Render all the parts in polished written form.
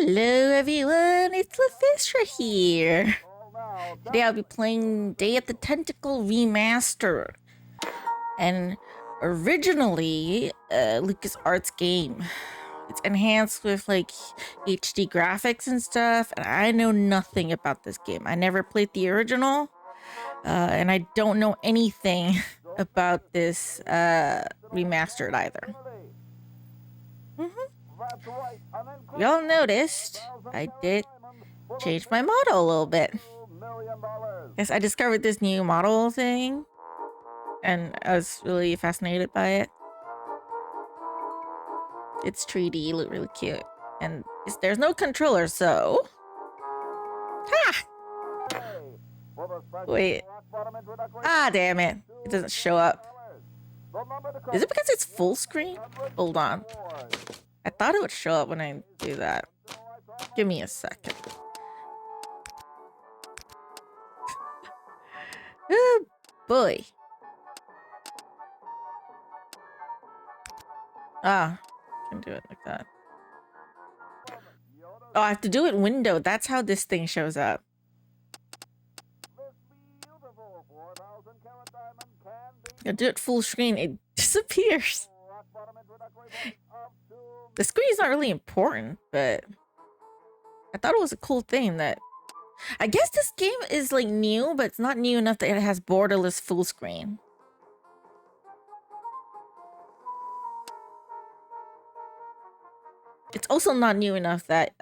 Hello everyone, it's Luphisra here. Today I'll be playing Day of the Tentacle Remastered. And originally, LucasArts game. It's enhanced with like HD graphics and stuff, and I know nothing about this game. I never played the original, and I don't know anything about this remastered either. Y'all noticed I did change my model a little bit. Guess I discovered this new model thing, and I was really fascinated by it. It's 3D, look really cute, and there's no controller, so ha! Wait, damn it! It doesn't show up. Is it because it's full screen? Hold on. I thought it would show up when I do that. Give me a second. Oh boy. Can do it like that. Oh, I have to do it window. That's how this thing shows up. I do it full screen, it disappears. The screen is not really important, but I thought it was a cool thing that I guess this game is like new, but it's not new enough that it has borderless full screen. It's also not new enough that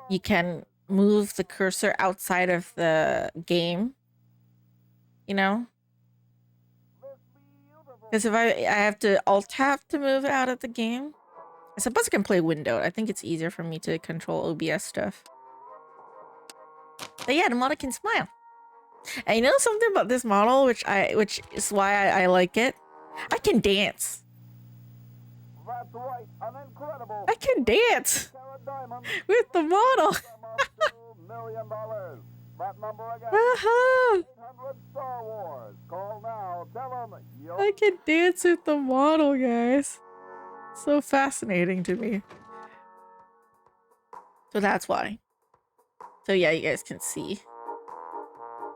you can move the cursor outside of the game, you know? Because if I have to alt-tab to move out of the game. I suppose I can play windowed. I think it's easier for me to control OBS stuff. But yeah, the model can smile. And you know something about this model, which is why I like it? I can dance. That's right, an incredible. I can dance with the model. That number again. Star Wars. Call now. Tell them I can dance with the model, guys. So fascinating to me. So that's why. So yeah, you guys can see.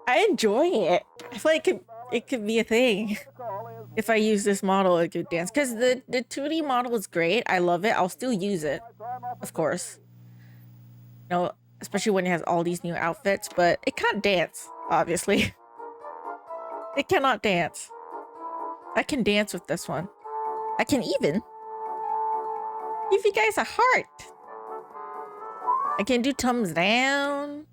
I enjoy it. I feel like it could be a thing. If I use this model, it could dance. Because the 2D model is great. I love it. I'll still use it. Of course. You know, especially when it has all these new outfits. But it can't dance, obviously. It cannot dance. I can dance with this one. I can even give you guys a heart. I can do thumbs down.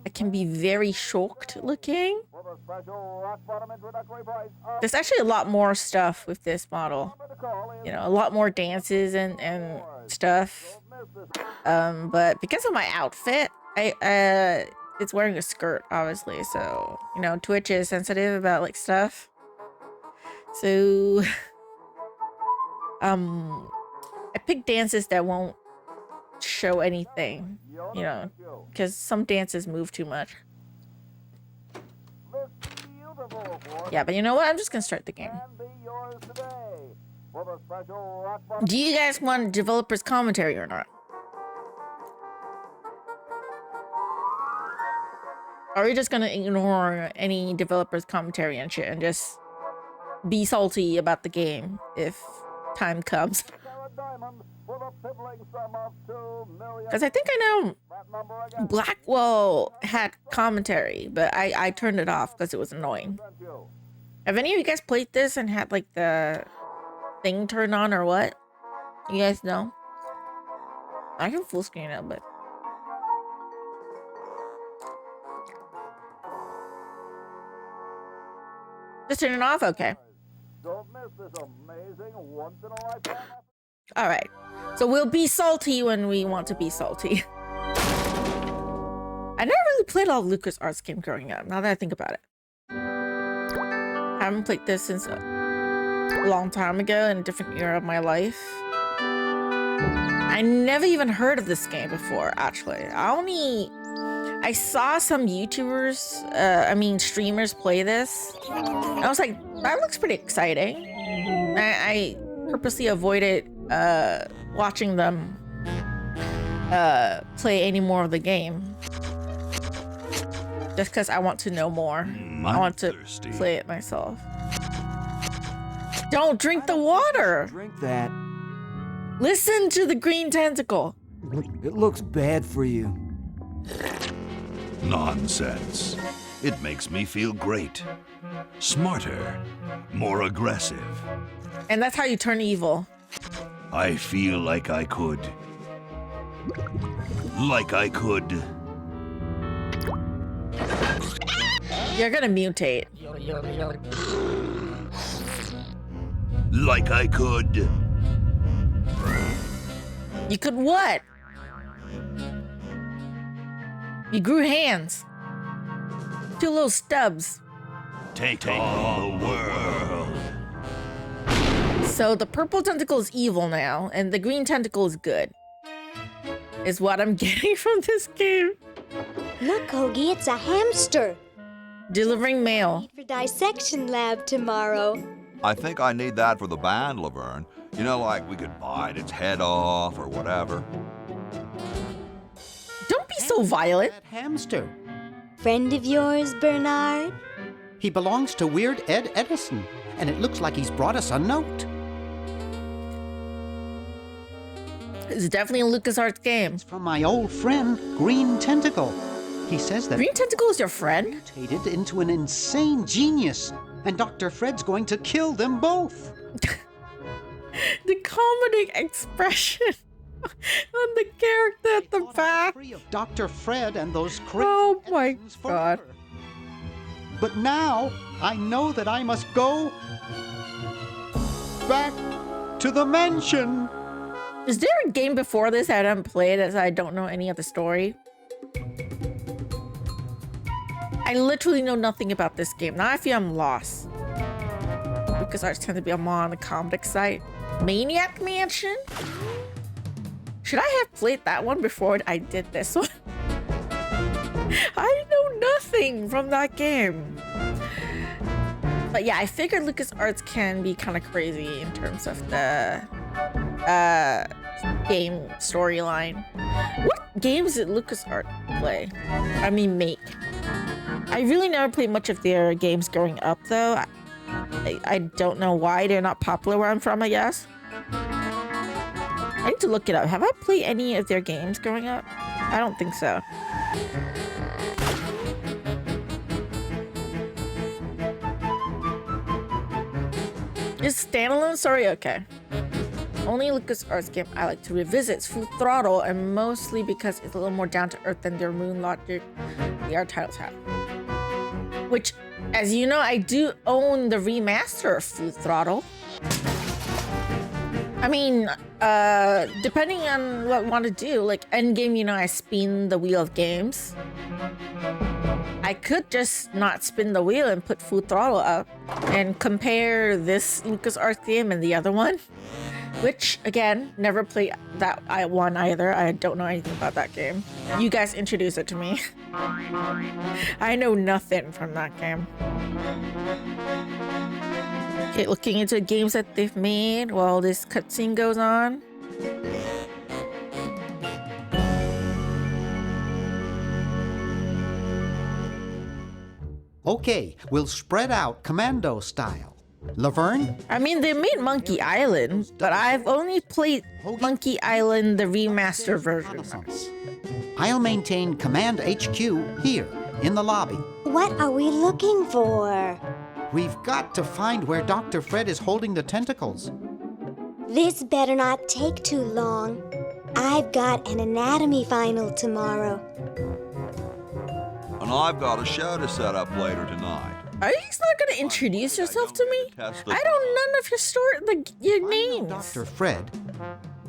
I can be very shocked looking. There's actually a lot more stuff with this model. You know, a lot more dances and stuff. But because of my outfit, it's wearing a skirt, obviously. So, you know, Twitch is sensitive about like stuff. So I picked dances that won't show anything, you know, because some dances move too much. Yeah, but you know what? I'm just gonna start the game. Do you guys want developers' commentary or not? Or are we just gonna ignore any developers' commentary and shit and just be salty about the game if time comes? Because I think I know Blackwell had commentary, but I turned it off because it was annoying. Have any of you guys played this and had like the thing turned on or what? You guys know? I can full screen it, but just turn it off? Okay. Don't miss this amazing once in a lifetime. All right, so we'll be salty when we want to be salty. I never really played all of LucasArts games growing up, now that I think about it. I haven't played this since a long time ago in a different era of my life. I never even heard of this game before, actually. I saw some YouTubers, streamers play this. And I was like, that looks pretty exciting. I purposely avoided watching them play any more of the game. Just because I want to know more. I want to play it myself. Don't drink the water! Drink that. Listen to the green tentacle. It looks bad for you. Nonsense. It makes me feel great. Smarter. More aggressive. And that's how you turn evil. I feel like I could. You're gonna mutate. Like I could. You could what? You grew hands. 2 little stubs. Take on the world. So the purple tentacle is evil now, and the green tentacle is good. Is what I'm getting from this game. Look, Hoagie, it's a hamster. Delivering mail. For dissection lab tomorrow. I think I need that for the band, Laverne. You know, like we could bite its head off or whatever. Don't be so violent. That hamster. Friend of yours, Bernard? He belongs to Weird Ed Edison, and it looks like he's brought us a note. It's definitely a LucasArts game. It's from my old friend, Green Tentacle. He says that Green Tentacle is your friend? mutated into an insane genius, and Dr. Fred's going to kill them both. The comedic expression on the character at the back. Free of Dr. Fred and those crazy Oh my Edisons God. forever. But now I know that I must go back to the mansion. Is there a game before this I haven't played as I don't know any of the story? I literally know nothing about this game. Now I feel I'm lost. LucasArts tend to be more on the comedic side. Maniac Mansion? Should I have played that one before I did this one? I know nothing from that game. But yeah, I figured LucasArts can be kind of crazy in terms of the game storyline. What games did LucasArts play? I mean, make. I really never played much of their games growing up, though. I don't know why they're not popular where I'm from, I guess. I need to look it up. Have I played any of their games growing up? I don't think so. Is standalone story? Okay. Only LucasArts game I like to revisit is Full Throttle, and mostly because it's a little more down to earth than their Moon Logic the art titles have. Which, as you know, I do own the remaster of Full Throttle. I mean, depending on what I want to do, like Endgame, you know, I spin the wheel of games. I could just not spin the wheel and put Full Throttle up and compare this LucasArts game and the other one. Which, again, never played that one either. I don't know anything about that game. You guys introduced it to me. I know nothing from that game. Okay, looking into games that they've made while this cutscene goes on. Okay, we'll spread out commando style. Laverne? I mean, they made Monkey Island, but I've only played Monkey Island, the remaster version. I'll maintain Command HQ here, in the lobby. What are we looking for? We've got to find where Dr. Fred is holding the tentacles. This better not take too long. I've got an anatomy final tomorrow. And I've got a show to set up later tonight. Are you not going to introduce yourself to me? I don't none of your story, your names. Dr. Fred,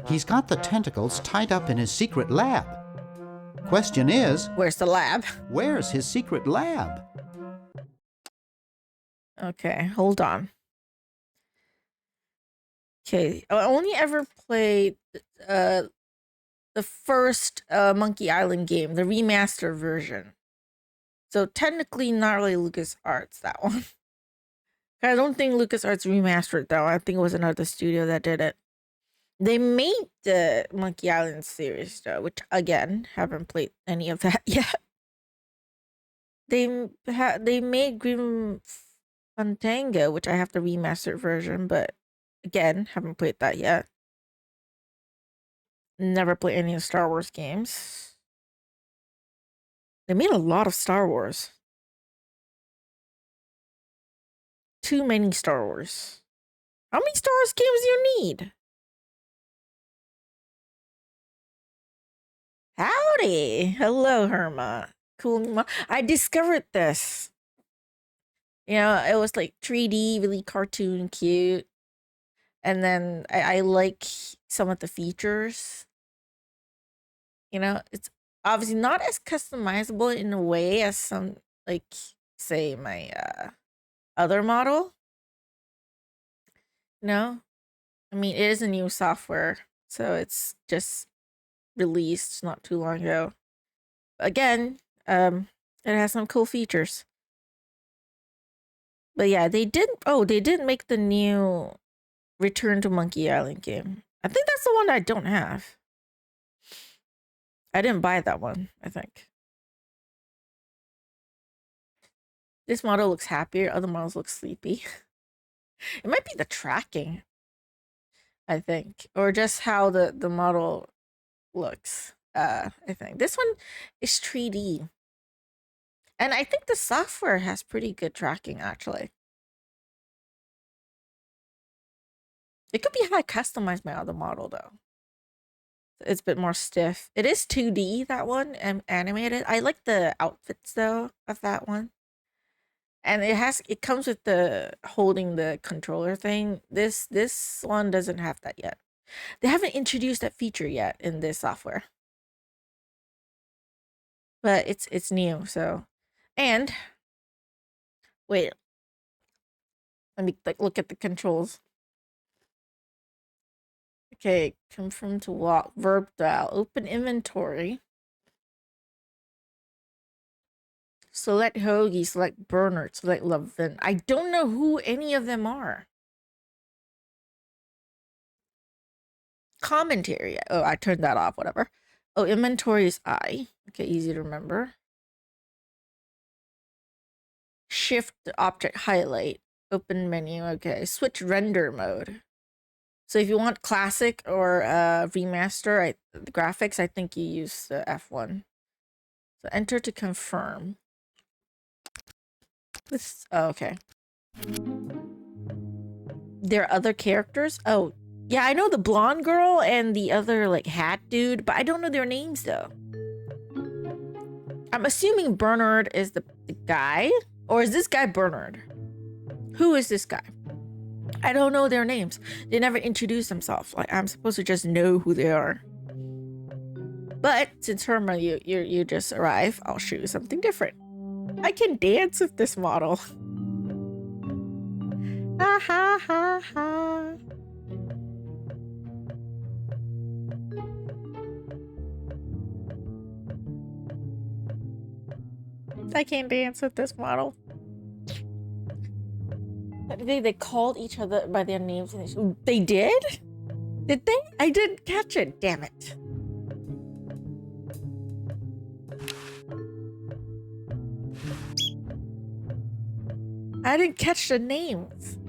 he's got the tentacles tied up in his secret lab. Question is, Where's the lab? where's his secret lab? Okay, hold on. Okay, I only ever played the first Monkey Island game, the remaster version. So technically not really LucasArts, that one. I don't think LucasArts remastered though. I think it was another studio that did it. They made the Monkey Island series though, which again haven't played any of that yet. They made Grim Fandango, which I have the remastered version, but again haven't played that yet. Never played any of the Star Wars games. They made a lot of Star Wars. Too many Star Wars. How many Star Wars games do you need? Howdy! Hello, Herma. Cool. I discovered this. You know, it was like 3D, really cartoon, cute. And then I like some of the features. You know, it's obviously not as customizable in a way as some, like, say, my other model. No? I mean, it is a new software, so it's just released not too long ago. Again, it has some cool features. But yeah, they did make the new Return to Monkey Island game. I think that's the one I don't have. I didn't buy that one, I think. This model looks happier, other models look sleepy. It might be the tracking, I think, or just how the model looks. I think this one is 3D, and I think the software has pretty good tracking actually. It could be how I customize my other model though. It's a bit more stiff. It is 2D, that one, and animated. I like the outfits though of that one. And it comes with the holding the controller thing. This one doesn't have that yet. They haven't introduced that feature yet in this software. But it's new, so. And wait. Let me look at the controls. Okay, confirm to walk, verb dial, open inventory. Select Hoagie, select Bernard, select Laverne. I don't know who any of them are. Commentary. Oh, I turned that off, whatever. Oh, inventory is I. Okay, easy to remember. Shift object highlight. Open menu. Okay, switch render mode. So if you want classic or remaster, the graphics, I think you use the F1. So enter to confirm. This, oh, okay. There are other characters? Oh, yeah, I know the blonde girl and the other, like, hat dude, but I don't know their names, though. I'm assuming Bernard is the guy, or is this guy Bernard? Who is this guy? I don't know their names. They never introduce themselves. Like, I'm supposed to just know who they are. But since Herma, you just arrived, I'll show you something different. I can dance with this model. Ha ha ha ha. I can dance with this model. They called each other by their names. And they did? Did they? I didn't catch it. Damn it. I didn't catch the names.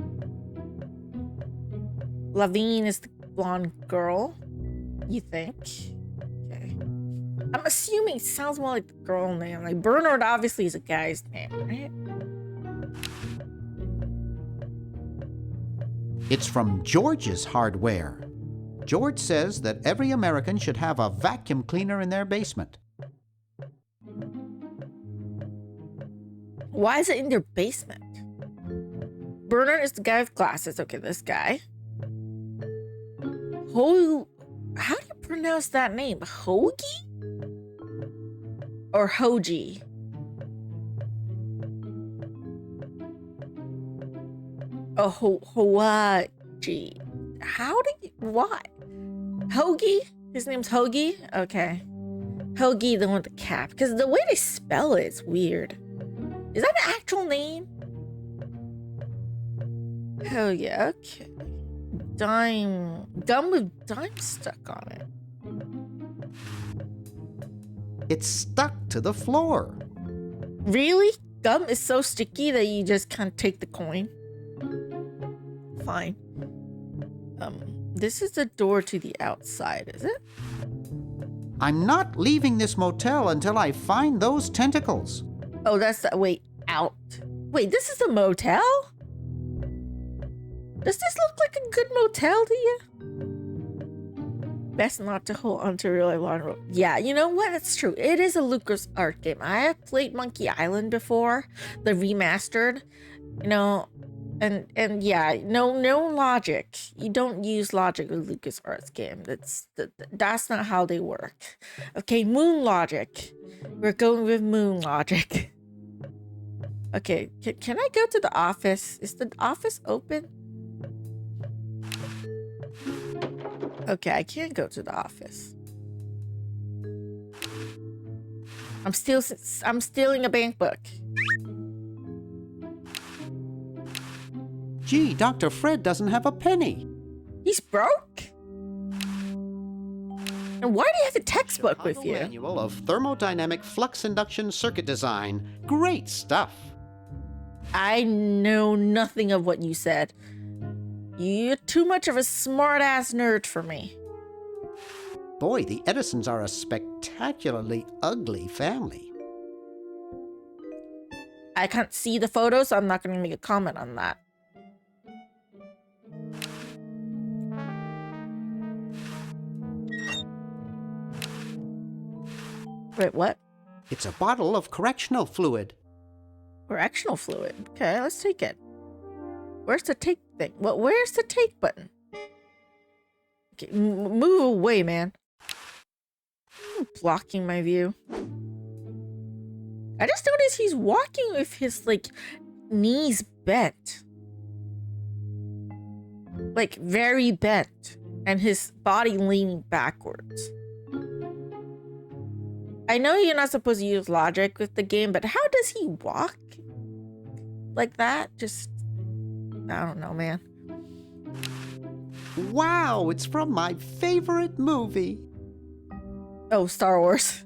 Laverne is the blonde girl. You think? Okay. I'm assuming it sounds more like the girl name. Like Bernard obviously is a guy's name, right? It's from George's Hardware. George says that every American should have a vacuum cleaner in their basement. Why is it in their basement? Bernard is the guy with glasses. Okay, this guy. How do you pronounce that name? Hoagie? Or Hoagie? Oh, Hoagie. Why? Hoagie? His name's Hoagie? Okay. Hoagie, the one with the cap. Because the way they spell it is weird. Is that an actual name? Hell yeah, okay. Gum with dime stuck on it. It's stuck to the floor. Really? Gum is so sticky that you just can't take the coin? Fine. This is the door to the outside, is it? I'm not leaving this motel until I find those tentacles. Oh, that's the, wait, out. Wait, this is a motel? Does this look like a good motel to you? Best not to hold on to real life lawn. Yeah, you know what? It's true. It is a LucasArts game. I have played Monkey Island before, the remastered, you know, and yeah, no logic. You don't use logic with LucasArts game. That's not how they work. Okay, moon logic. We're going with moon logic. Okay, can I go to the office? Is the office open? Okay, I can't go to the office. I'm stealing a bank book. Gee, Dr. Fred doesn't have a penny. He's broke? And why do you have a textbook with you? Manual of thermodynamic flux induction circuit design. Great stuff. I know nothing of what you said. You're too much of a smart-ass nerd for me. Boy, the Edisons are a spectacularly ugly family. I can't see the photos, so I'm not going to make a comment on that. Wait, what? It's a bottle of correctional fluid. Correctional fluid. Okay, let's take it. Where's the take thing? Well, where's the take button? Okay, move away, man. Blocking my view. I just noticed he's walking with his, like, knees bent. Like, very bent. And his body leaning backwards. I know you're not supposed to use logic with the game, but how does he walk like that? Just, I don't know, man. Wow, it's from my favorite movie. Oh, Star Wars.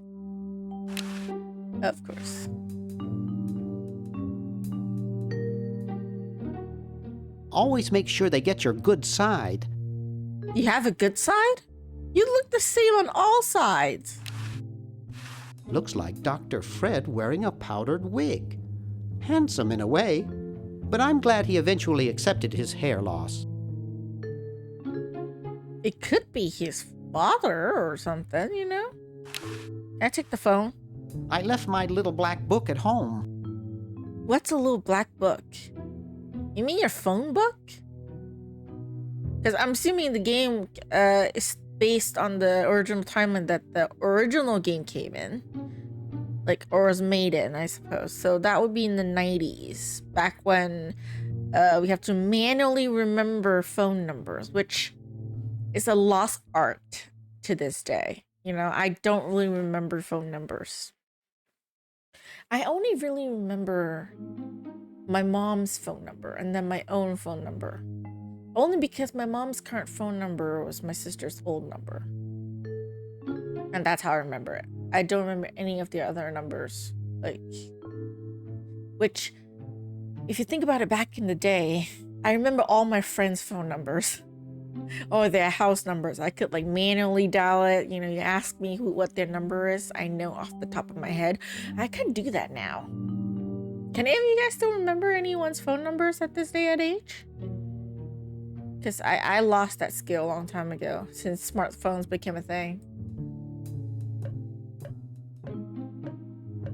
Of course. Always make sure they get your good side. You have a good side? You look the same on all sides. Looks like Dr. Fred wearing a powdered wig. Handsome in a way, but I'm glad he eventually accepted his hair loss. It could be his father or something, you know? Can I take the phone? I left my little black book at home. What's a little black book? You mean your phone book? Because I'm assuming the game is based on the original timeline that the original game came in. Like, or was made in, I suppose. So that would be in the 90s. Back when we have to manually remember phone numbers, which is a lost art to this day. You know, I don't really remember phone numbers. I only really remember my mom's phone number and then my own phone number. Only because my mom's current phone number was my sister's old number. And that's how I remember it. I don't remember any of the other numbers. Like, which, if you think about it back in the day, I remember all my friends' phone numbers. Or their house numbers. I could like manually dial it. You know, you ask me what their number is. I know off the top of my head. I can't do that now. Can any of you guys still remember anyone's phone numbers at this day and age? Because I lost that skill a long time ago since smartphones became a thing.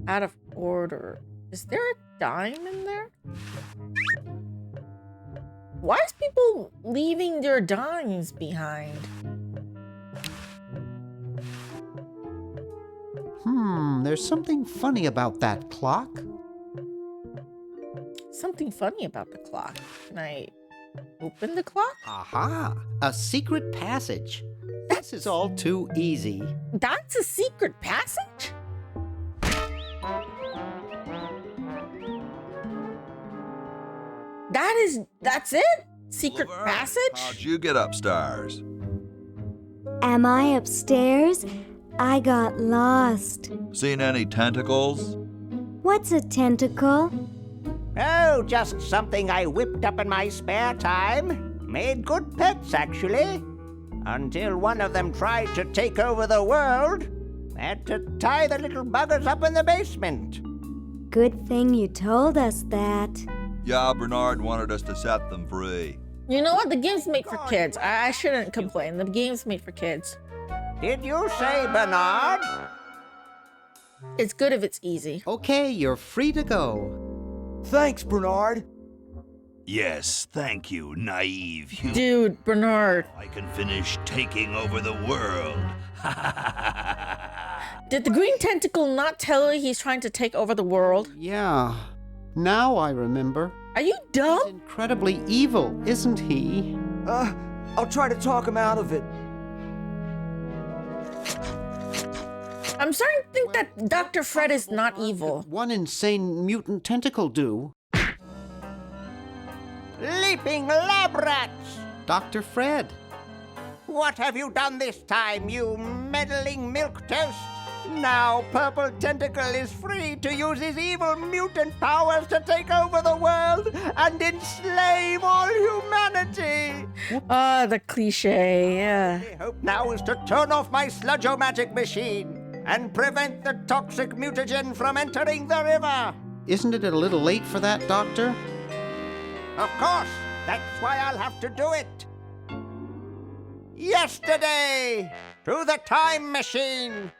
Out of order. Is there a dime in there? Why is people leaving their dimes behind? There's something funny about that clock. Something funny about the clock. Can I open the clock? Aha! A secret passage. This is all too easy. That's a secret passage? That's it? secret Laverne, passage? How'd you get upstairs? Am I upstairs? I got lost. Seen any tentacles? What's a tentacle? Oh, just something I whipped up in my spare time. Made good pets, actually. Until one of them tried to take over the world. Had to tie the little buggers up in the basement. Good thing you told us that. Yeah, Bernard wanted us to set them free. You know what? The game's made for kids. I shouldn't complain. The game's made for kids. Did you say Bernard? It's good if it's easy. Okay, you're free to go. Thanks, Bernard. Yes, thank you, naive human. Dude, Bernard. I can finish taking over the world. Did the green tentacle not tell you he's trying to take over the world? Yeah. Now I remember. Are you He's dumb? incredibly evil, isn't he? I'll try to talk him out of it. I'm starting to think that Dr. Fred is not evil. One insane mutant tentacle do. Leaping lab rats! Dr. Fred. What have you done this time, you meddling milk toast? Now Purple Tentacle is free to use his evil mutant powers to take over the world and enslave all humanity! Ah, the cliche, yeah. My hope now is to turn off my sludge-o-magic machine and prevent the toxic mutagen from entering the river! Isn't it a little late for that, Doctor? Of course! That's why I'll have to do it! Yesterday! To the time machine!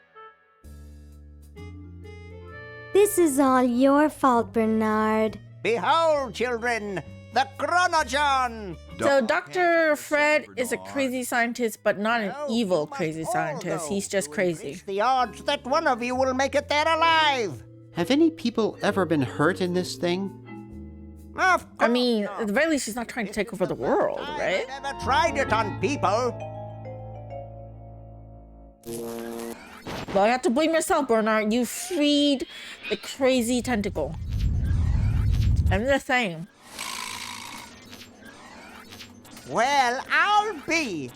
This is all your fault, Bernard. Behold, children, the Chronogon! So Dr. Fred is a Bernard. crazy scientist, but not an No, evil you must crazy all scientist. go He's just to crazy. increase the odds that one of you will make it there alive! Have any people ever been hurt in this thing? Of course I mean, not. at the very least, he's not trying to take over the world, right? I never tried it on people. Well, you have to blame yourself, Bernard. You freed the crazy tentacle. I'm just saying. Well, I'll be.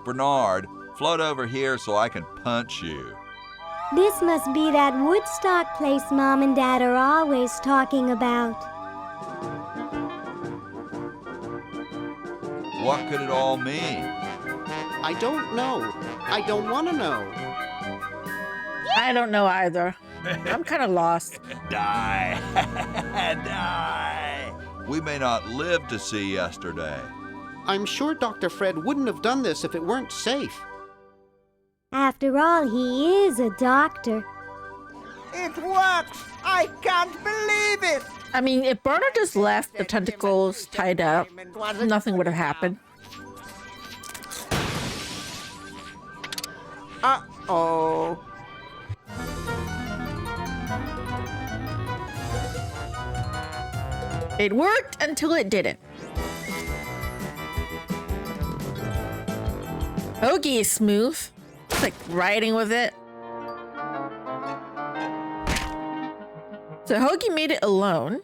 Bernard, float over here so I can punch you. This must be that Woodstock place Mom and Dad are always talking about. What could it all mean? I don't know. I don't want to know. I don't know either. I'm kind of lost. Die. Die. We may not live to see yesterday. I'm sure Dr. Fred wouldn't have done this if it weren't safe. After all, he is a doctor. It works! I can't believe it! I mean, if Bernard just left the tentacles tied up, nothing would have happened. Uh-oh. It worked until it didn't. Hoagie is smooth. It's like riding with it. So Hoagie made it alone.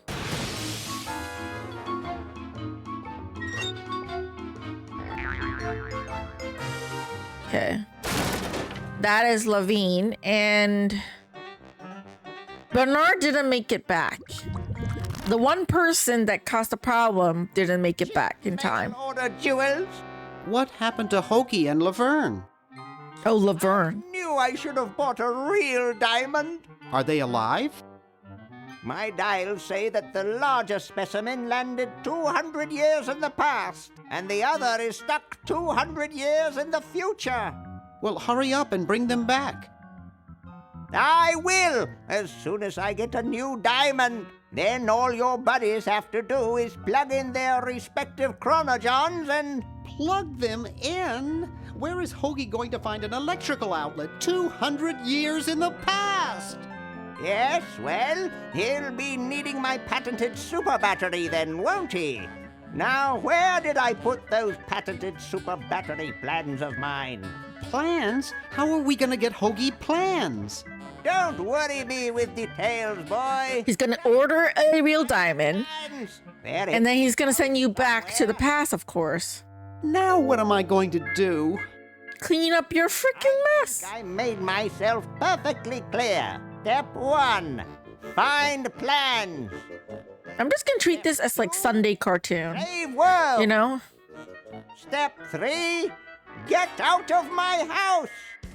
Okay. That is Laverne, and Bernard didn't make it back. The one person that caused the problem didn't make it back in time. Order jewels. What happened to Hoagie and Laverne? Oh, Laverne. Knew I should have bought a real diamond. Are they alive? My dials say that the larger specimen landed 200 years in the past, and the other is stuck 200 years in the future. Well, hurry up and bring them back. I will, as soon as I get a new diamond. Then all your buddies have to do is plug in their respective chronogons and... Plug them in? Where is Hoagie going to find an electrical outlet 200 years in the past? Yes, well, he'll be needing my patented super battery then, won't he? Now, where did I put those patented super battery plans of mine? Plans? How are we gonna get Hoagie plans? Don't worry me with details, boy. He's gonna order a real diamond, Very and then he's gonna send you back to the past, of course. Now what am I going to do? Clean up your freaking mess. I made myself perfectly clear. Step 1. Find plans. I'm just gonna treat this as like Sunday cartoon, Brave world. you know? Step 3. Get out of my house.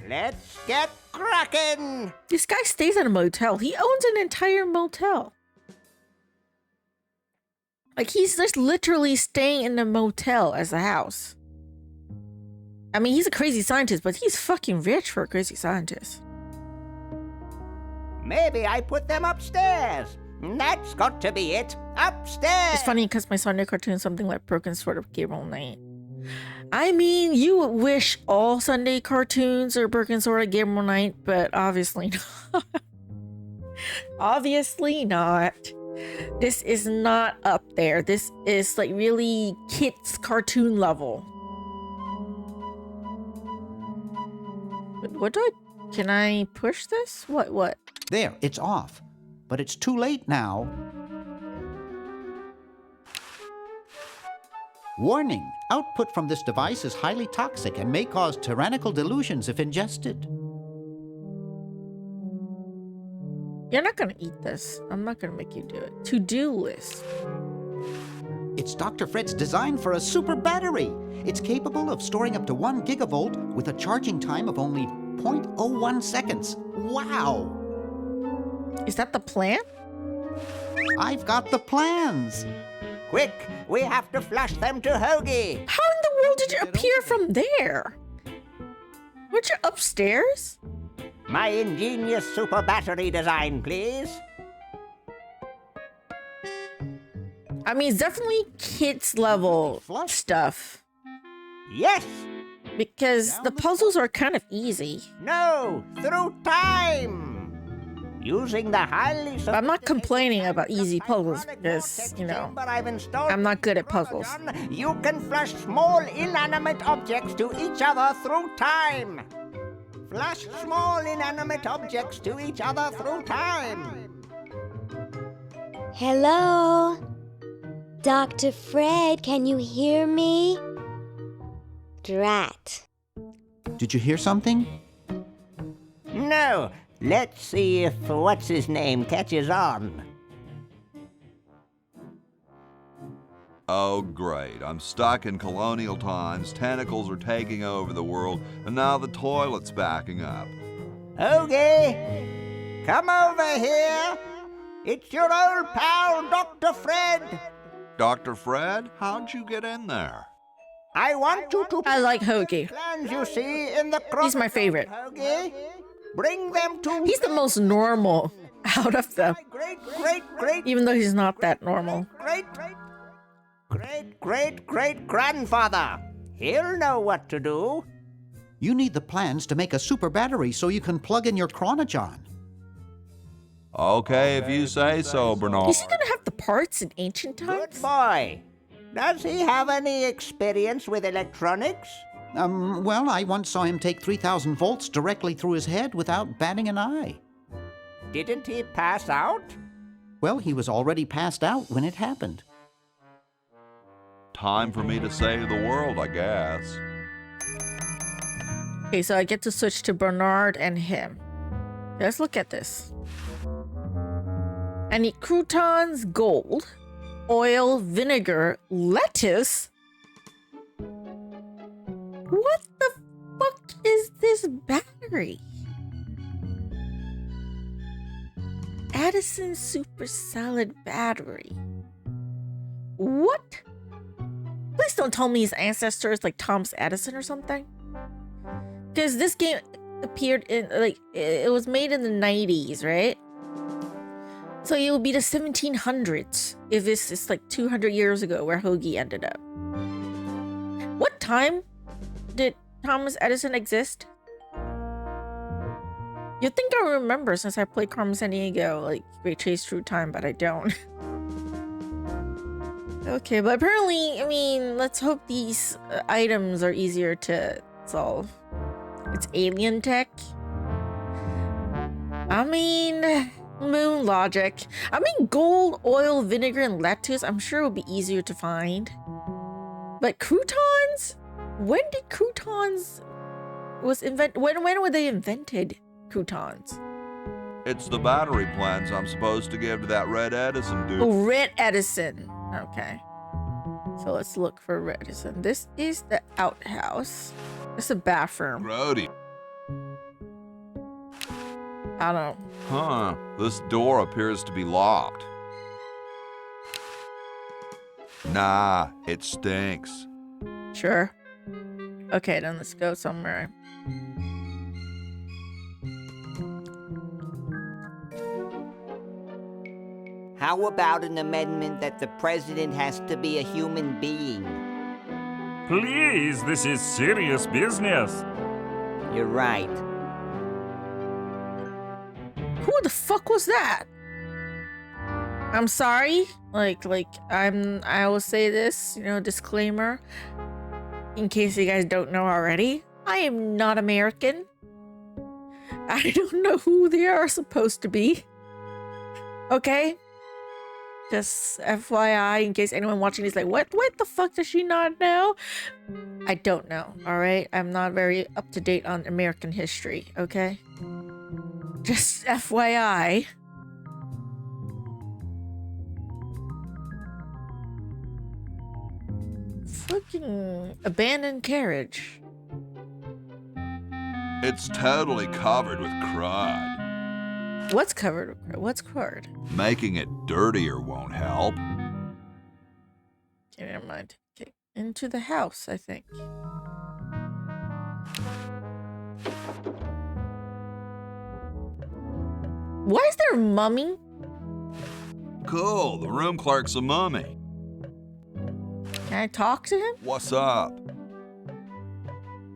Let's get cracking. This guy stays in a motel. He owns an entire motel. Like, he's just literally staying in a motel as a house. I mean, he's a crazy scientist, but he's fucking rich for a crazy scientist. Maybe I put them upstairs. That's got to be it. Upstairs. It's funny because my Sunday cartoon is something like Broken Sword of Gabriel Knight. I mean, you would wish all Sunday cartoons are Broken Sword of Gabriel Knight, but obviously not. Obviously not. This is not up there. This is like really kids cartoon level. What do I... Can I push this? What? There, it's off. But it's too late now. Warning! Output from this device is highly toxic and may cause tyrannical delusions if ingested. You're not gonna eat this. I'm not gonna make you do it. To-do list. It's Dr. Fred's design for a super battery. It's capable of storing up to 1 gigavolt with a charging time of only 0.01 seconds. Wow! Is that the plan? I've got the plans. Quick, we have to flush them to Hoagie. How in the world did you appear from there? Weren't you upstairs? My ingenious super battery design, please. I mean, it's definitely kids level stuff. Yes. Because the puzzles are kind of easy. No. Through time. Using the highly But I'm not complaining about easy puzzles because, you know, I'm not good at puzzles. You can flush small inanimate objects to each other through time. Flush small inanimate objects to each other through time. Hello? Dr. Fred, can you hear me? Drat. Did you hear something? No. Let's see if what's-his-name catches on. Oh, great. I'm stuck in colonial times, tentacles are taking over the world, and now the toilet's backing up. Hoagie, come over here. It's your old pal, Dr. Fred. Dr. Fred, how'd you get in there? I want you to... I like Hoagie. ...plans you see in the... He's my favorite. Hoagie. Bring them to... He's the most normal out of them. Great... Even though he's not that normal. Great-grandfather. He'll know what to do. You need the plans to make a super battery so you can plug in your chronogen. Okay, if you say so, Bernard. Is he gonna have the parts in ancient Good times? boy. Does he have any experience with electronics? Well, I once saw him take 3,000 volts directly through his head without batting an eye. Didn't he pass out? Well, he was already passed out when it happened. Time for me to save the world, I guess. Okay, so I get to switch to Bernard and him. Let's look at this. I need croutons, gold, oil, vinegar, lettuce. What the fuck is this battery? Addison Super Salad Battery. What? Please don't tell me his ancestor is like Thomas Edison or something. Because this game appeared in, like, it was made in the 90s, right? So it would be the 1700s if this is like 200 years ago where Hoagie ended up. What time did Thomas Edison exist? You'd think I remember since I played Carmen Sandiego, like Great Chase Through Time, but I don't. Okay, but apparently, I mean, let's hope these items are easier to solve. It's alien tech. I mean, moon logic. I mean, gold, oil, vinegar, and lettuce. I'm sure it would be easier to find. But croutons? When did croutons was invented? When were they invented? Croutons. It's the battery plans I'm supposed to give to that Red Edison dude. Oh, Red Edison. Okay. So let's look for Red Edison. This is the outhouse. This is a bathroom. Grody. I don't know. Huh. This door appears to be locked. Nah, it stinks. Sure. Okay, then let's go somewhere. How about an amendment that the president has to be a human being? Please, this is serious business. You're right. Who the fuck was that? I'm sorry. I will say this, disclaimer. In case you guys don't know already, I am not American. I don't know who they are supposed to be. Okay? Just FYI, in case anyone watching is like, what the fuck does she not know? I don't know, alright? I'm not very up to date on American history, okay? Just FYI. Fucking abandoned carriage. It's totally covered with crud. What's covered with crud? What's crud? Making it dirtier won't help. Okay, never mind. Okay, into the house, I think. Why is there a mummy? Cool, the room clerk's a mummy. Can I talk to him? What's up?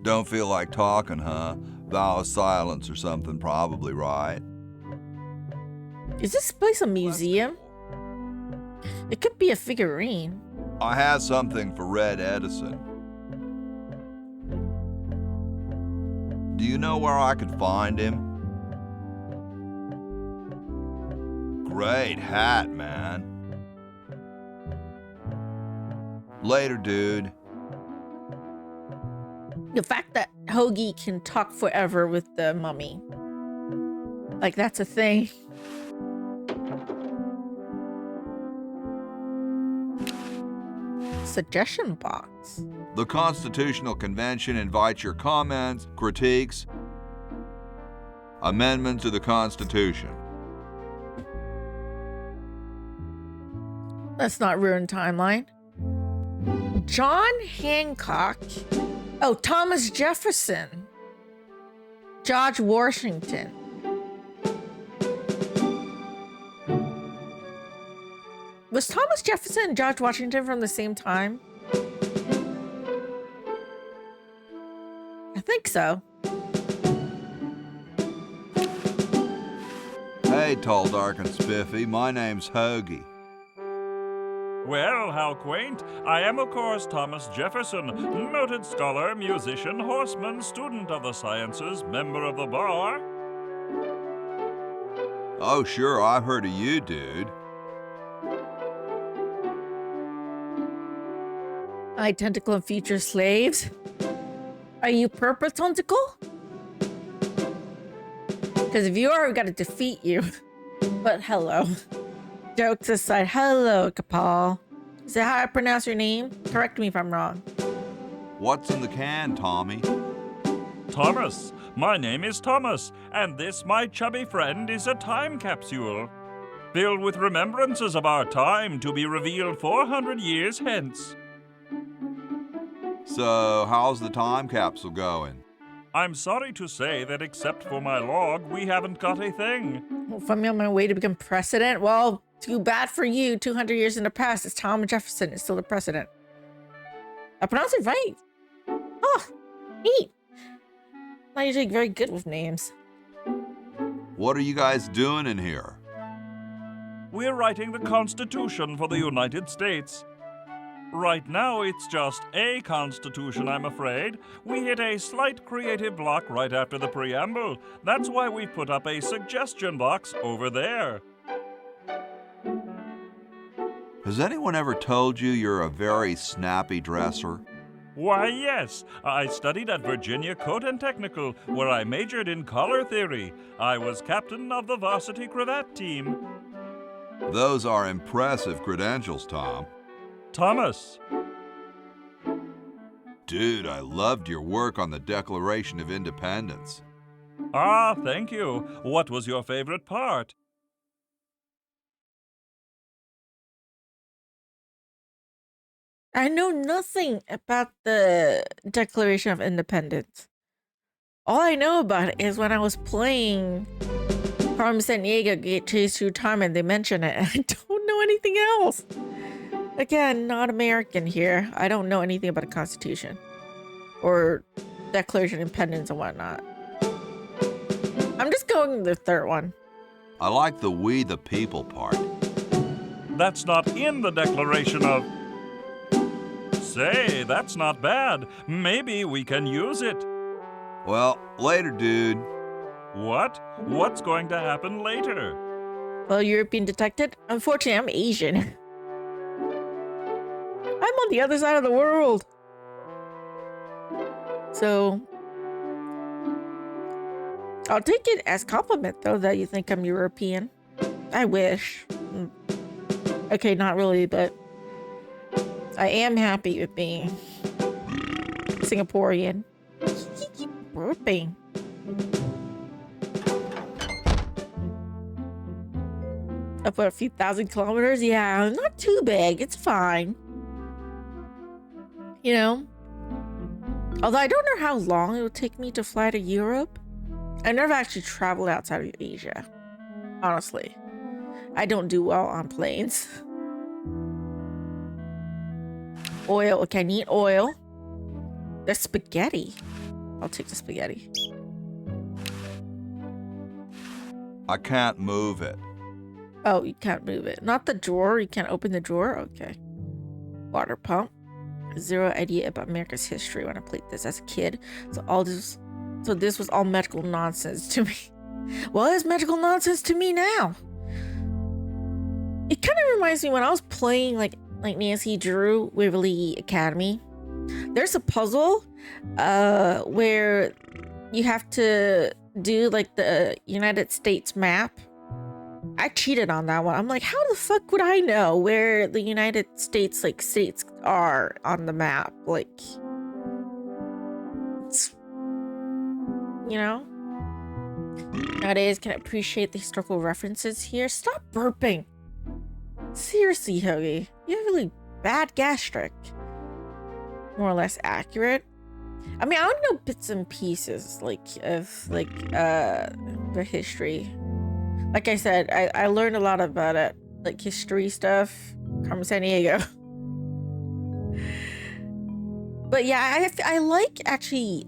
Don't feel like talking, huh? Vow of silence or something, probably, right? Is this place a museum? It could be a figurine. I have something for Red Edison. Do you know where I could find him? Great hat, man. Later, dude. The fact that Hoagie can talk forever with the mummy. Like, that's a thing. Suggestion box. The Constitutional Convention invites your comments, critiques, amendments to the Constitution. Let's not ruin timeline. John Hancock. Oh, Thomas Jefferson. George Washington. Was Thomas Jefferson and George Washington from the same time? I think so. Hey, tall, dark, and spiffy. My name's Hoagie. Well, how quaint. I am, of course, Thomas Jefferson, noted scholar, musician, horseman, student of the sciences, member of the bar. Oh, sure, I've heard of you, dude. Hi, Tentacle and future slaves. Are you Purple Tentacle? Because if you are, we gotta defeat you. But hello. Jokes aside, hello, Kapal. Is that how I pronounce your name? Correct me if I'm wrong. What's in the can, Tommy? Thomas. My name is Thomas, and this, my chubby friend, is a time capsule. Filled with remembrances of our time to be revealed 400 years hence. So, how's the time capsule going? I'm sorry to say that except for my log, we haven't got a thing. Well, if I'm on my way to become president, well, too bad for you. 200 years in the past, it's Thomas Jefferson is still the president. I pronounced it right. Oh, neat. Not usually very good with names. What are you guys doing in here? We're writing the Constitution for the United States. Right now, it's just a constitution, I'm afraid. We hit a slight creative block right after the preamble. That's why we put up a suggestion box over there. Has anyone ever told you you're a very snappy dresser? Why, yes. I studied at Virginia Coat and Technical, where I majored in color theory. I was captain of the varsity cravat team. Those are impressive credentials, Tom. Thomas. Dude, I loved your work on the Declaration of Independence. Ah, thank you. What was your favorite part? I know nothing about the Declaration of Independence. All I know about it is when I was playing Carmen Sandiego get chased through time and they mention it. I don't know anything else. Again, not American here. I don't know anything about a constitution or Declaration of Independence and whatnot. I'm just going with the third one. I like the we the people part. That's not in the Declaration of... Say, that's not bad. Maybe we can use it. Well, later, dude. What? What's going to happen later? Well, European detected. Unfortunately, I'm Asian. I'm on the other side of the world. So, I'll take it as compliment, though, that you think I'm European. I wish. Okay, not really, but I am happy with being Singaporean. Burping. Up a few thousand kilometers? Yeah, not too big. It's fine. You know? Although I don't know how long it would take me to fly to Europe. I never actually traveled outside of Asia. Honestly. I don't do well on planes. Oil. Okay, I need oil. There's spaghetti. I'll take the spaghetti. I can't move it. Oh, you can't move it. Not the drawer. You can't open the drawer? Okay. Water pump. Zero idea about America's history when I played this as a kid. So this was all medical nonsense to me. Well, it's medical nonsense to me now. It kind of reminds me when I was playing like Nancy Drew Waverly Academy. There's a puzzle where you have to do like the United States map. I cheated on that one. I'm like, how the fuck would I know where the United States like states are on the map? Like, it's, you know? Nowadays, can appreciate the historical references here. Stop burping. Seriously, Hoagie, you have really bad gastric. More or less accurate. I mean, I don't know bits and pieces like of like the history. Like I said, I learned a lot about it, like history stuff, Carmen Sandiego. But yeah, I like actually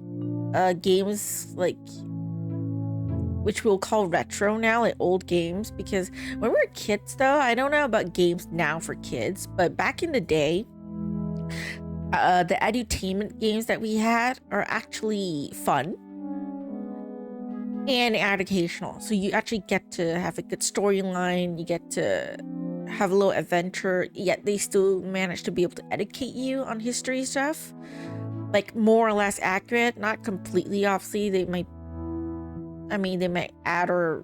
games like which we'll call retro now, like old games, because when we were kids though, I don't know about games now for kids, but back in the day, the edutainment games that we had are actually fun and educational. So you actually get to have a good storyline, you get to have a little adventure, yet they still manage to be able to educate you on history stuff. Like more or less accurate, not completely, obviously. They might add or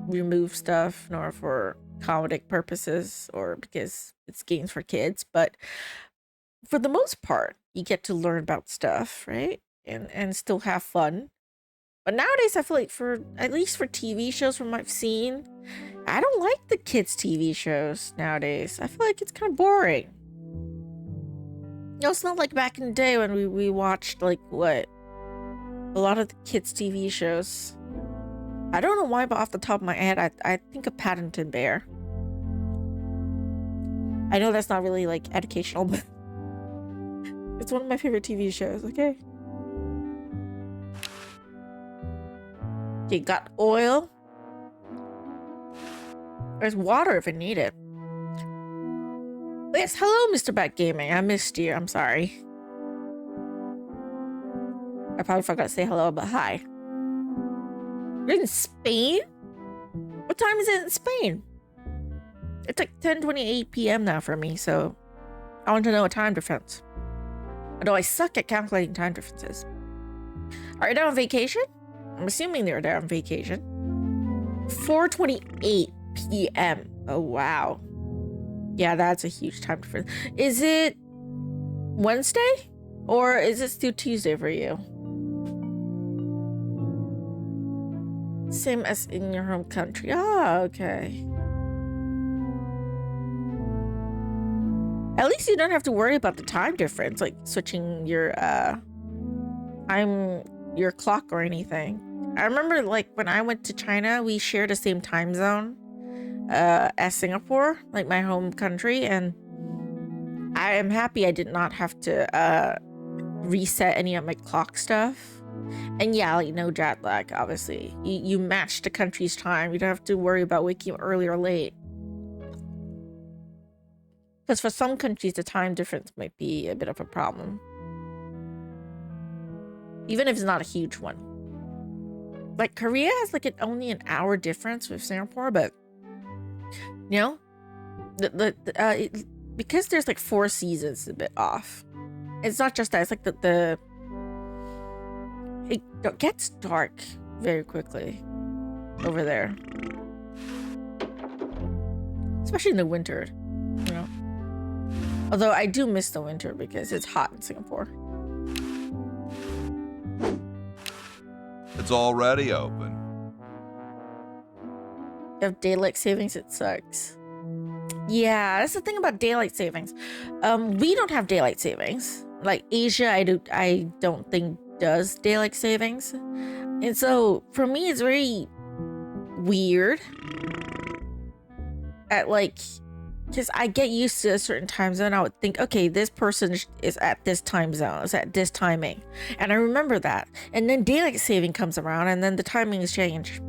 remove stuff, nor for comedic purposes or because it's games for kids, but for the most part, you get to learn about stuff, right? And still have fun. But nowadays, I feel like at least for TV shows from what I've seen, I don't like the kids' TV shows nowadays. I feel like it's kind of boring. You know, it's not like back in the day when we watched, like, what? A lot of the kids' TV shows. I don't know why, but off the top of my head, I think of Paddington Bear. I know that's not really, like, educational, but it's one of my favorite TV shows, okay? You got oil. There's water if I need it. But yes, hello, Mr. Bat Gaming. I missed you. I'm sorry. I probably forgot to say hello, but hi. You're in Spain? What time is it in Spain? It's like 10:28 p.m. now for me, so I want to know a time difference. Although I suck at calculating time differences. Are you on vacation? I'm assuming they're there on vacation. 4:28 p.m. Oh, wow. Yeah, that's a huge time difference. Is it Wednesday? Or is it still Tuesday for you? Same as in your home country. Ah, okay. At least you don't have to worry about the time difference, like switching your your clock or anything. I remember like when I went to China, we shared the same time zone as Singapore, like my home country, and I am happy I did not have to reset any of my clock stuff. And yeah, like no jet lag, obviously. You match the country's time. You don't have to worry about waking up early or late. Because for some countries, the time difference might be a bit of a problem. Even if it's not a huge one. Like Korea has like only an hour difference with Singapore, but you know, because there's like 4 seasons, it's a bit off. It's not just that, it's like it gets dark very quickly over there. Especially in the winter, you know. Although I do miss the winter because it's hot in Singapore. It's already open. You have daylight savings, it sucks. Yeah, that's the thing about daylight savings. We don't have daylight savings. Like Asia, I don't think does daylight savings. And so for me, it's very weird at like, because I get used to a certain time zone. I would think, okay, this person is at this time zone, is at this timing. And I remember that. And then daylight saving comes around and then the timing is changed.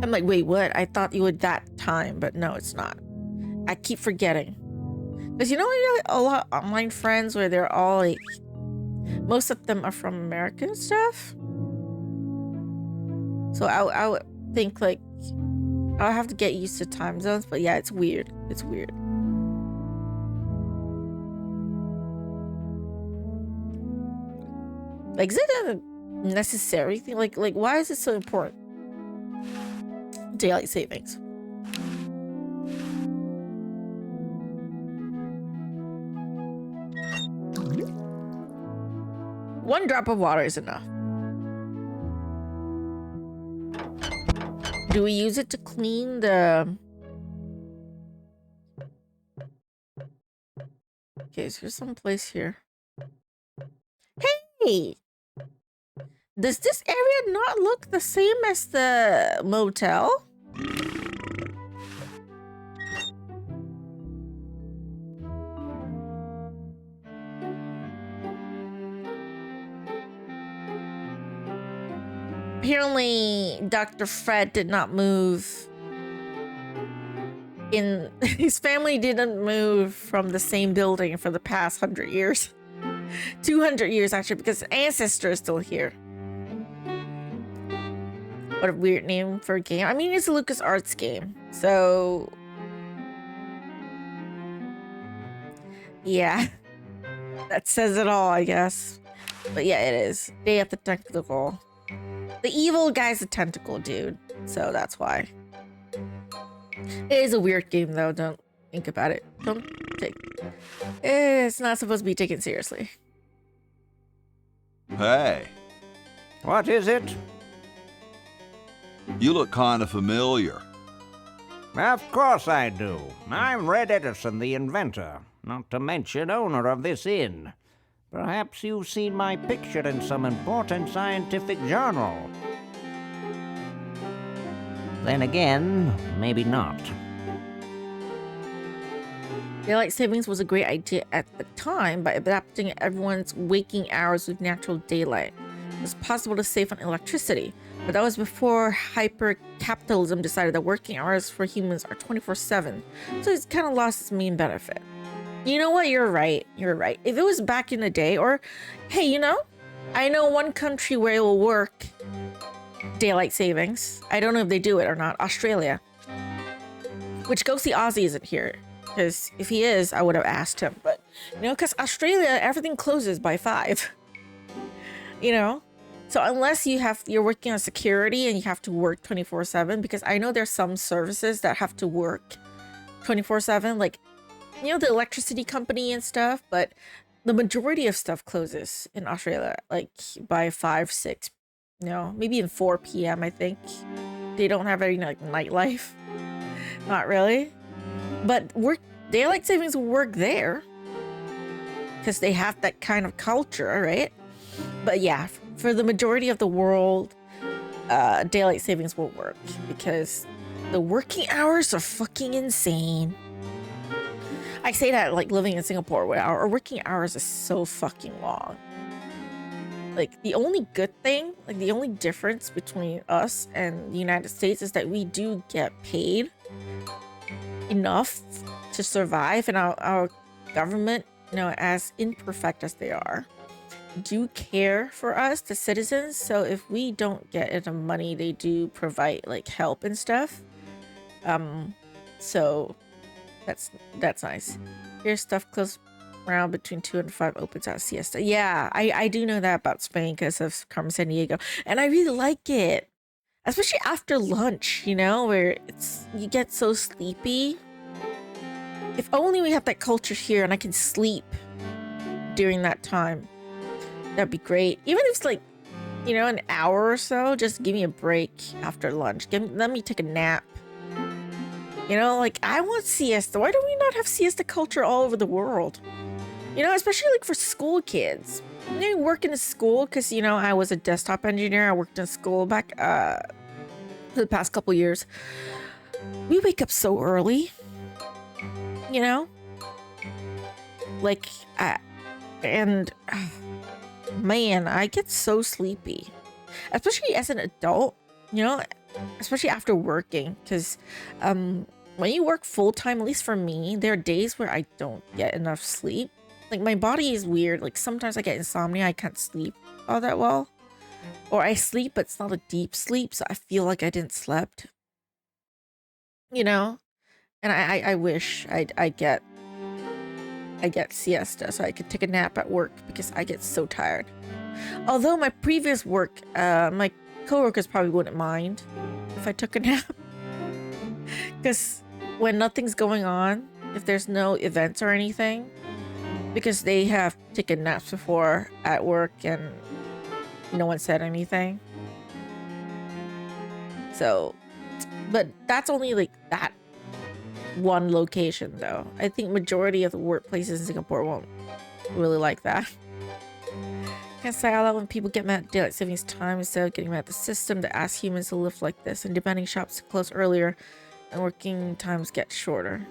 I'm like, wait, what? I thought you were that time, but no, it's not. I keep forgetting. Because you know, a lot of online friends where they're all like, most of them are from American stuff. So I would think like, I'll have to get used to time zones, but yeah, it's weird. It's weird. Like, is it a necessary thing? Like why is it so important? Daylight savings. One drop of water is enough. Do we use it to clean the... Okay, so there's some place here. Hey! Does this area not look the same as the motel? Apparently, Dr. Fred did not move in... His family didn't move from the same building for the past 100 years. 200 years, actually, because his ancestor is still here. What a weird name for a game. I mean, it's a LucasArts game, so... Yeah. That says it all, I guess. But yeah, it is. Day of the Tentacle. The evil guy's a tentacle dude, so that's why. It is a weird game, though. Don't think about it. Don't take... It's not supposed to be taken seriously. Hey, What is it? you look kind of familiar. Of course I do. I'm Red Edison, the inventor, not to mention owner of this inn. Perhaps you've seen my picture in some important scientific journal. Then again, maybe not. Daylight savings was a great idea at the time by adapting everyone's waking hours with natural daylight. It was possible to save on electricity. But that was before hyper-capitalism decided that working hours for humans are 24/7. So it's kind of lost its main benefit. You know what? You're right. You're right. If it was back in the day, or, hey, you know, I know one country where it will work daylight savings. I don't know if they do it or not. Australia. Which Ghosty Ozzy isn't here. Because if he is, I would have asked him. But, you know, because Australia, everything closes by 5. You know? So unless you're working on security and you have to work 24/7, because I know there's some services that have to work 24/7, like, you know, the electricity company and stuff, but the majority of stuff closes in Australia, like by 5, 6, you know, maybe in 4 p.m. I think. They don't have any like nightlife. Not really. But daylight savings will work there because they have that kind of culture, right? But yeah, for the majority of the world, daylight savings will work because the working hours are fucking insane. I say that like living in Singapore, where our working hours is so fucking long. Like the only good thing, like the only difference between us and the United States is that we do get paid enough to survive, and our government, you know, as imperfect as they are, do care for us, the citizens. So if we don't get enough money, they do provide like help and stuff. So that's nice. Here's stuff close around between 2 and 5 opens out siesta. Yeah, I do know that about Spain because of Carmen Sandiego, and I really like it, especially after lunch, you know, where you get so sleepy. If only we have that culture here and I can sleep during that time. That'd be great. Even if it's like, you know, an hour or so, just give me a break after lunch. Let me take a nap. You know, like, I want siesta. Why do we not have siesta culture all over the world? You know, especially like for school kids. You know, you work in a school, because, you know, I was a desktop engineer. I worked in school back for the past couple years. We wake up so early. You know? Like, man, I get so sleepy. Especially as an adult, you know? Especially after working, because when you work full-time, at least for me, there are days where I don't get enough sleep. Like, my body is weird. Like, sometimes I get insomnia. I can't sleep all that well. Or I sleep, but it's not a deep sleep, so I feel like I didn't slept. You know? And I wish I get siesta so I could take a nap at work, because I get so tired. Although my previous work, my coworkers probably wouldn't mind if I took a nap. Because when nothing's going on, if there's no events or anything, because they have taken naps before at work and no one said anything. So, but that's only like that one location though. I think majority of the workplaces in Singapore won't really like that. Can't say I love when people get mad at daylight savings time instead of getting mad at the system that asks humans to live like this, and demanding shops to close earlier and working times get shorter.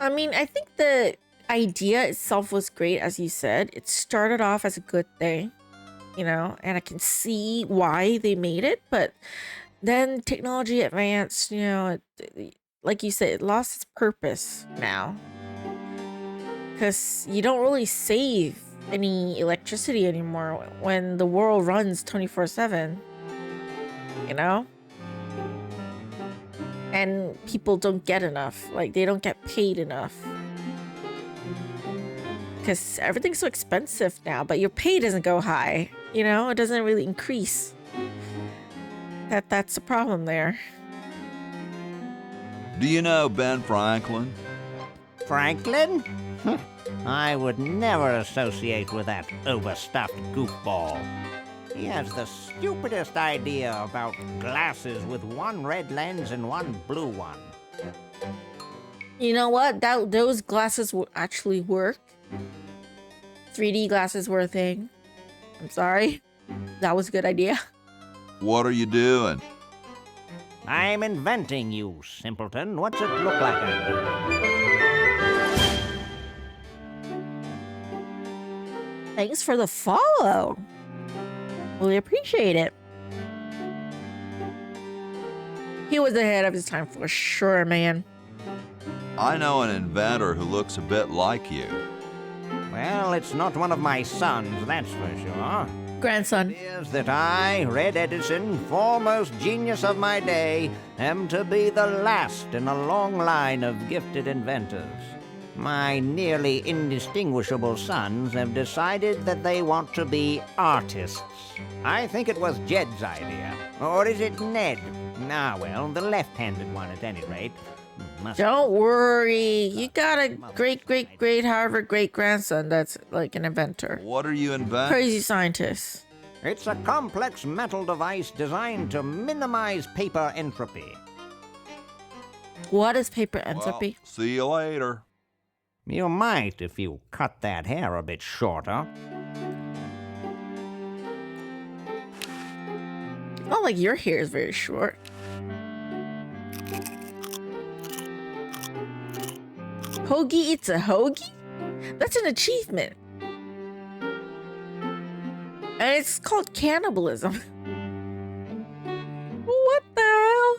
I mean, I think the idea itself was great, as you said. It started off as a good thing, you know, and I can see why they made it, but then technology advanced, you know, like you said, it lost its purpose now. Because you don't really save any electricity anymore when the world runs 24/7, you know? And people don't get enough. Like, they don't get paid enough. Because everything's so expensive now, but your pay doesn't go high, you know? It doesn't really increase. That's the problem there. Do you know Ben Franklin? Franklin? I would never associate with that overstuffed goofball. He has the stupidest idea about glasses with one red lens and one blue one. You know what? Those glasses will actually work. 3D glasses were a thing. I'm sorry. That was a good idea. What are you doing? I'm inventing, you simpleton. What's it look like I'm doing? Thanks for the follow. We appreciate it. He was ahead of his time for sure, man. I know an inventor who looks a bit like you. Well, it's not one of my sons, that's for sure. Grandson. It is that I, Red Edison, foremost genius of my day, am to be the last in a long line of gifted inventors. My nearly indistinguishable sons have decided that they want to be artists. I think it was Jed's idea. Or is it Ned? Ah, well, the left-handed one at any rate. Don't worry. You got a great Harvard great-grandson that's like an inventor. What are you inventing? Crazy scientist. It's a complex metal device designed to minimize paper entropy. What is paper entropy? Well, see you later. You might if you cut that hair a bit shorter. It's not like your hair is very short. Hoagie eats a hoagie? That's an achievement. And it's called cannibalism. What the hell?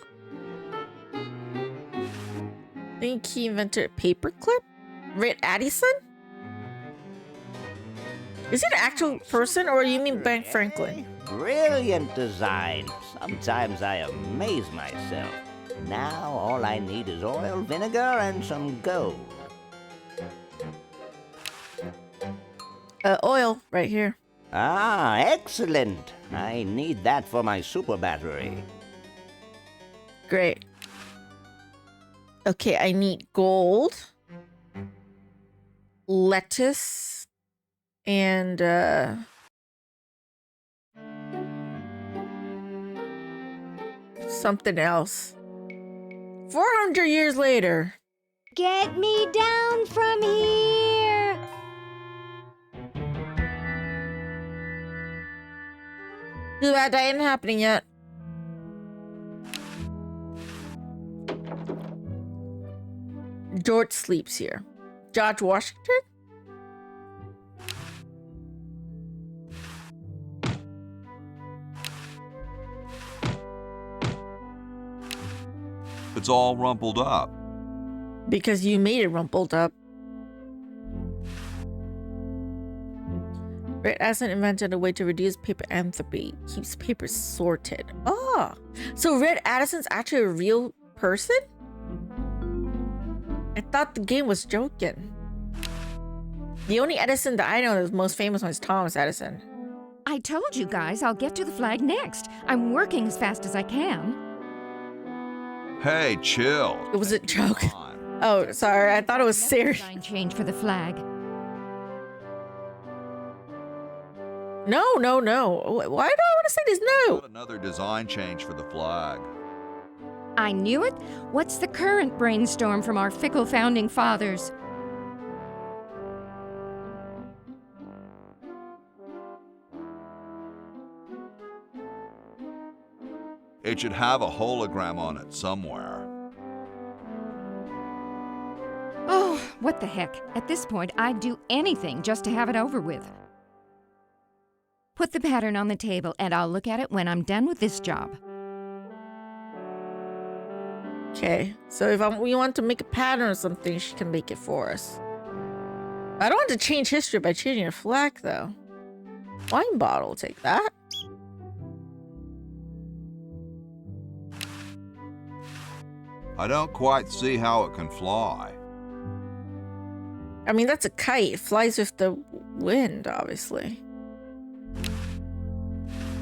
Think he invented a paperclip? Red Addison? Is he an actual person, or you mean Ben Franklin? Brilliant design. Sometimes I amaze myself. Now all I need is oil, vinegar, and some gold. Oil, right here. Ah, excellent. I need that for my super battery. Great. Okay, I need gold, lettuce, and something else. 400 years later. Get me down from here! Too bad that ain't happening yet. George sleeps here. George Washington? It's all rumpled up. Because you made it rumpled up. Red Addison invented a way to reduce paper entropy. Keeps paper sorted. Oh, so Red Addison's actually a real person? I thought the game was joking. The only Edison that I know that was most famous one is Thomas Edison. I told you guys I'll get to the flag next. I'm working as fast as I can. Hey, chill. It was a joke. Oh, sorry. I thought it was serious. Design change for the flag. No. Why do I want to say this? No. Not another design change for the flag. I knew it. What's the current brainstorm from our fickle founding fathers? It should have a hologram on it somewhere. Oh, what the heck. At this point, I'd do anything just to have it over with. Put the pattern on the table and I'll look at it when I'm done with this job. Okay, so if we want to make a pattern or something, she can make it for us. I don't want to change history by changing a flag, though. Wine bottle, take that. I don't quite see how it can fly. I mean, that's a kite. It flies with the wind, obviously.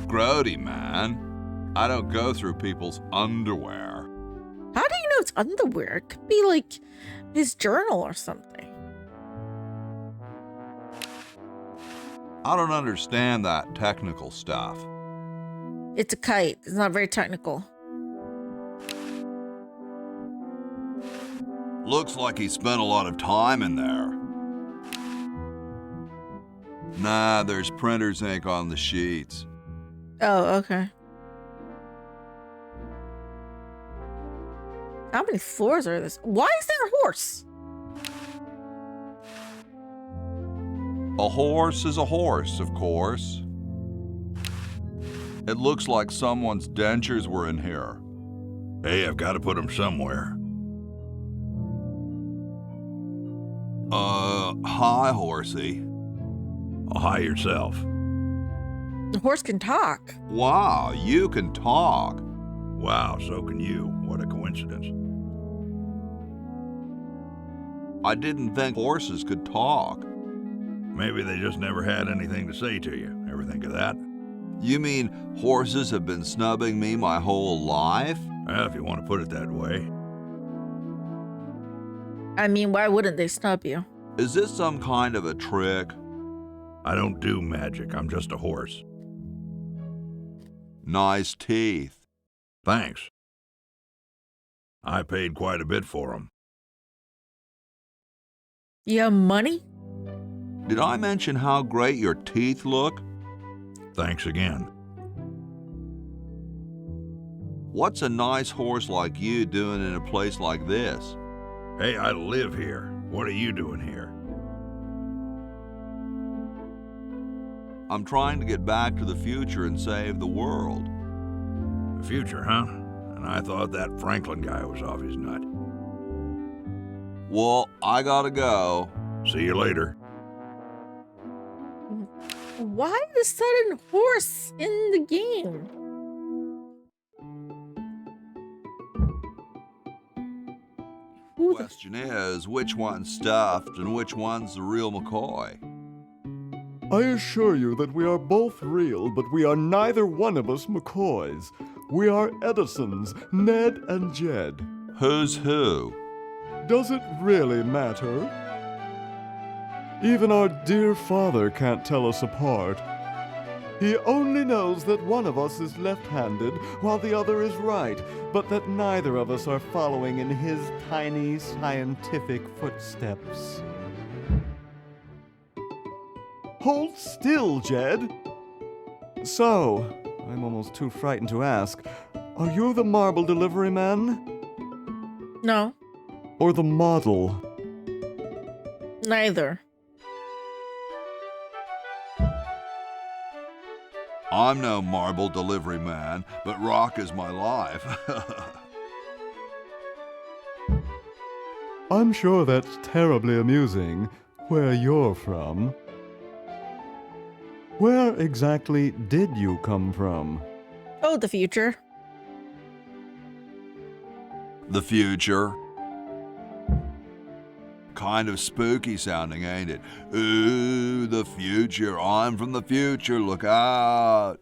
Grody, man. I don't go through people's underwear. How do you know it's underwear? It could be like his journal or something. I don't understand that technical stuff. It's a kite. It's not very technical. Looks like he spent a lot of time in there. Nah, there's printer's ink on the sheets. Oh, okay. How many floors are this? Why is there a horse? A horse is a horse, of course. It looks like someone's dentures were in here. Hey, I've got to put them somewhere. Hi, horsey. Oh, hi yourself. The horse can talk. Wow, you can talk. Wow, so can you. What a coincidence. I didn't think horses could talk. Maybe they just never had anything to say to you. Ever think of that? You mean horses have been snubbing me my whole life? Well, if you want to put it that way. I mean, why wouldn't they snub you? Is this some kind of a trick? I don't do magic. I'm just a horse. Nice teeth. Thanks. I paid quite a bit for them. You have money? Did I mention how great your teeth look? Thanks again. What's a nice horse like you doing in a place like this? Hey, I live here. What are you doing here? I'm trying to get back to the future and save the world. The future, huh? And I thought that Franklin guy was off his nut. Well, I gotta go. See you later. Why the sudden horse in the game? Who the Question is, which one's stuffed and which one's the real McCoy? I assure you that we are both real, but we are neither one of us McCoys. We are Edisons, Ned and Jed. Who's who? Does it really matter? Even our dear father can't tell us apart. He only knows that one of us is left-handed while the other is right, but that neither of us are following in his tiny scientific footsteps. Hold still, Jed! So, I'm almost too frightened to ask, are you the marble delivery man? No, Or the model? neither. I'm no marble delivery man, but rock is my life. I'm sure that's terribly amusing, where you're from. Where exactly did you come from? Oh, the future. The future. Kind of spooky sounding, ain't it? Ooh, the future. I'm from the future. Look out.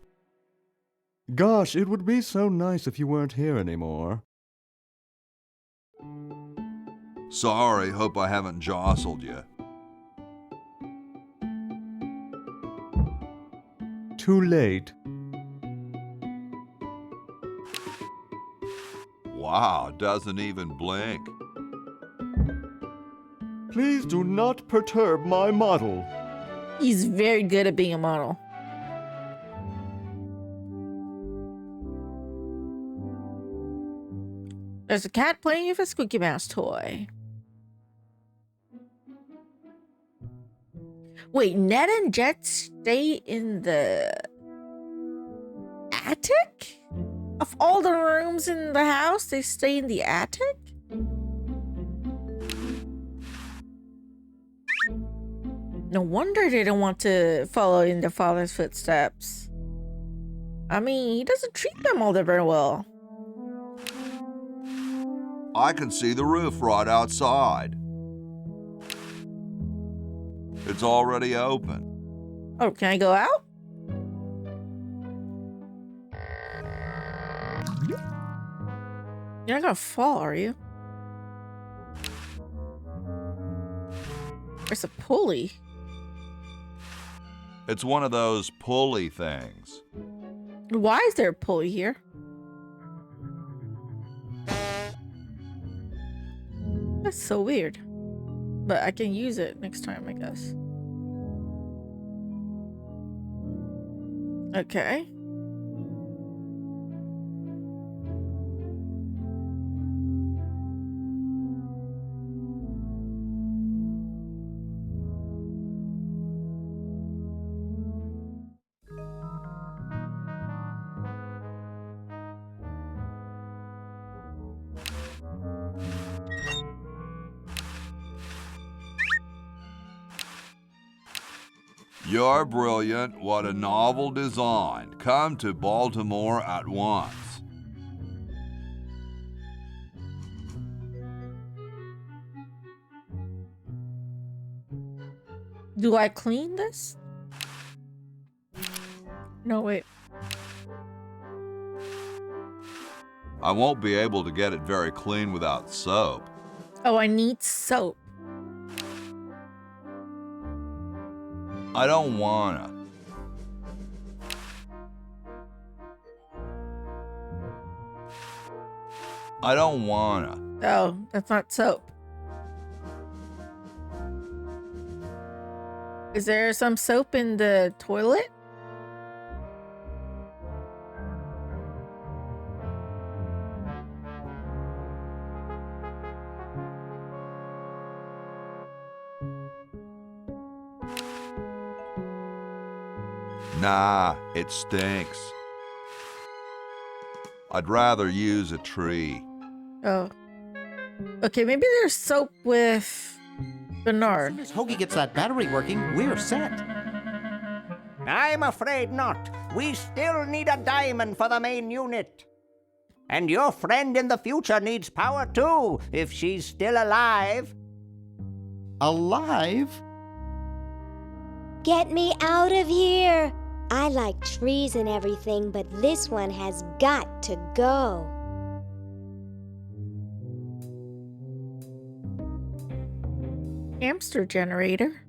Gosh, it would be so nice if you weren't here anymore. Sorry, hope I haven't jostled you. Too late. Wow, doesn't even blink. Please do not perturb my model. He's very good at being a model. There's a cat playing with a Squeaky Mouse toy. Wait, Ned and Jet stay in the attic? Of all the rooms in the house, they stay in the attic? No wonder they don't want to follow in their father's footsteps. I mean, he doesn't treat them all that very well. I can see the roof right outside. It's already open. Oh, can I go out? You're not gonna fall, are you? There's a pulley. It's one of those pulley things. Why is there a pulley here? That's so weird. But I can use it next time, I guess. Okay. You're brilliant. What a novel design. Come to Baltimore at once. Do I clean this? No, wait. I won't be able to get it very clean without soap. Oh, I need soap. I don't wanna. I don't wanna. Oh, that's not soap. Is there some soap in the toilet? Nah, it stinks. I'd rather use a tree. Oh. Okay, maybe there's soap with Bernard. As soon as Hoagie gets that battery working, we're set. I'm afraid not. We still need a diamond for the main unit. And your friend in the future needs power too, if she's still alive. Alive? Get me out of here! I like trees and everything, but this one has got to go. Hamster generator.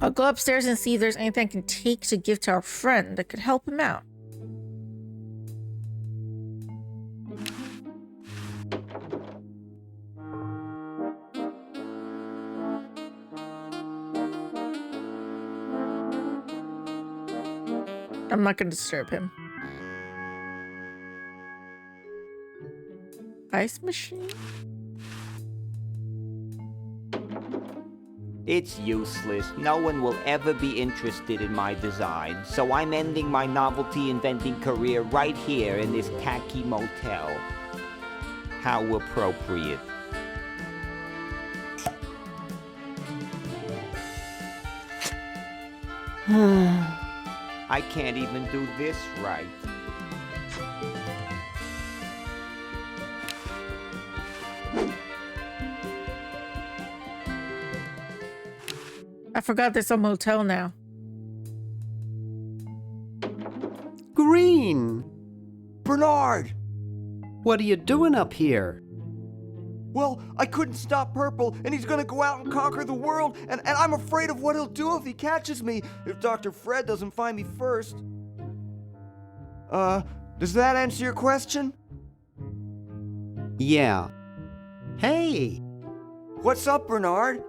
I'll go upstairs and see if there's anything I can take to give to our friend that could help him out. I'm not going to disturb him. Ice machine? It's useless. No one will ever be interested in my design, so I'm ending my novelty inventing career right here in this tacky motel. How appropriate. I can't even do this right. I forgot there's a motel now. Green! Bernard! What are you doing up here? Well, I couldn't stop Purple, and he's gonna go out and conquer the world, and I'm afraid of what he'll do if he catches me, if Dr. Fred doesn't find me first. Does that answer your question? Yeah. Hey! What's up, Bernard?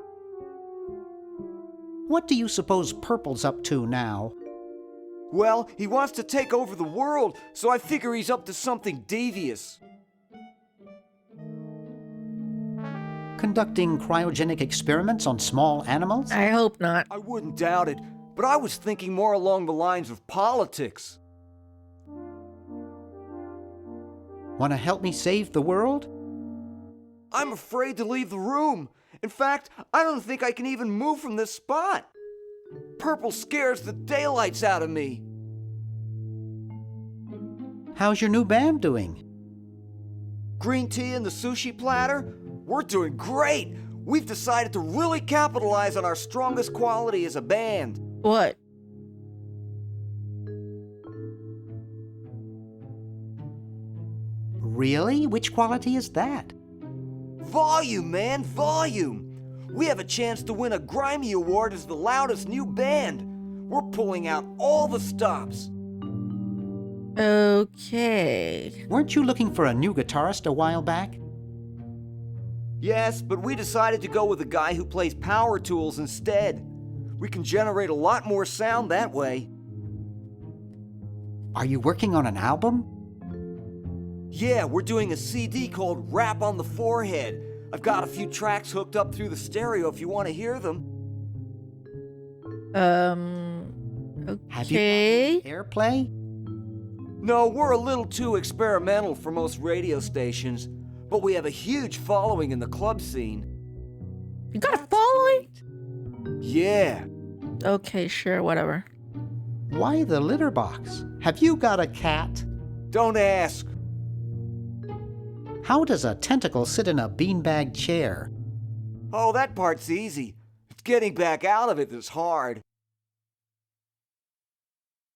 What do you suppose Purple's up to now? Well, he wants to take over the world, so I figure he's up to something devious. Conducting cryogenic experiments on small animals? I hope not. I wouldn't doubt it, but I was thinking more along the lines of politics. Want to help me save the world? I'm afraid to leave the room. In fact, I don't think I can even move from this spot. Purple scares the daylights out of me. How's your new band doing? Green tea and the sushi platter? We're doing great. We've decided to really capitalize on our strongest quality as a band. What? Really? Which quality is that? Volume, man, volume. We have a chance to win a Grimy Award as the loudest new band. We're pulling out all the stops. Okay. Weren't you looking for a new guitarist a while back? Yes, but we decided to go with a guy who plays power tools instead. We can generate a lot more sound that way. Are you working on an album? Yeah, we're doing a CD called Rap on the Forehead. I've got a few tracks hooked up through the stereo if you want to hear them. Okay. Have you airplay? No, we're a little too experimental for most radio stations. but we have a huge following in the club scene. You got a following? Yeah. Okay, sure, whatever. Why the litter box? Have you got a cat? Don't ask. How does a tentacle sit in a beanbag chair? Oh, that part's easy. It's getting back out of it that's hard.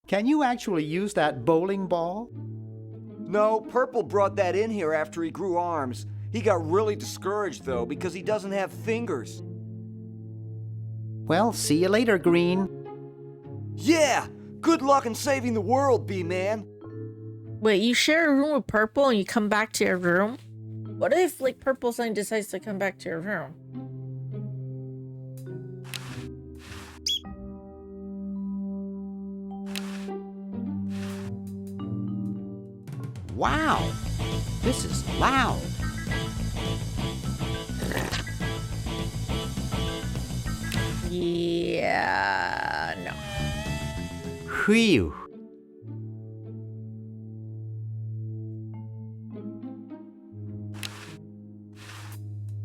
Can you actually use that bowling ball? No, Purple brought that in here after he grew arms. He got really discouraged, though, because he doesn't have fingers. Well, see you later, Green. Yeah! Good luck in saving the world, B-Man. Wait, you share a room with Purple and you come back to your room? What if, like, Purple suddenly decides to come back to your room? Wow, this is loud. Yeah, no. Whew.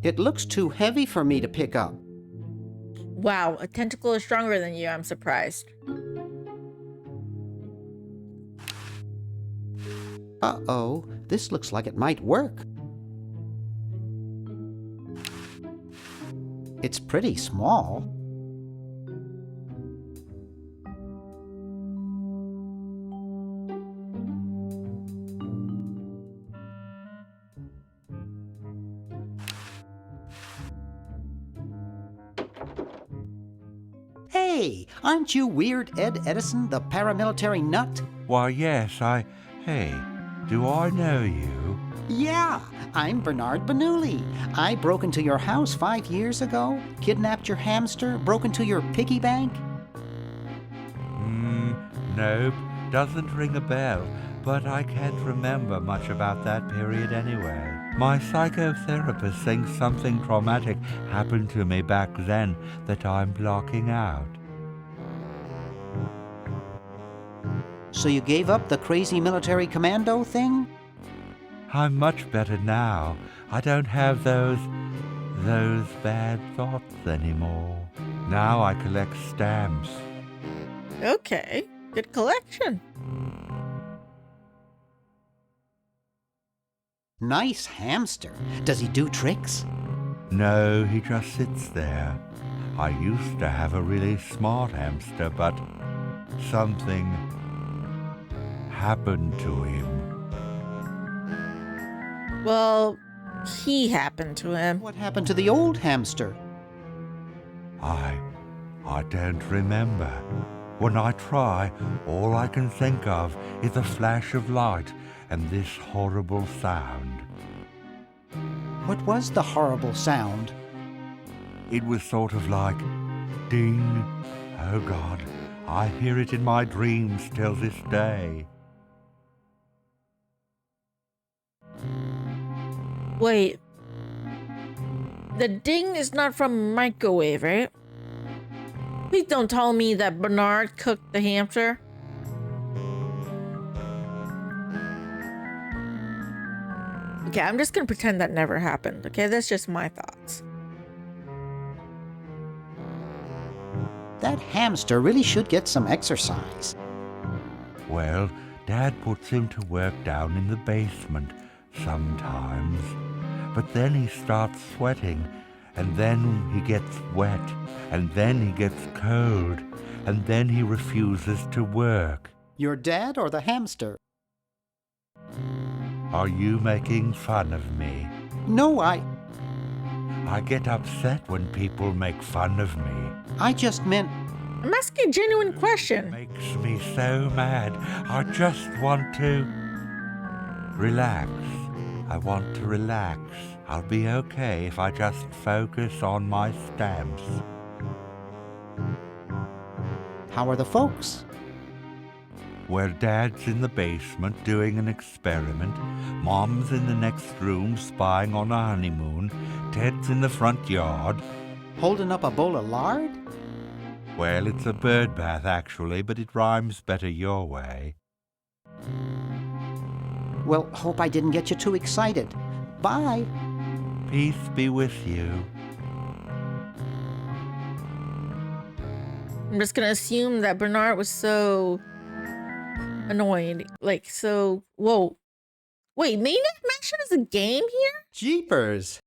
It looks too heavy for me to pick up. Wow, a tentacle is stronger than you. I'm surprised. Uh-oh, this looks like it might work. It's pretty small. Hey, aren't you Weird Ed Edison, the paramilitary nut? Why, yes, Hey, do I know you? Yeah, I'm Bernard Bernoulli. I broke into your house 5 years ago, kidnapped your hamster, broke into your piggy bank. Nope, doesn't ring a bell, but I can't remember much about that period anyway. My psychotherapist thinks something traumatic happened to me back then that I'm blocking out. So you gave up the crazy military commando thing? I'm much better now. I don't have those bad thoughts anymore. Now I collect stamps. Okay, good collection. Nice hamster. Does he do tricks? No, he just sits there. I used to have a really smart hamster, but something happened to him. Well, he happened to him. What happened to the old hamster? I don't remember. When I try, all I can think of is a flash of light and this horrible sound. What was the horrible sound? It was sort of like ding. Oh God, I hear it in my dreams till this day. Wait. The ding is not from microwave, right? Please don't tell me that Bernard cooked the hamster. Okay, I'm just gonna pretend that never happened. Okay, that's just my thoughts. That hamster really should get some exercise. Well, Dad puts him to work down in the basement sometimes. But then he starts sweating, and then he gets wet, and then he gets cold, and then he refuses to work. Your dad or the hamster? Are you making fun of me? No, I get upset when people make fun of me. I just meant... I'm asking a genuine question. It makes me so mad. I just want to relax. I want to relax. I'll be okay if I just focus on my stamps. How are the folks? Well, Dad's in the basement doing an experiment. Mom's in the next room spying on a honeymoon. Ted's in the front yard. Holding up a bowl of lard? Well, it's a bird bath, actually, but it rhymes better your way. Well, hope I didn't get you too excited. Bye. Peace be with you. I'm just gonna assume that Bernard was so annoyed. Like, so... Whoa. Wait, Maniac Mansion is a game here? Jeepers.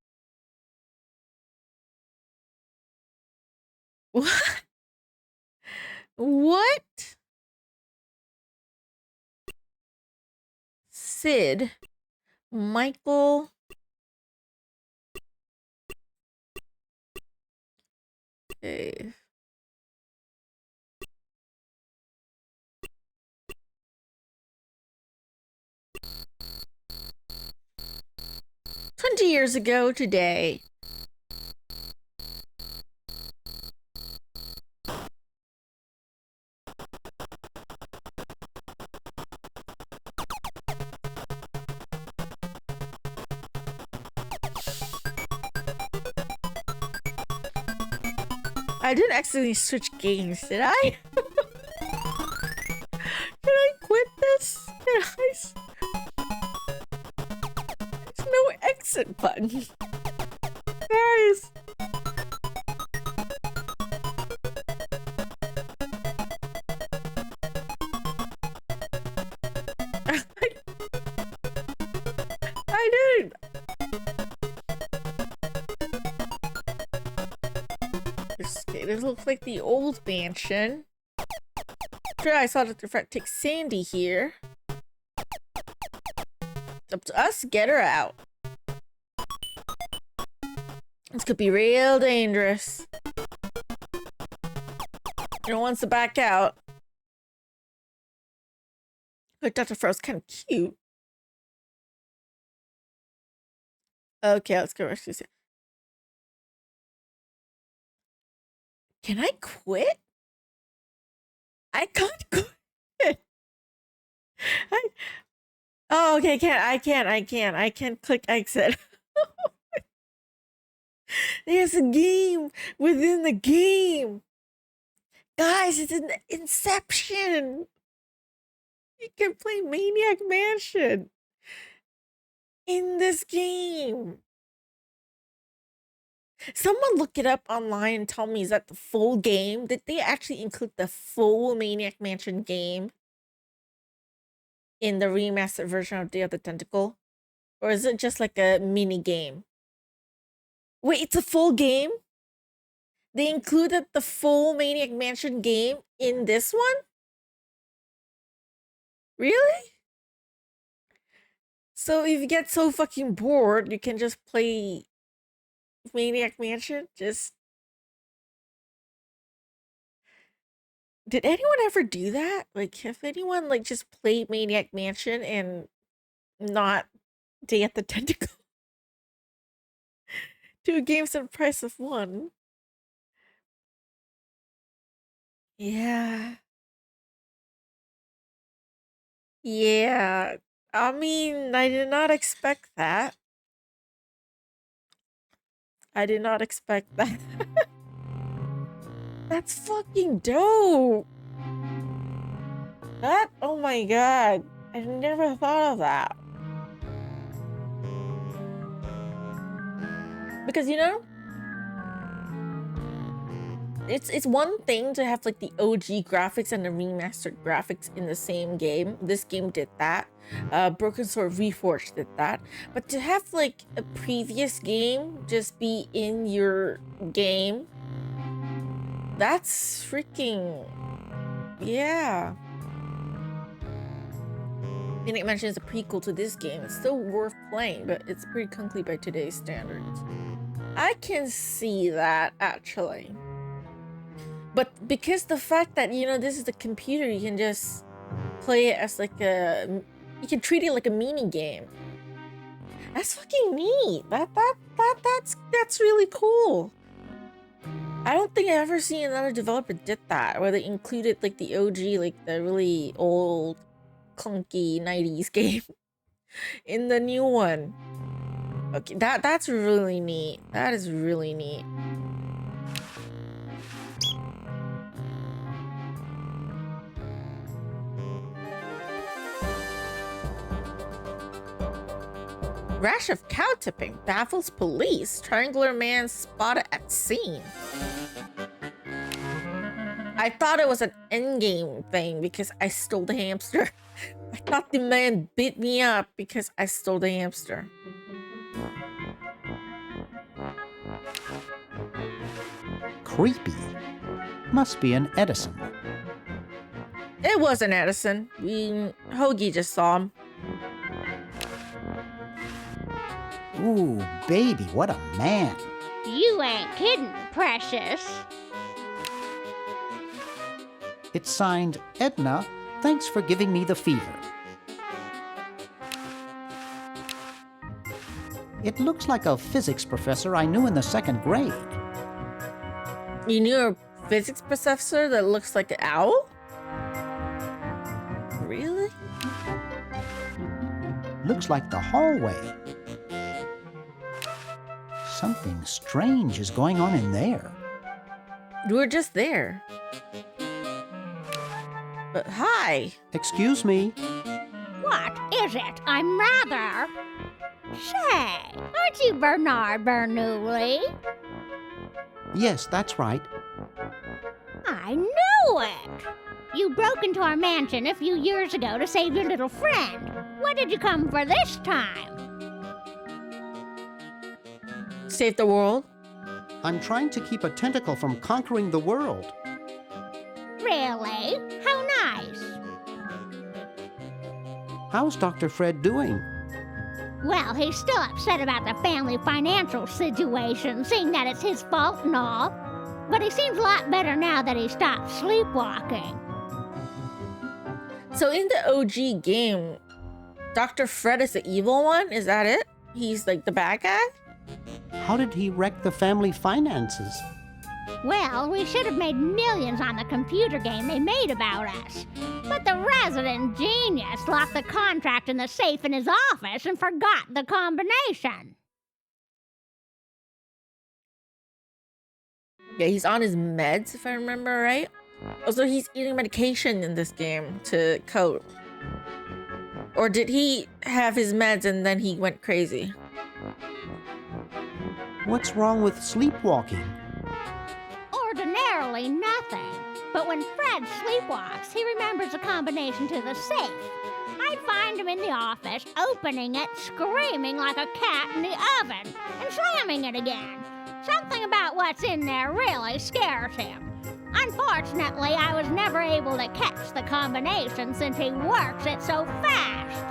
What? What? Sid. Michael. Okay. $20 ago today. I didn't accidentally switch games, did I? Can I quit this? Can I? There's no exit button. Guys. I didn't. This looks like the old mansion. Sure, I saw Dr. Fred take Sandy here. It's up to us to get her out. This could be real dangerous. No one wants to back out. But Dr. Fred's kind of cute. Okay, let's go rescue Sandy. Can I quit? I can't quit. Oh, okay, I can't click exit. There's a game within the game. Guys, it's an Inception. You can play Maniac Mansion in this game. Someone look it up online and tell me, is that the full game? Did they actually include the full Maniac Mansion game in the remastered version of Day of the Tentacle? Or is it just like a mini game? Wait, it's a full game? They included the full Maniac Mansion game in this one? Really? So if you get so fucking bored, you can just play Maniac Mansion? Just... Did anyone ever do that? Like, have anyone, like, just played Maniac Mansion and not Day at the Tentacle? 2 games at the price of 1. Yeah. Yeah. I mean, I did not expect that. I did not expect that. That's fucking dope. That, oh my god. I never thought of that. Because, you know, it's one thing to have like the OG graphics and the remastered graphics in the same game. This game did that. Broken Sword Reforged did that. But to have like a previous game just be in your game, that's freaking... yeah. Maniac Mansion is a prequel to this game. It's still worth playing, but it's pretty clunky by today's standards. I can see that, actually. But because the fact that, you know, this is the computer, you can just play it as like a... you can treat it like a mini game. That's fucking neat. That's really cool. I don't think I've ever seen another developer did that, where they included like the OG, like the really old, clunky 90s game in the new one. Okay, that's really neat. That is really neat. Rash of cow tipping baffles police. Triangular man spotted at scene. I thought it was an endgame thing because I stole the hamster. I thought the man beat me up because I stole the hamster. Creepy. Must be an Edison. It wasn't Edison. Hoagie just saw him. Ooh, baby, what a man. You ain't kidding, precious. It's signed, Edna, thanks for giving me the fever. It looks like a physics professor I knew in the 2nd grade. You knew a physics professor that looks like an owl? Really? Looks like the hallway. Something strange is going on in there. You were just there. But hi. Excuse me. What is it? I'm rather... Say, aren't you Bernard Bernoulli? Yes, that's right. I knew it! You broke into our mansion a few years ago to save your little friend. What did you come for this time? Save the world? I'm trying to keep a tentacle from conquering the world. Really? How nice. How's Dr. Fred doing? Well, he's still upset about the family financial situation, seeing that it's his fault and all. But he seems a lot better now that he stopped sleepwalking. So in the OG game, Dr. Fred is the evil one? Is that it? He's like the bad guy? How did he wreck the family finances? Well, we should have made millions on the computer game they made about us. But the resident genius locked the contract in the safe in his office and forgot the combination. Yeah, he's on his meds, if I remember right. Also, he's eating medication in this game to cope. Or did he have his meds and then he went crazy? What's wrong with sleepwalking? Ordinarily nothing. But when Fred sleepwalks, he remembers the combination to the safe. I'd find him in the office, opening it, screaming like a cat in the oven, and slamming it again. Something about what's in there really scares him. Unfortunately, I was never able to catch the combination since he works it so fast.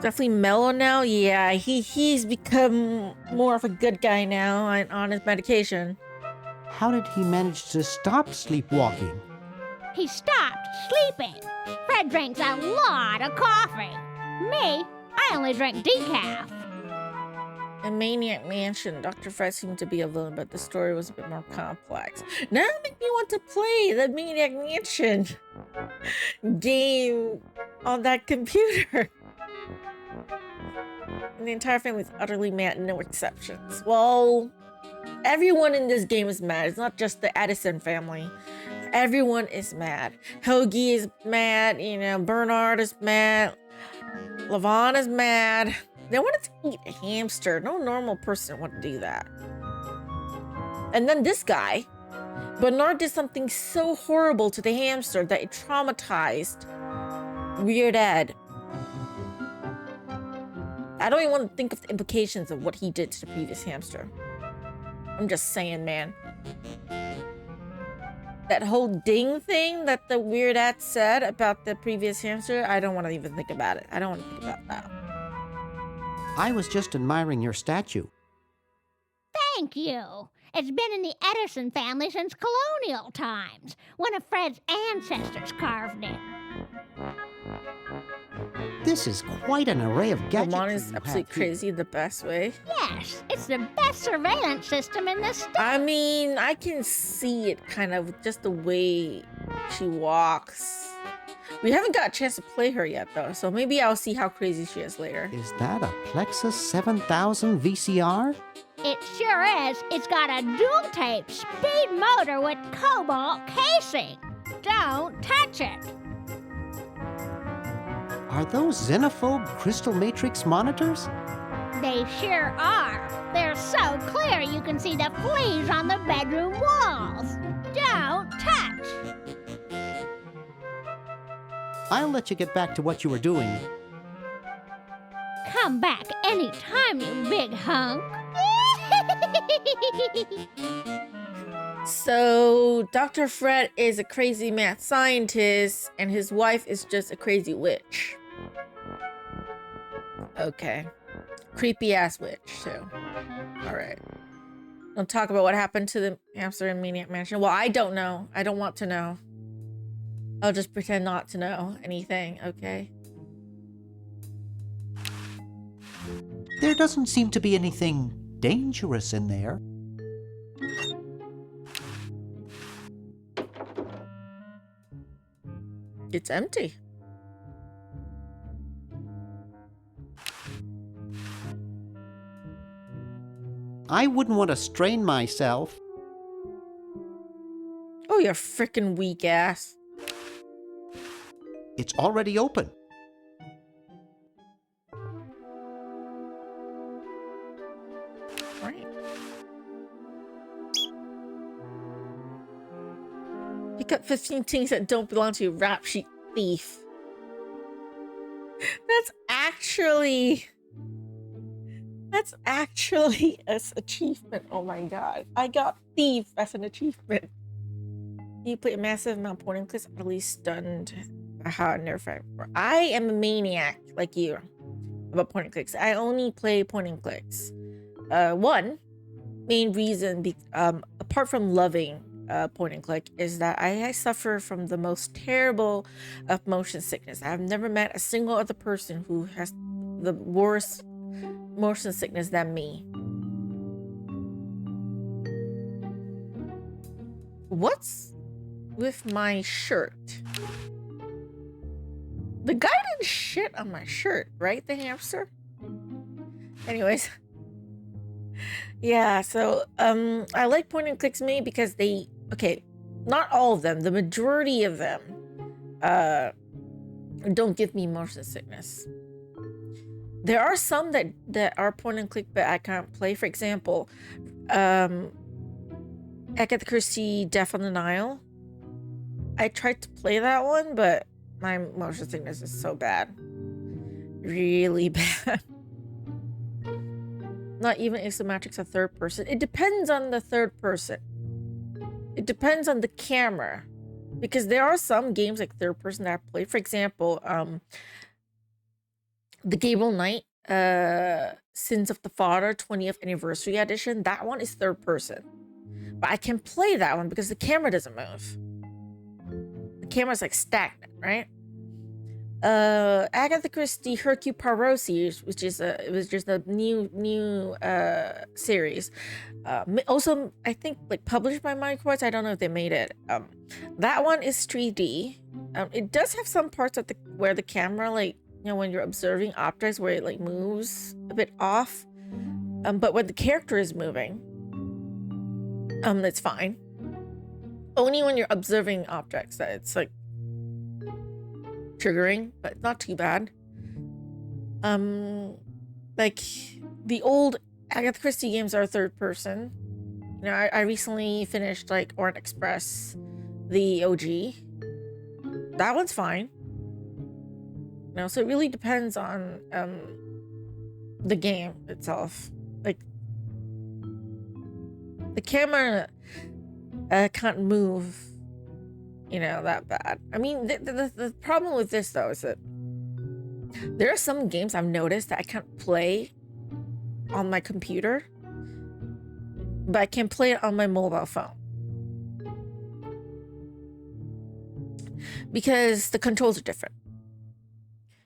Definitely mellow now. Yeah, he's become more of a good guy now on his medication. How did he manage to stop sleepwalking? He stopped sleeping. Fred drinks a lot of coffee. Me, I only drink decaf. In Maniac Mansion, Dr. Fred seemed to be a villain, but the story was a bit more complex. Now it makes me want to play the Maniac Mansion game on that computer. And the entire family is utterly mad, no exceptions. Well, everyone in this game is mad. It's not just the Edison family. Everyone is mad. Hoagie is mad, Bernard is mad. Laverne is mad. They wanted to eat a hamster. No normal person would do that. And then this guy, Bernard, did something so horrible to the hamster that it traumatized Weird Ed. I don't even want to think of the implications of what he did to the previous hamster. I'm just saying, man. That whole ding thing that the Weird Ed said about the previous hamster, I don't want to even think about it. I don't want to think about that. I was just admiring your statue. Thank you. It's been in the Edison family since colonial times. One of Fred's ancestors carved it. This is quite an array of gadgets. Lamont is absolutely crazy the best way. Yes, it's the best surveillance system in the state. I mean, I can see it kind of with just the way she walks. We haven't got a chance to play her yet, though, so maybe I'll see how crazy she is later. Is that a Plexus 7000 VCR? It sure is. It's got a dual-tape speed motor with cobalt casing. Don't touch it. Are those xenophobe crystal matrix monitors? They sure are. They're so clear you can see the fleas on the bedroom walls. Don't touch. I'll let you get back to what you were doing. Come back anytime, you big hunk. So, Dr. Fred is a crazy mad scientist, and his wife is just a crazy witch. Okay. Creepy ass witch, too. Alright. Don't talk about what happened to the hamster in Maniac Mansion. Well, I don't know. I don't want to know. I'll just pretend not to know anything, okay? There doesn't seem to be anything dangerous in there. It's empty. I wouldn't want to strain myself. Oh, you freaking weak ass. It's already open. Right. Pick up 15 things that don't belong to you, rap sheet thief. That's actually an achievement. Oh my god. I got thief as an achievement. You put a massive amount of point clicks, at least stunned by how I never found before. I am a maniac like you about point and clicks. I only play point and clicks. One main reason, apart from loving point and click, is that I suffer from the most terrible of motion sickness. I've never met a single other person who has the worst motion sickness than me. What's with my shirt? The guy didn't shit on my shirt, right? The hamster? Anyways. Yeah, so I like point and clicks mainly because they, okay, not all of them, the majority of them don't give me motion sickness. There are some that are point and click but I can't play. For example, Agatha Christie Death on the Nile. I tried to play that one, but my motion sickness is so bad. Really bad. Not even isometrics a third person. It depends on the third person. It depends on the camera. Because there are some games like third person that I play. For example, the Gabriel Knight Sins of the Father 20th Anniversary Edition. That one is third person. But I can play that one because the camera doesn't move. The camera's like stagnant, right? Agatha Christie Hercule Poirot series, which is it was just a new series. Also, I think like published by Microids. I don't know if they made it. That one is 3D. It does have some parts of where the camera, like, you know, when you're observing objects, where it like moves a bit off. But when the character is moving, it's fine. Only when you're observing objects that it's like triggering, but not too bad. Like the old Agatha Christie games are third person. You know, I recently finished like Orient Express, the OG. That one's fine. You know, so it really depends on the game itself. Like the camera can't move, you know, that bad. I mean, the problem with this though is that there are some games I've noticed that I can't play on my computer, but I can play it on my mobile phone. Because the controls are different.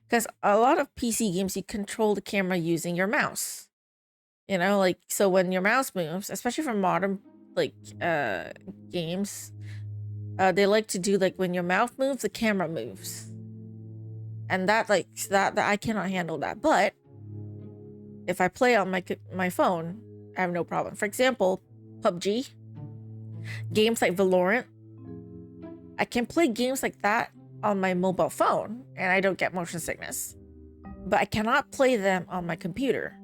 Because a lot of PC games, you control the camera using your mouse. You know, like, so when your mouse moves, especially for modern, like, games, they like to do, like, when your mouth moves, the camera moves. And that, like, that I cannot handle that. But if I play on my phone, I have no problem. For example, PUBG, games like Valorant, I can play games like that on my mobile phone and I don't get motion sickness. But I cannot play them on my computer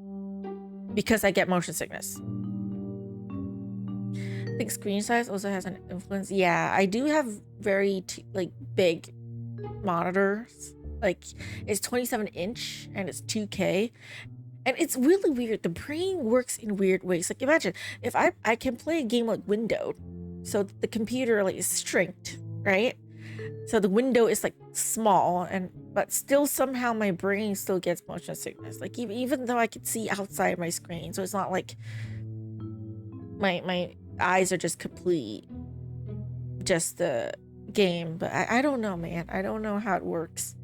because I get motion sickness. I think screen size also has an influence. Yeah, I do have very like big monitors. Like it's 27-inch and it's 2K. And it's really weird. The brain works in weird ways. Like imagine if I can play a game like windowed. So the computer like is strinked, right? So the window is like small but still somehow my brain still gets motion sickness. Like even though I could see outside my screen. So it's not like my eyes are just complete just the game. But I don't know, man. I don't know how it works.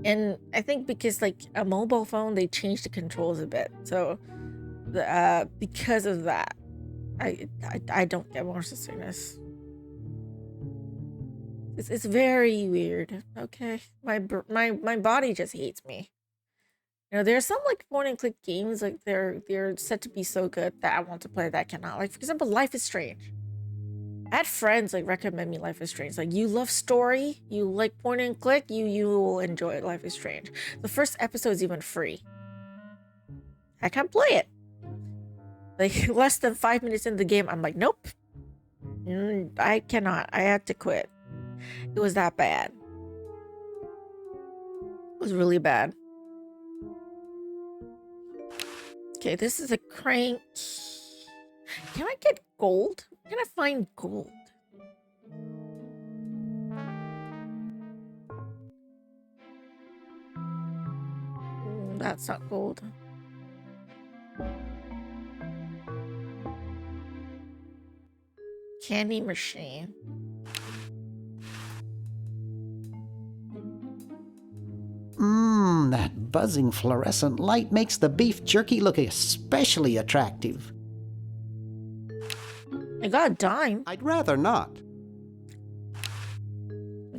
And I think because like a mobile phone, they changed the controls a bit. So because of that, I don't get motion sickness. It's very weird. Okay, my body just hates me. You know, there's some like point and click games like they're said to be so good that I want to play that I cannot. Like for example, Life is Strange. I had friends like recommend me Life is Strange. Like you love story, you like point and click, you will enjoy Life is Strange. The first episode is even free. I can't play it. Like less than 5 minutes into the game, I'm like, nope. I cannot. I had to quit. It was that bad. It was really bad. Okay, this is a crank. Can I get gold? Can I find gold? That's not gold. Candy machine. That buzzing fluorescent light makes the beef jerky look especially attractive. I got a dime. I'd rather not.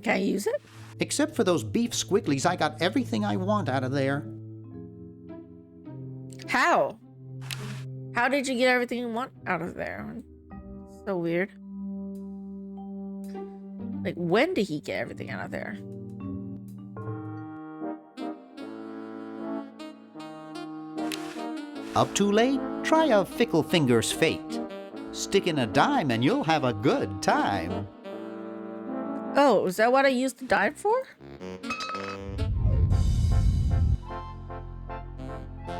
Can I use it? Except for those beef squigglies, I got everything I want out of there. How? How did you get everything you want out of there? So weird. Like, when did he get everything out of there? Up too late? Try a fickle finger's fate. Stick in a dime and you'll have a good time. Oh, is that what I used the dime for?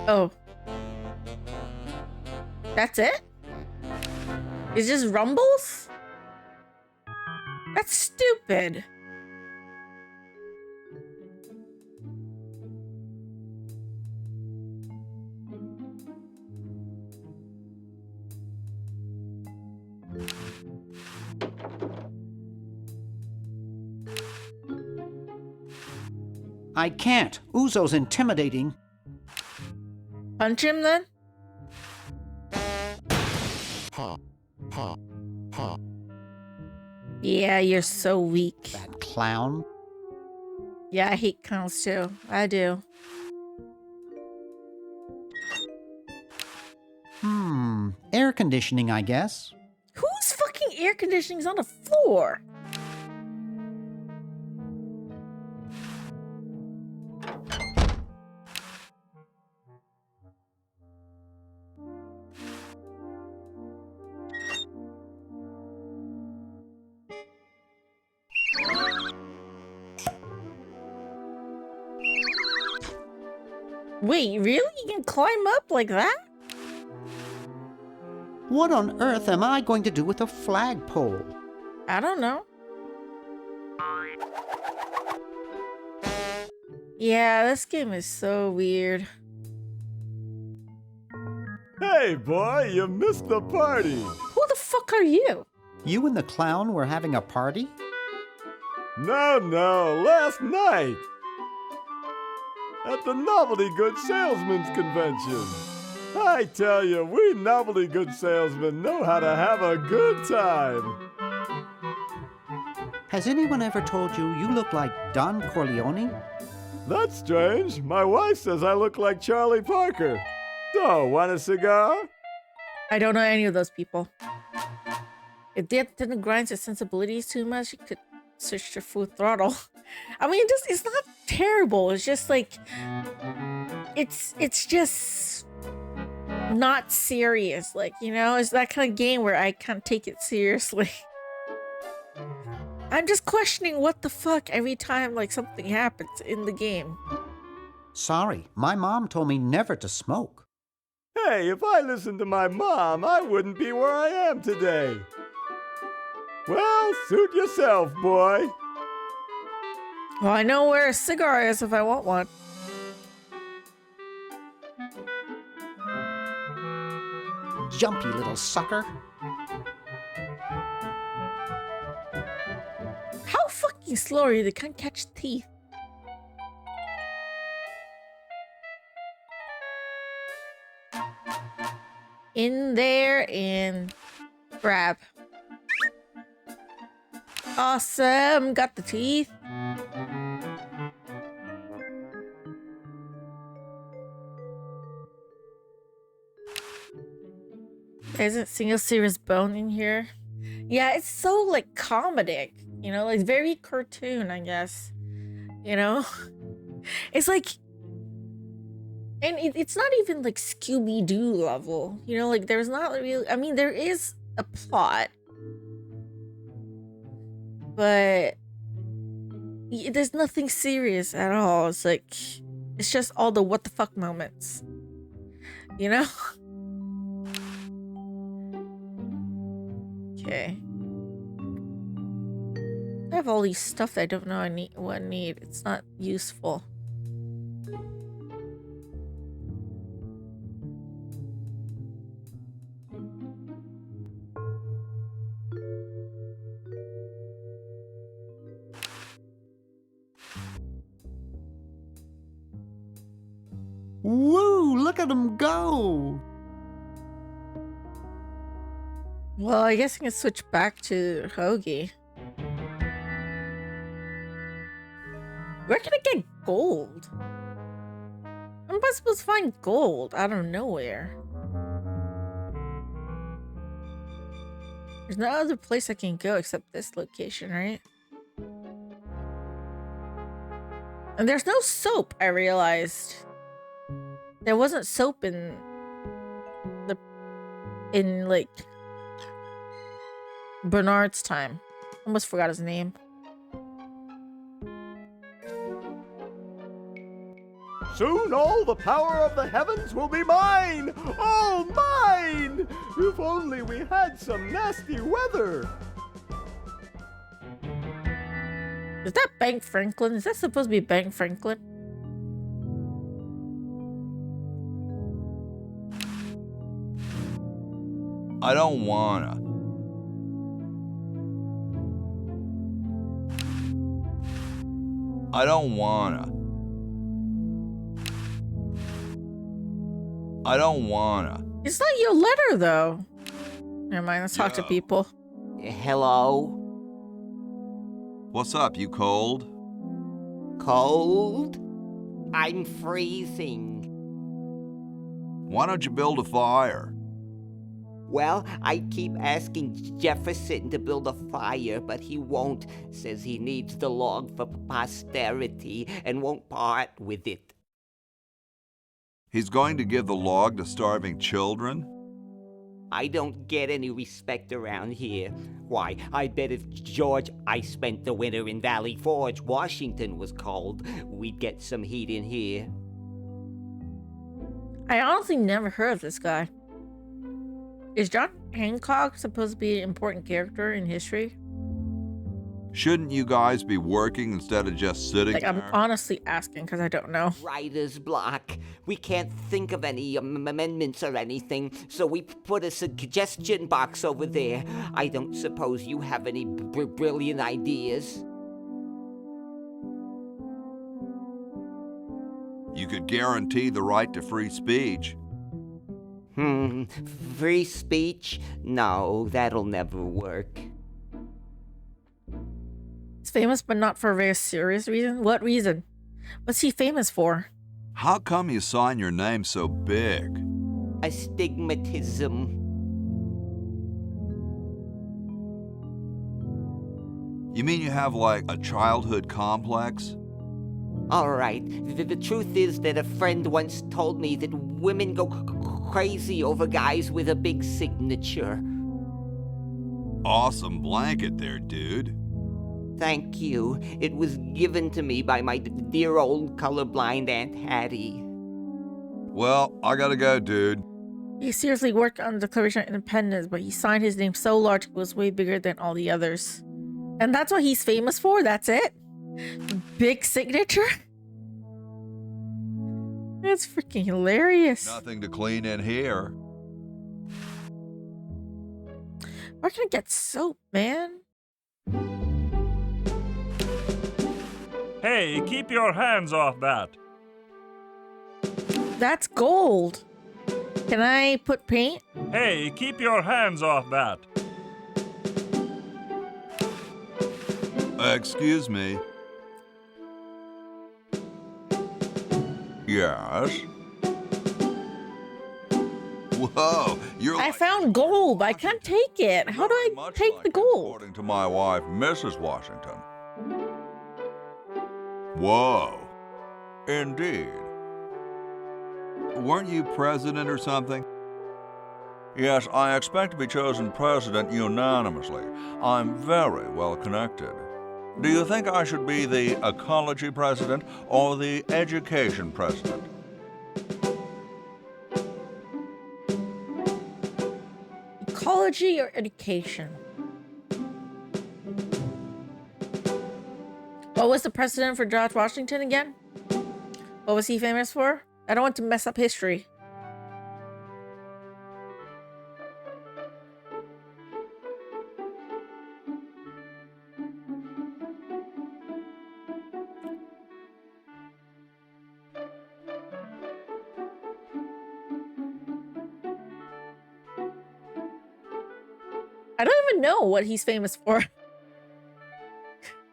Oh. That's it? It's just rumbles? That's stupid. I can't. Uzo's intimidating. Punch him then? Yeah, you're so weak. That clown. Yeah, I hate clowns too. I do. Air conditioning, I guess. Whose fucking air conditioning's on the floor? Wait, really? You can climb up like that? What on earth am I going to do with a flagpole? I don't know. Yeah, this game is so weird. Hey, boy, you missed the party. Who the fuck are you? You and the clown were having a party? No, last night. At the Novelty Goods Salesmen's Convention. I tell you, we novelty goods salesmen know how to have a good time. Has anyone ever told you you look like Don Corleone? That's strange. My wife says I look like Charlie Parker. So, want a cigar? I don't know any of those people. If that didn't grind his sensibilities too much, he could switch to full throttle. I mean, it's not terrible. It's just like it's just not serious. Like, you know, it's that kind of game where I can't take it seriously. I'm just questioning what the fuck every time like something happens in the game. Sorry, my mom told me never to smoke. Hey, if I listened to my mom, I wouldn't be where I am today. Well, suit yourself, boy. Well, I know where a cigar is if I want one. Jump, you little sucker. How fucking slow are you? They can't catch teeth. In there and grab. Awesome, got the teeth. Isn't single serious bone in here? Yeah, it's so like comedic, you know, like very cartoon, I guess. You know, it's like, and it's not even like Scooby-Doo level, you know, like there's not really, I mean, there is a plot, but there's nothing serious at all. It's like, it's just all the what the fuck moments, you know? Okay. I have all these stuff that I don't know I need. It's not useful. Woo, look at him go. Well, I guess I can switch back to Hoagie. Where can I get gold? How am I supposed to find gold out of nowhere? There's no other place I can go except this location, right? And there's no soap, I realized. There wasn't soap in like Bernard's time. Almost forgot his name. Soon all the power of the heavens will be mine! All mine! If only we had some nasty weather! Is that Bank Franklin? Is that supposed to be Bank Franklin? I don't wanna. I don't wanna. I don't wanna. It's not your letter, though. Never mind, let's talk to people. Hello? What's up, you cold? Cold? I'm freezing. Why don't you build a fire? Well, I keep asking Jefferson to build a fire, but he won't. Says he needs the log for posterity and won't part with it. He's going to give the log to starving children? I don't get any respect around here. Why, I bet if George I spent the winter in Valley Forge, Washington was cold, we'd get some heat in here. I honestly never heard of this guy. Is John Hancock supposed to be an important character in history? Shouldn't you guys be working instead of just sitting Like, there? I'm honestly asking because I don't know. Writer's block. We can't think of any amendments or anything, so we put a suggestion box over there. I don't suppose you have any brilliant ideas? You could guarantee the right to free speech. Free speech? No, that'll never work. He's famous, but not for a very serious reason. What reason? What's he famous for? How come you sign your name so big? Astigmatism. You mean you have, like, a childhood complex? All right. The truth is that a friend once told me that women go crazy over guys with a big signature. Awesome blanket there, dude. Thank you. It was given to me by my dear old colorblind Aunt Hattie. Well, I gotta go, dude. He seriously worked on the Declaration of Independence, but he signed his name so large it was way bigger than all the others. And that's what he's famous for? That's it? Big signature? That's freaking hilarious. Nothing to clean in here. Where can I get soap, man? Hey, keep your hands off that. That's gold. Can I put paint? Hey, keep your hands off that. Excuse me. Yes? Whoa, you're I like found gold, but I can't take it. How do I much take like the it, gold? according to my wife, Mrs. Washington. Whoa. Indeed. Weren't you president or something? Yes, I expect to be chosen president unanimously. I'm very well connected. Do you think I should be the ecology president or the education president? Ecology or education? What was the precedent for George Washington again? What was he famous for? I don't want to mess up history. I don't even know what he's famous for.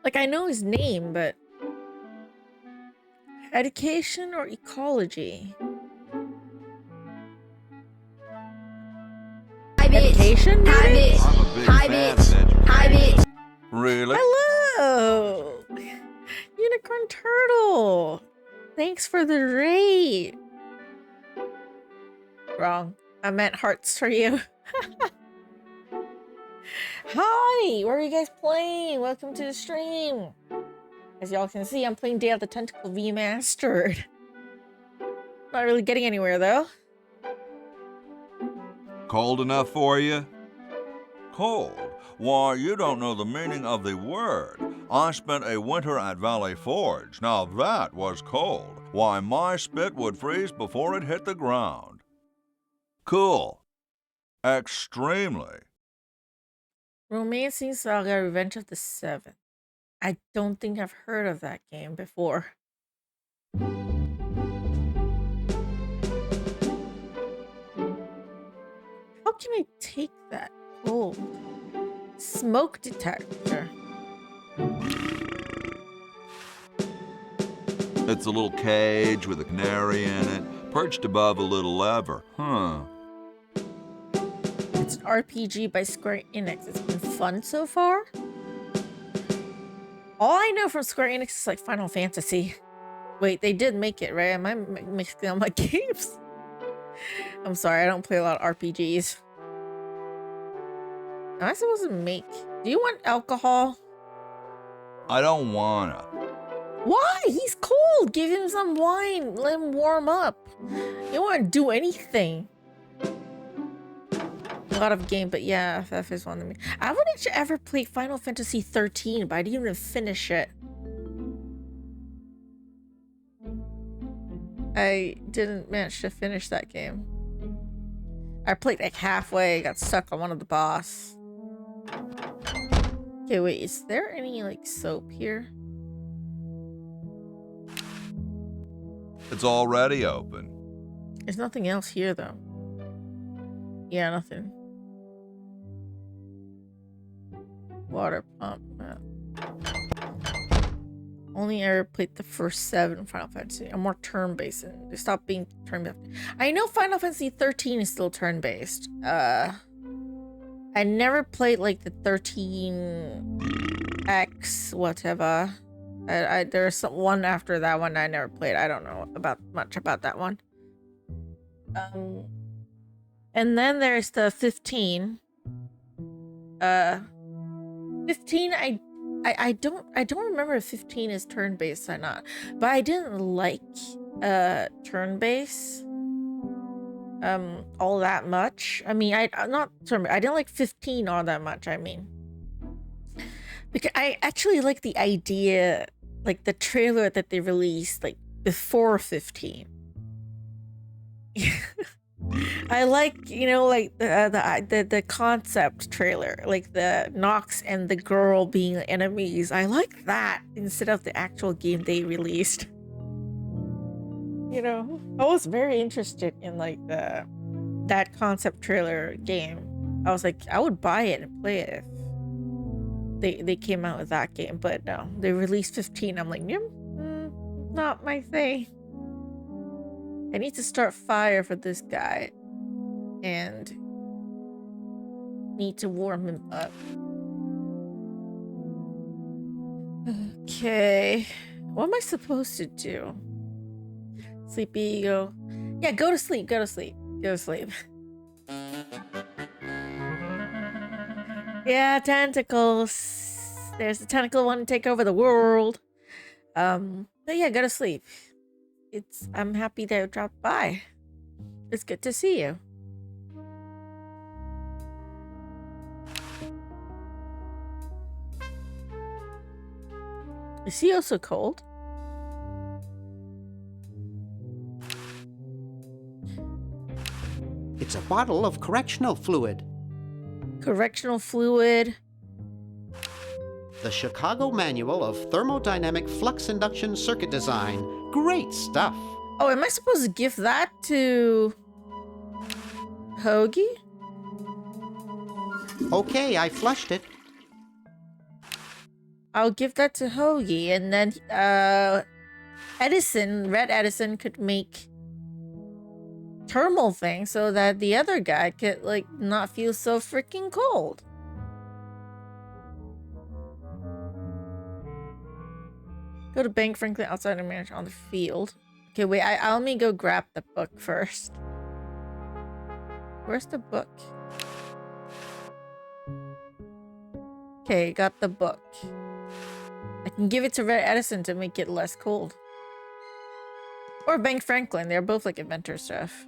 Like, I know his name, but... Education or ecology? Education, maybe? I'm a big fan of education. Really? Hello! Unicorn Turtle! Thanks for the raid. Wrong. I meant hearts for you. Hi! What are you guys playing? Welcome to the stream. As y'all can see, I'm playing Day of the Tentacle Remastered. Not really getting anywhere, though. Cold enough for you? Cold? Why, you don't know the meaning of the word. I spent a winter at Valley Forge. Now that was cold. Why, my spit would freeze before it hit the ground. Cool. Extremely. Romancing Saga Revenge of the Seven. I don't think I've heard of that game before. How can I take that? Oh. Smoke detector. It's a little cage with a canary in it, perched above a little lever. Huh. It's an RPG by Square Enix. It's been fun so far. All I know from Square Enix is like Final Fantasy. Wait, they did make it, right? Am I mixing up my games? I'm sorry, I don't play a lot of RPGs. Am I supposed to make... Do you want alcohol? I don't wanna. Why? He's cold. Give him some wine. Let him warm up. You don't want to do anything. A lot of game, but yeah, FF is one of me. I wouldn't ever play Final Fantasy 13, but I didn't even finish it. I didn't manage to finish that game. I played like halfway, got stuck on one of the boss. Okay, wait, is there any like soap here? It's already open. There's nothing else here though. Yeah, nothing. Water pump. Only ever played the first 7 Final Fantasy. I'm more turn-based. They stopped being turn-based. I know Final Fantasy 13 is still turn-based. I never played like the 13 X whatever. There's one after that one I never played. I don't know much about that one. And then there's the 15. 15 I don't remember if 15 is turn-based or not, but I didn't like turn-based all that much. I mean, I didn't like 15 all that much. I mean, because I actually like the idea, like the trailer that they released like before 15. I like, you know, like the concept trailer, like the Nox and the girl being enemies. I like that instead of the actual game they released. You know, I was very interested in like that concept trailer game. I was like, I would buy it and play it if they came out with that game, but no, they released 15. I'm like, not my thing. I need to start fire for this guy and need to warm him up. Okay, what am I supposed to do? Sleepy, go. Yeah, go to sleep, go to sleep, go to sleep. Yeah, tentacles. There's the tentacle wanting to take over the world. But yeah, go to sleep. I'm happy that you dropped by. It's good to see you. Is he also cold? It's a bottle of correctional fluid. Correctional fluid. The Chicago Manual of Thermodynamic Flux Induction Circuit Design. Great stuff. Oh, am I supposed to give that to Hoagie? Okay, I flushed it. I'll give that to Hoagie, and then Red Edison could make thermal things so that the other guy could like not feel so freaking cold. Go to Bank Franklin outside and manage on the field. Okay, wait, I'll let me go grab the book first. Where's the book? Okay, got the book. I can give it to Red Edison to make it less cold. Or Bank Franklin, they're both like inventor stuff.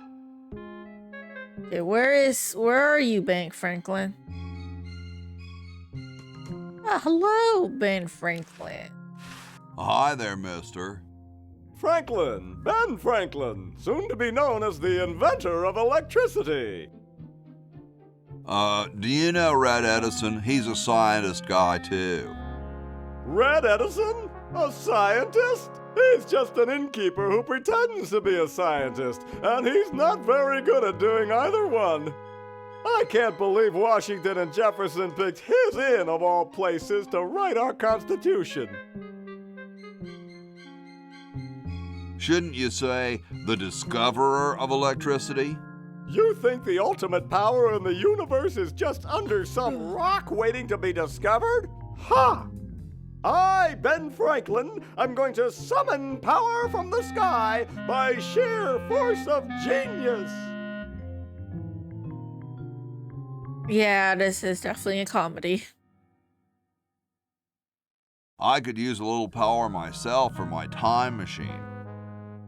Okay, where are you, Bank Franklin? Ah, hello, Ben Franklin. Hi there, mister. Franklin, Ben Franklin, soon to be known as the inventor of electricity. Do you know Red Edison? He's a scientist guy, too. Red Edison? A scientist? He's just an innkeeper who pretends to be a scientist, and he's not very good at doing either one. I can't believe Washington and Jefferson picked his inn, of all places, to write our Constitution. Shouldn't you say the discoverer of electricity? You think the ultimate power in the universe is just under some rock waiting to be discovered? Ha! I, Ben Franklin, am going to summon power from the sky by sheer force of genius! Yeah, this is definitely a comedy. I could use a little power myself for my time machine.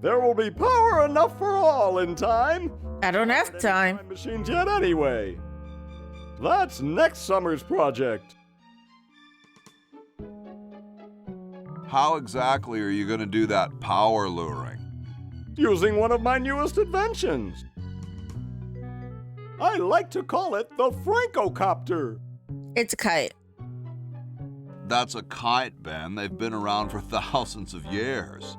There will be power enough for all in time. I don't have time. Time machines yet anyway. That's next summer's project. How exactly are you going to do that power luring? Using one of my newest inventions. I like to call it the Francocopter. It's a kite. That's a kite, Ben. They've been around for thousands of years.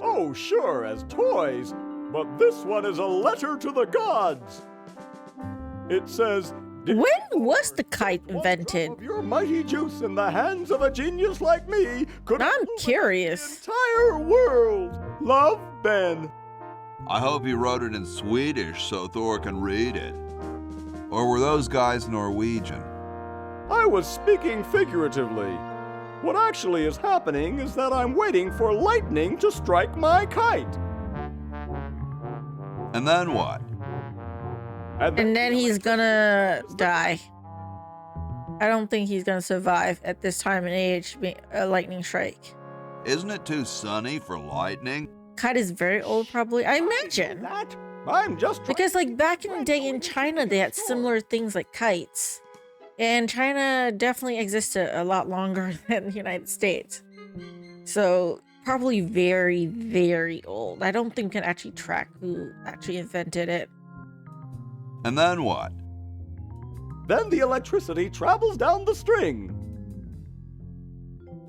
Oh, sure, as toys, but this one is a letter to the gods. It says, when was the kite invented? Your mighty juice in the hands of a genius like me could I'm curious. The entire world. Love, Ben. I hope he wrote it in Swedish so Thor can read it. Or were those guys Norwegian? I was speaking figuratively. What actually is happening is that I'm waiting for lightning to strike my kite. And then what? And then he's gonna die. I don't think he's gonna survive at this time and age, a lightning strike. Isn't it too sunny for lightning? Kite is very old, probably. I imagine. I'm just because, like, back in the day in China, they had similar things like kites. And China definitely existed a lot longer than the United States. So, probably very, very old. I don't think we can actually track who actually invented it. And then what? Then the electricity travels down the string.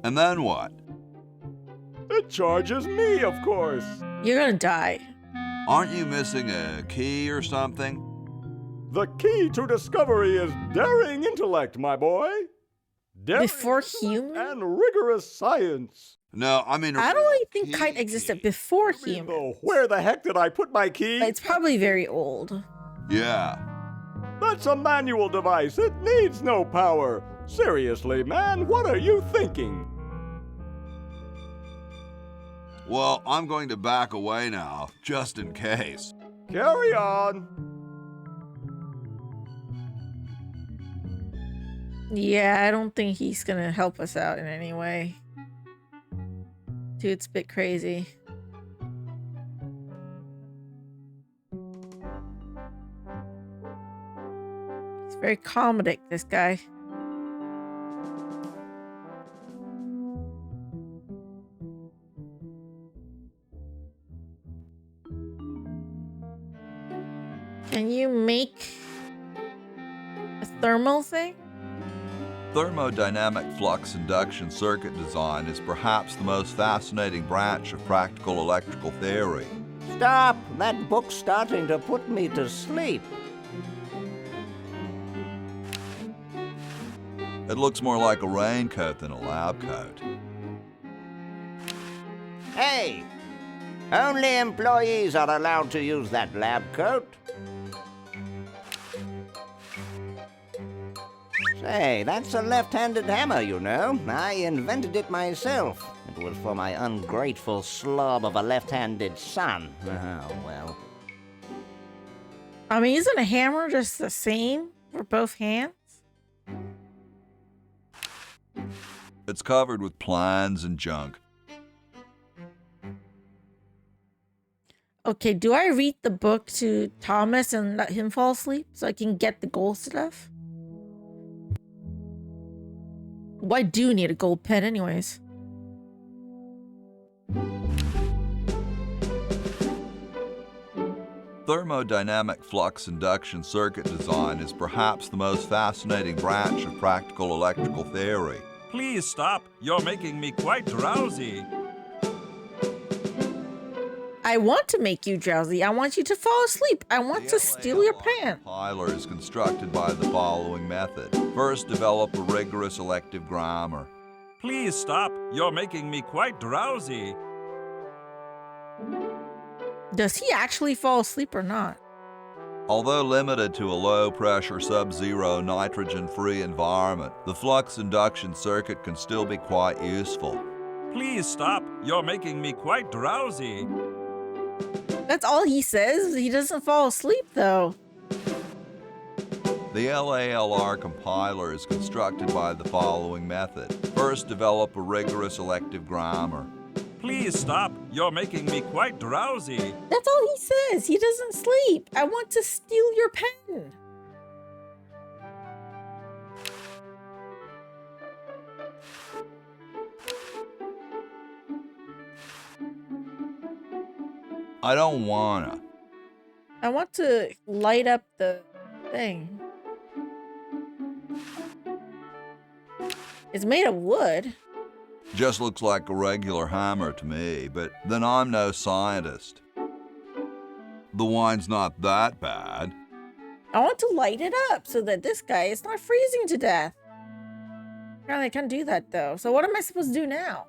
And then what? It charges me, of course. You're gonna die. Aren't you missing a key or something? The key to discovery is daring intellect, my boy. Daring before human? And rigorous science. No, I mean... I don't really think kite existed before human. Where the heck did I put my key? It's probably very old. Yeah. That's a manual device. It needs no power. Seriously, man, what are you thinking? Well, I'm going to back away now, just in case. Carry on. Yeah, I don't think he's gonna help us out in any way. Dude's a bit crazy. He's very comedic, this guy. Can you make a thermal thing? Thermodynamic flux induction circuit design is perhaps the most fascinating branch of practical electrical theory. Stop! That book's starting to put me to sleep. It looks more like a raincoat than a lab coat. Hey! Only employees are allowed to use that lab coat. Say, that's a left-handed hammer, you know. I invented it myself. It was for my ungrateful slob of a left-handed son. Oh, well. I mean, isn't a hammer just the same for both hands? It's covered with plans and junk. Okay, do I read the book to Thomas and let him fall asleep so I can get the gold stuff? Well, I do need a gold pen anyways. Thermodynamic flux induction circuit design is perhaps the most fascinating branch of practical electrical theory. Please stop. You're making me quite drowsy. I want to make you drowsy. I want you to fall asleep. I want to steal your pen. The compiler is constructed by the following method. First, develop a rigorous elective grammar. Please stop. You're making me quite drowsy. Does he actually fall asleep or not? Although limited to a low-pressure, sub-zero, nitrogen-free environment, the flux induction circuit can still be quite useful. Please stop. You're making me quite drowsy. That's all he says. He doesn't fall asleep, though. The LALR compiler is constructed by the following method. First, develop a rigorous elective grammar. Please stop. You're making me quite drowsy. That's all he says. He doesn't sleep. I want to steal your pen. I don't wanna. I want to light up the thing. It's made of wood. Just looks like a regular hammer to me, but then I'm no scientist. The wine's not that bad. I want to light it up so that this guy is not freezing to death. Apparently I can't do that though. So what am I supposed to do now?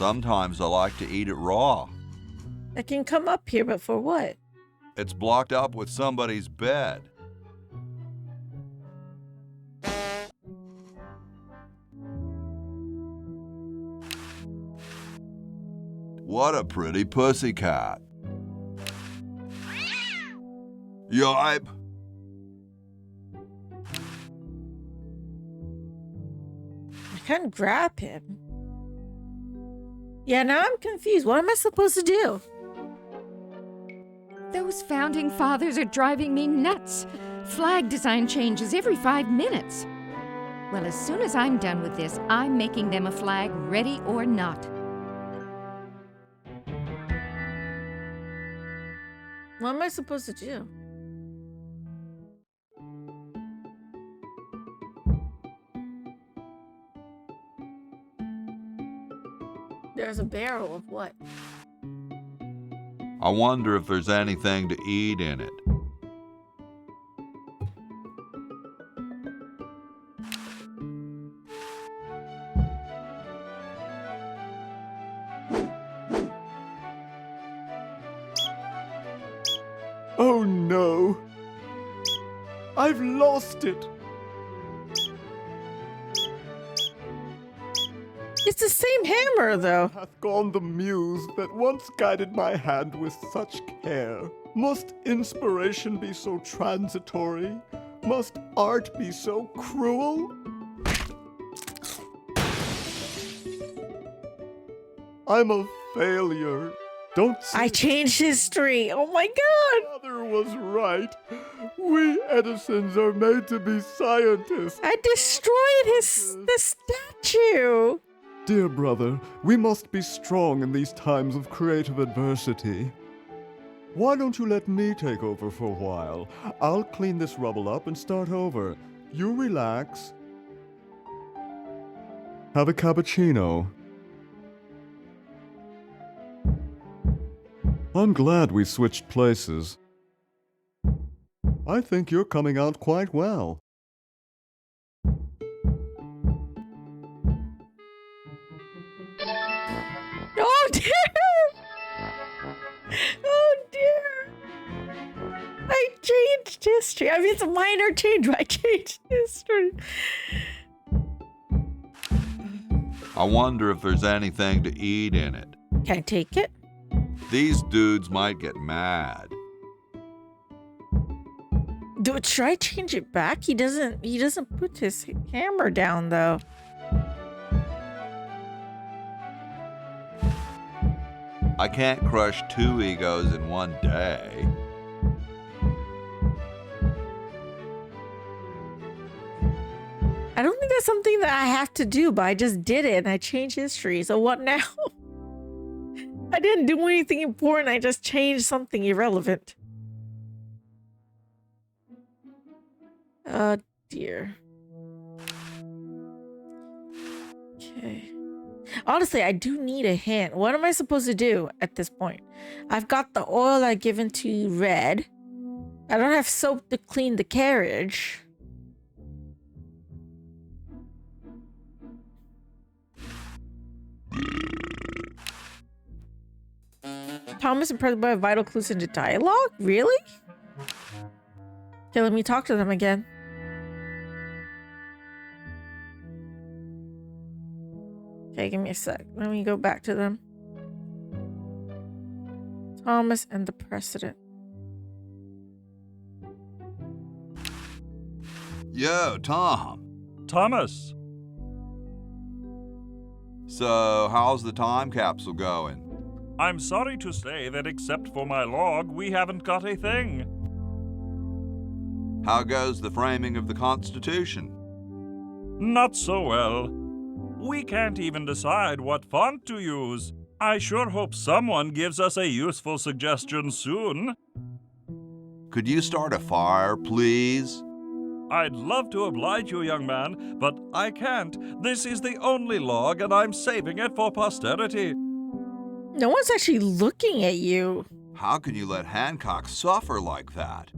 Sometimes I like to eat it raw. I can come up here, but for what? It's blocked up with somebody's bed. What a pretty pussycat. Yipe! I can't grab him. Yeah, now I'm confused. What am I supposed to do? Those founding fathers are driving me nuts. Flag design changes every 5 minutes. Well, as soon as I'm done with this, I'm making them a flag, ready or not. What am I supposed to do? There's a barrel of what? I wonder if there's anything to eat in it. Oh no! I've lost it! It's the same hammer, though. Hath gone the muse that once guided my hand with such care. Must inspiration be so transitory? Must art be so cruel? I'm a failure. Don't say I changed history. Oh my god! Mother was right. We Edisons are made to be scientists. I destroyed the statue. Dear brother, we must be strong in these times of creative adversity. Why don't you let me take over for a while? I'll clean this rubble up and start over. You relax. Have a cappuccino. I'm glad we switched places. I think you're coming out quite well. Oh dear! Oh dear! I changed history. I mean, it's a minor change, but I changed history. I wonder if there's anything to eat in it. Can I take it? These dudes might get mad. Should I change it back? He doesn't put his hammer down though. I can't crush 2 egos in one day. I don't think that's something that I have to do, but I just did it and I changed history. So what now? I didn't do anything important. I just changed something irrelevant. Oh dear. Okay. Honestly, I do need a hint. What am I supposed to do at this point? I've got the oil I've given to Red. I don't have soap to clean the carriage. Thomas impressed by vital clues into dialogue? Really? Okay, let me talk to them again. Okay, give me a sec. Let me go back to them. Thomas and the President. Yo, Tom. Thomas. So, how's the time capsule going? I'm sorry to say that except for my log, we haven't got a thing. How goes the framing of the Constitution? Not so well. We can't even decide what font to use. I sure hope someone gives us a useful suggestion soon. Could you start a fire, please? I'd love to oblige you, young man, but I can't. This is the only log, and I'm saving it for posterity. No one's actually looking at you. How can you let Hancock suffer like that?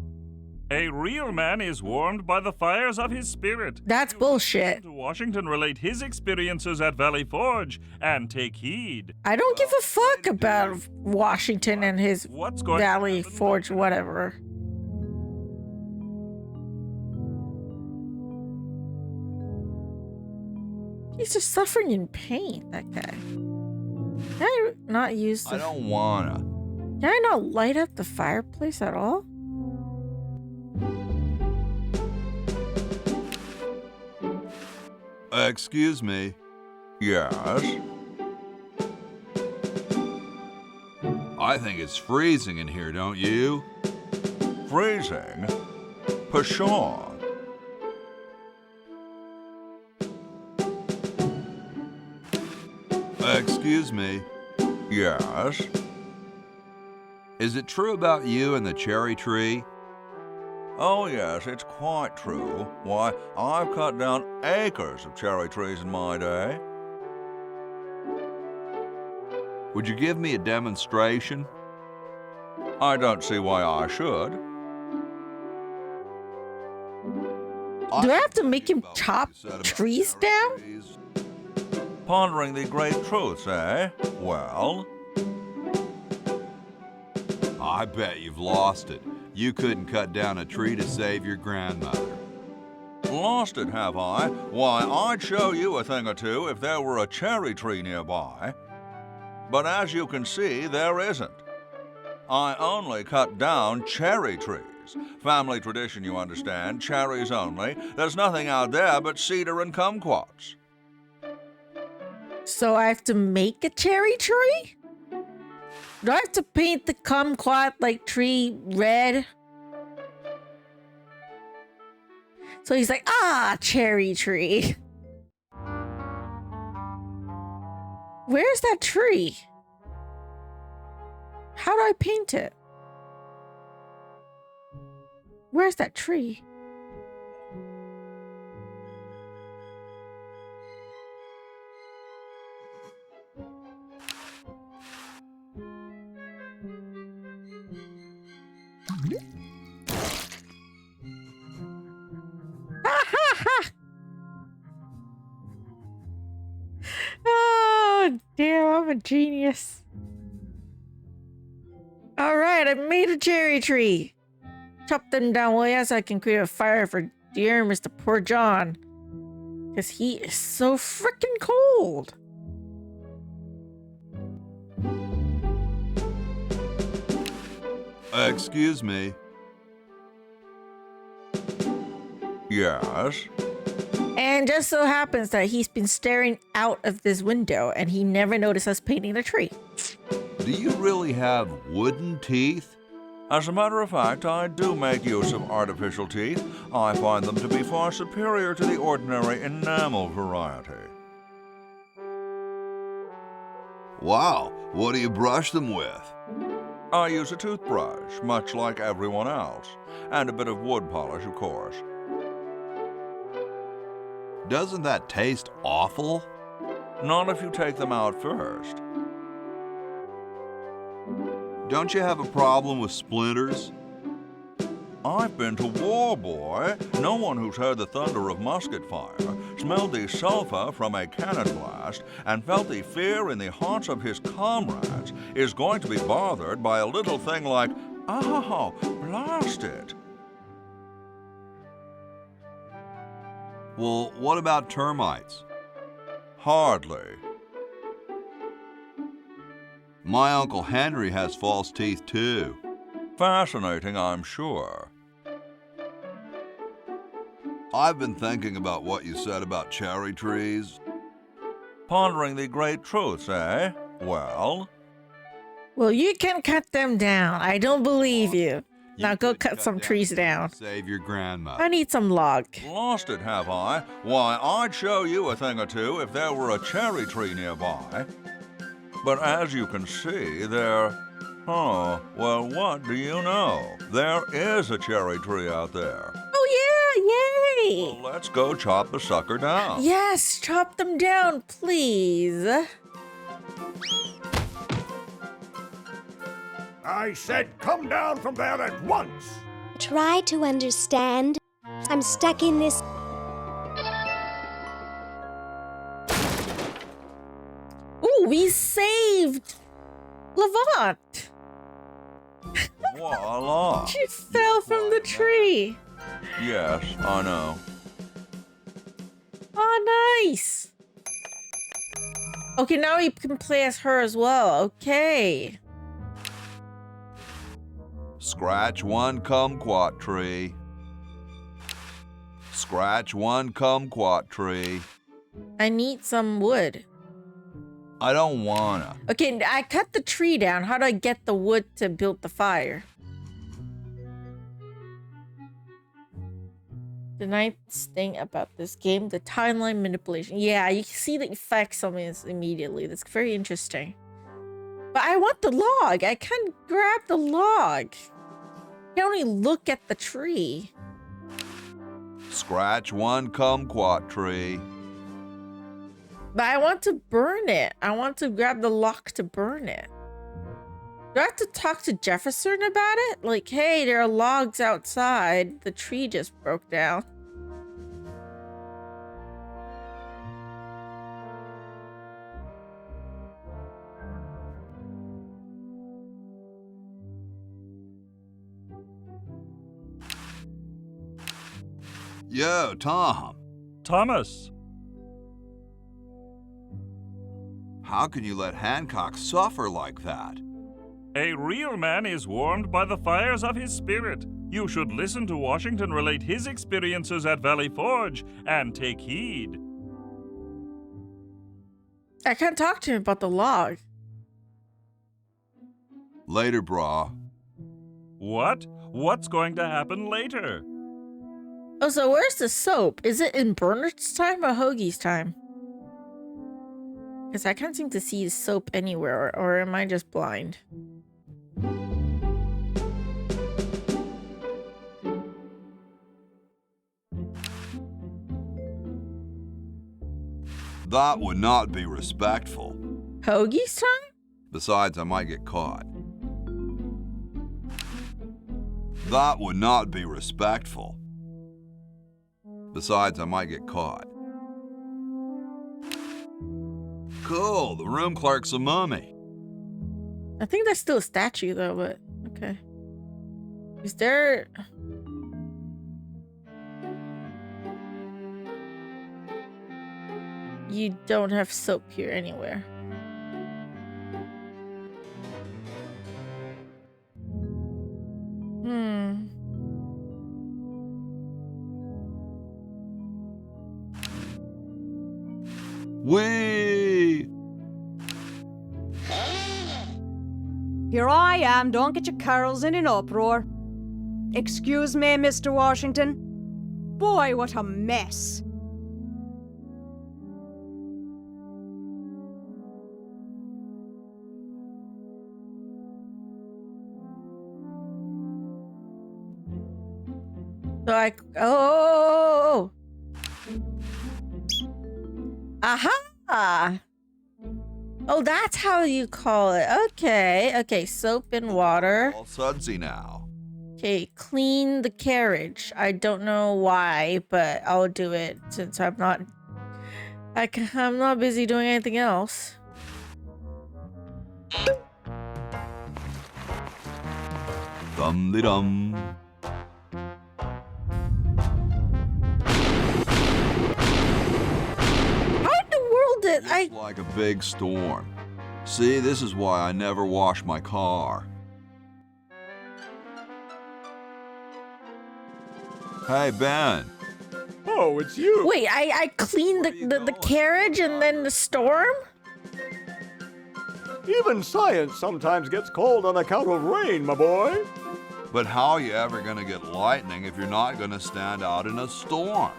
A real man is warmed by the fires of his spirit. That's bullshit. To Washington relate his experiences at Valley Forge and take heed. I don't give a fuck about Washington and his Valley Forge, whatever. He's just suffering in pain, that guy. Can I not use the... I don't wanna. Can I not light up the fireplace at all? Excuse me. Yes? I think it's freezing in here, don't you? Freezing? Pshaw. Excuse me. Yes? Is it true about you and the cherry tree? Oh, yes, it's quite true. Why, I've cut down acres of cherry trees in my day. Would you give me a demonstration? I don't see why I should. Do I have to make him chop trees down? Pondering the great truths, eh? Well? I bet you've lost it. You couldn't cut down a tree to save your grandmother. Lost it, have I? Why, I'd show you a thing or two if there were a cherry tree nearby. But as you can see, there isn't. I only cut down cherry trees. Family tradition, you understand, cherries only. There's nothing out there but cedar and kumquats. So I have to make a cherry tree? Do I have to paint the kumquat like tree red? So he's like, ah, cherry tree. Where's that tree? How do I paint it? Where's that tree? Oh, damn, I'm a genius. All right, I made a cherry tree. Chop them down, will ya, so I can create a fire for dear Mr. Poor John. Because he is so freaking cold. Excuse me. Yes? And just so happens that he's been staring out of this window and he never noticed us painting the tree. Do you really have wooden teeth? As a matter of fact, I do make use of artificial teeth. I find them to be far superior to the ordinary enamel variety. Wow, what do you brush them with? I use a toothbrush, much like everyone else, and a bit of wood polish, of course. Doesn't that taste awful? Not if you take them out first. Don't you have a problem with splinters? I've been to war, boy. No one who's heard the thunder of musket fire, smelled the sulphur from a cannon blast, and felt the fear in the hearts of his comrades is going to be bothered by a little thing like, oh, blast it. Well, what about termites? Hardly. My Uncle Henry has false teeth too. Fascinating, I'm sure. I've been thinking about what you said about cherry trees. Pondering the great truths, eh? Well? Well, you can cut them down. I don't believe you. Now go cut some trees down. Save your grandmother. I need some log. Lost it, have I? Why, I'd show you a thing or two if there were a cherry tree nearby. But as you can see, there... Oh, well, what do you know? There is a cherry tree out there. Oh, yeah, yay! Well, let's go chop the sucker down. Yes, chop them down, please. I said come down from there at once. Try to understand. I'm stuck in this. Ooh, we saved Levant. Voila! She fell from the tree. Yes, I know. Oh, nice. Okay, now we can play as her as well. Okay. Scratch one kumquat tree. Scratch one kumquat tree. I need some wood. I don't wanna. Okay, I cut the tree down. How do I get the wood to build the fire? The nice thing about this game, the timeline manipulation. Yeah, you can see the effects on this immediately. That's very interesting. But I want the log. I can't grab the log. I can only look at the tree. Scratch one kumquat tree. But I want to burn it. I want to grab the log to burn it. Do I have to talk to Jefferson about it? Like, hey, there are logs outside. The tree just broke down. Yo, Tom. Thomas. How can you let Hancock suffer like that? A real man is warmed by the fires of his spirit. You should listen to Washington relate his experiences at Valley Forge and take heed. I can't talk to him about the log. Later, brah. What? What's going to happen later? Oh, so where's the soap? Is it in Bernard's time or Hoagie's time? Because I can't seem to see soap anywhere, or am I just blind? That would not be respectful. Hoagie's time? Besides, I might get caught. That would not be respectful. Besides, I might get caught. Cool, the room clerk's a mummy. I think that's still a statue though, but okay. Is there... You don't have soap here anywhere. Whee! Here I am, don't get your carols in an uproar. Excuse me, Mr. Washington. Boy, what a mess. So I... Oh! Aha! Oh, that's how you call it. Okay, okay, soap and water. All sudsy now. Okay, clean the carriage. I don't know why, but I'll do it since I'm not... I'm not busy doing anything else. Dum-de-dum. Looks like a big storm. See, this is why I never wash my car. Hey, Ben. Oh, it's you. Wait, I cleaned the carriage and then the storm? Even science sometimes gets cold on account of rain, my boy. But how are you ever gonna get lightning if you're not gonna stand out in a storm?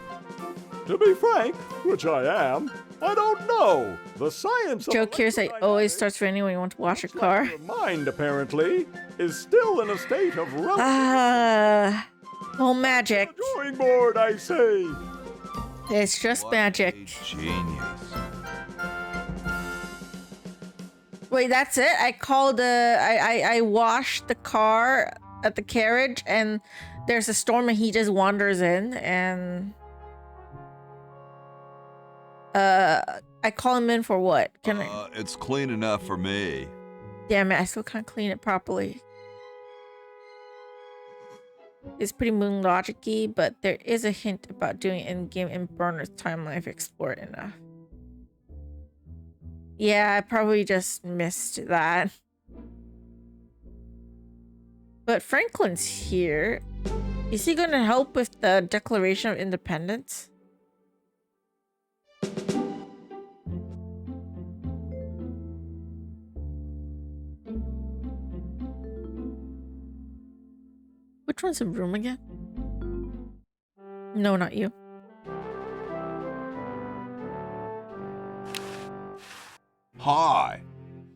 To be frank, which I am, I don't know. The science of Joke here is it always starts raining when you want to wash your car. your mind, apparently, is still in a state of Oh, magic. drawing board, I say. It's just magic. Genius. Wait, that's it? I called I washed the car at the carriage and there's a storm and he just wanders in, and I call him in for what? Can I? It's clean enough for me. Damn it! I still can't clean it properly. It's pretty moon logic-y, but there is a hint about doing in-game in Burner's timeline if explored enough. Yeah, I probably just missed that. But Franklin's here. Is he gonna help with the Declaration of Independence? Which one's the room again? No, not you. Hi.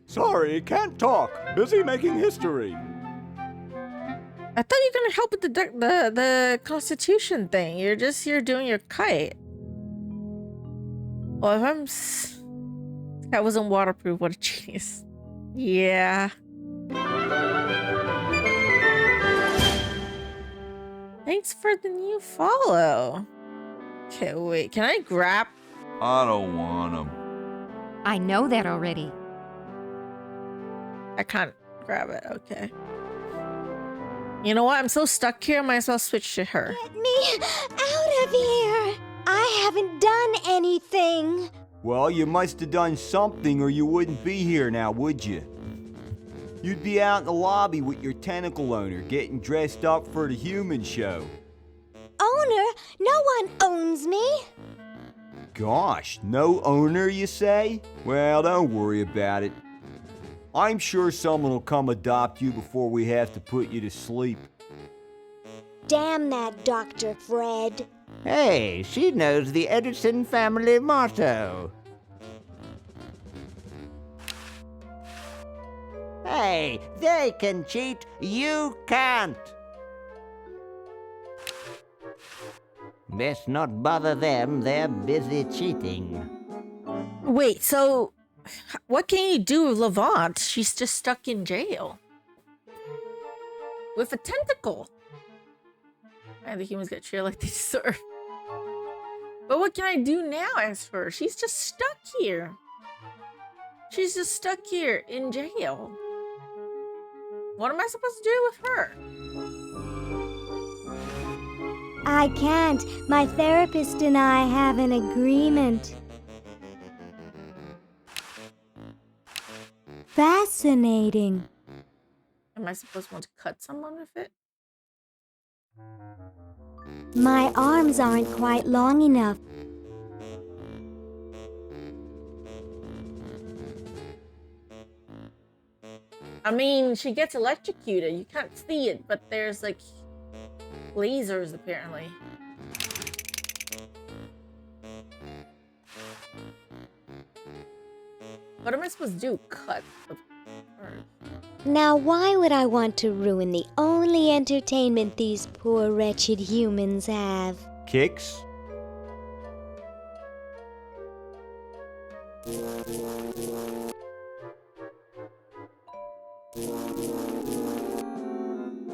Sorry, can't talk. Busy making history. I thought you were gonna help with the Constitution thing. You're just here doing your kite. Well, if that wasn't waterproof, what a genius. Yeah. Thanks for the new follow. Okay, wait. Can I grab? I don't want them. I know that already. I can't grab it. Okay. You know what? I'm so stuck here. I might as well switch to her. Get me out of here! I haven't done anything. Well, you must have done something or you wouldn't be here now, would you? You'd be out in the lobby with your tentacle owner, getting dressed up for the human show. Owner? No one owns me. Gosh, no owner, you say? Well, don't worry about it. I'm sure someone will come adopt you before we have to put you to sleep. Damn that Dr. Fred. Hey, she knows the Edison family motto. Hey, they can cheat, you can't. Best not bother them, they're busy cheating. Wait, so what can you do with Laverne? She's just stuck in jail. With a tentacle. And the humans get treated like they deserve. But what can I do now as for her? She's just stuck here. She's just stuck here in jail. What am I supposed to do with her? I can't. My therapist and I have an agreement. Fascinating. Am I supposed to want to cut someone with it? My arms aren't quite long enough. I mean, she gets electrocuted. You can't see it, but there's like lasers apparently. What am I supposed to do? Cut the bird. Now, why would I want to ruin the only entertainment these poor, wretched humans have? Kicks?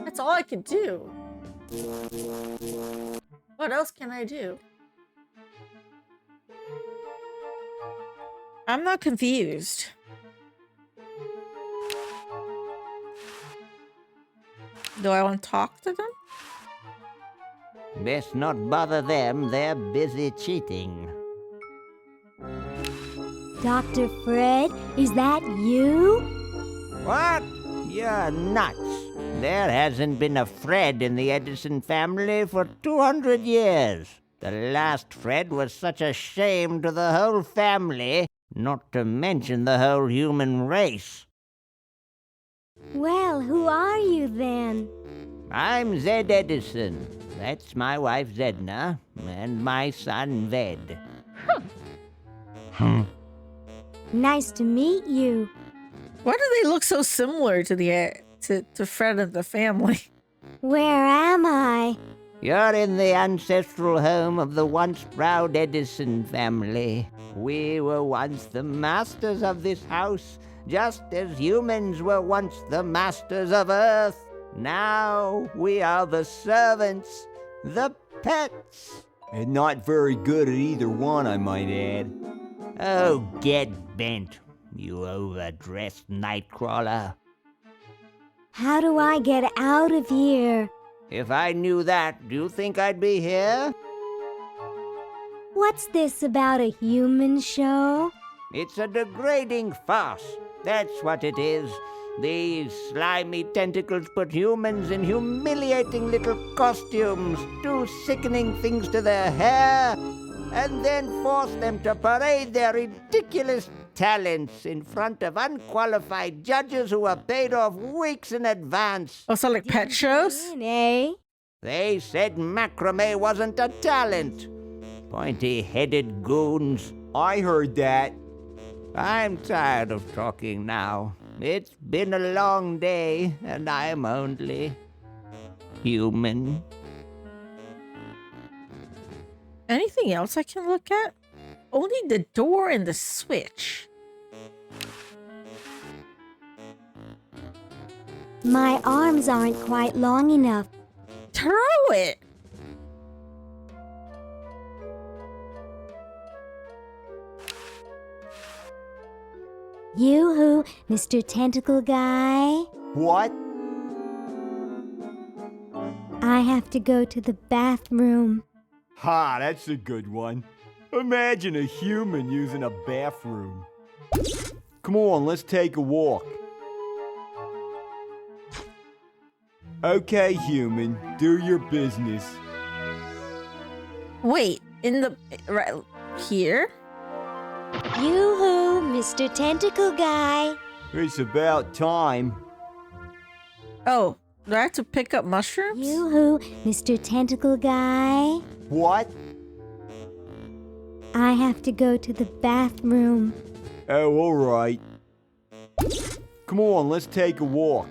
That's all I could do. What else can I do? I'm not confused. Do I want to talk to them? Best not bother them, they're busy cheating. Dr. Fred, is that you? What? You're nuts. There hasn't been a Fred in the Edison family for 200 years. The last Fred was such a shame to the whole family, not to mention the whole human race. Well, who are you then? I'm Zed Edison. That's my wife Zedna, and my son Ved. Nice to meet you. Why do they look so similar to the to Fred and the family? Where am I? You're in the ancestral home of the once proud Edison family. We were once the masters of this house, just as humans were once the masters of Earth. Now we are the servants, the pets. And not very good at either one, I might add. Oh, get bent, you overdressed nightcrawler. How do I get out of here? If I knew that, do you think I'd be here? What's this about a human show? It's a degrading farce. That's what it is. These slimy tentacles put humans in humiliating little costumes, do sickening things to their hair, and then force them to parade their ridiculous talents in front of unqualified judges who are paid off weeks in advance. Oh, so like pet shows? Eh? They said macrame wasn't a talent. Pointy-headed goons. I heard that. I'm tired of talking now. It's been a long day, and I'm only human. Anything else I can look at? Only the door and the switch. My arms aren't quite long enough. Throw it! Yoo-hoo, Mr. Tentacle Guy. What? I have to go to the bathroom. Ha, that's a good one. Imagine a human using a bathroom. Come on, let's take a walk. Okay, human, do your business. Wait, in the... right here? Yoo-hoo, Mr. Tentacle Guy. It's about time. Oh, do I have to pick up mushrooms? Yoo-hoo, Mr. Tentacle Guy. What? I have to go to the bathroom. Oh, all right. Come on, let's take a walk.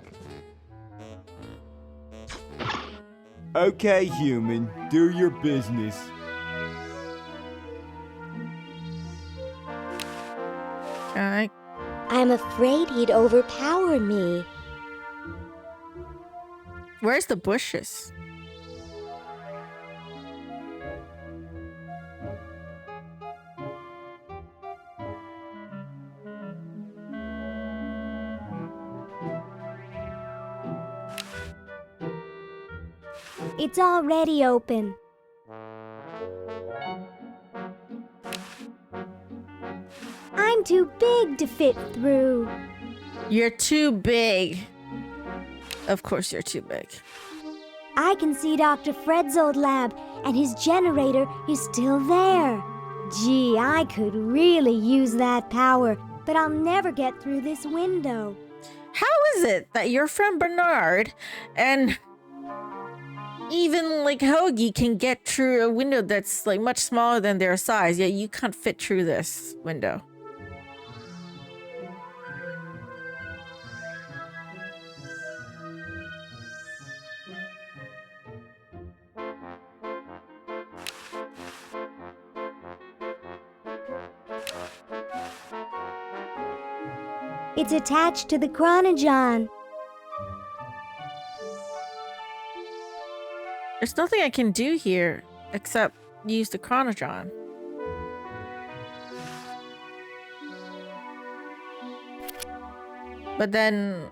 Okay, human, do your business. I'm afraid he'd overpower me. Where's the bushes? It's already open. I'm too big to fit through. You're too big. Of course you're too big. I can see Dr. Fred's old lab, and his generator is still there. Gee, I could really use that power, but I'll never get through this window. How is it that your friend Bernard and even like Hoagie can get through a window that's like much smaller than their size, yet you can't fit through this window? It's attached to the chronogon. There's nothing I can do here except use the chronogon. But then...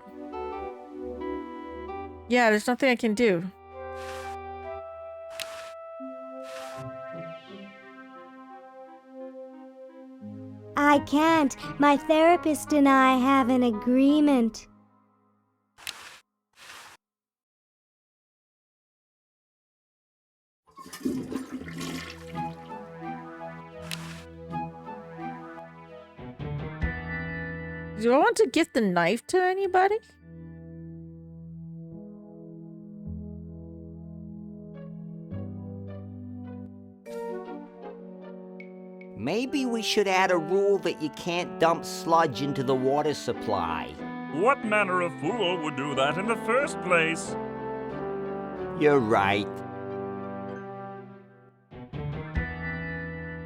yeah, there's nothing I can do. I can't. My therapist and I have an agreement. Do I want to give the knife to anybody? Maybe we should add a rule that you can't dump sludge into the water supply. What manner of fool would do that in the first place? You're right.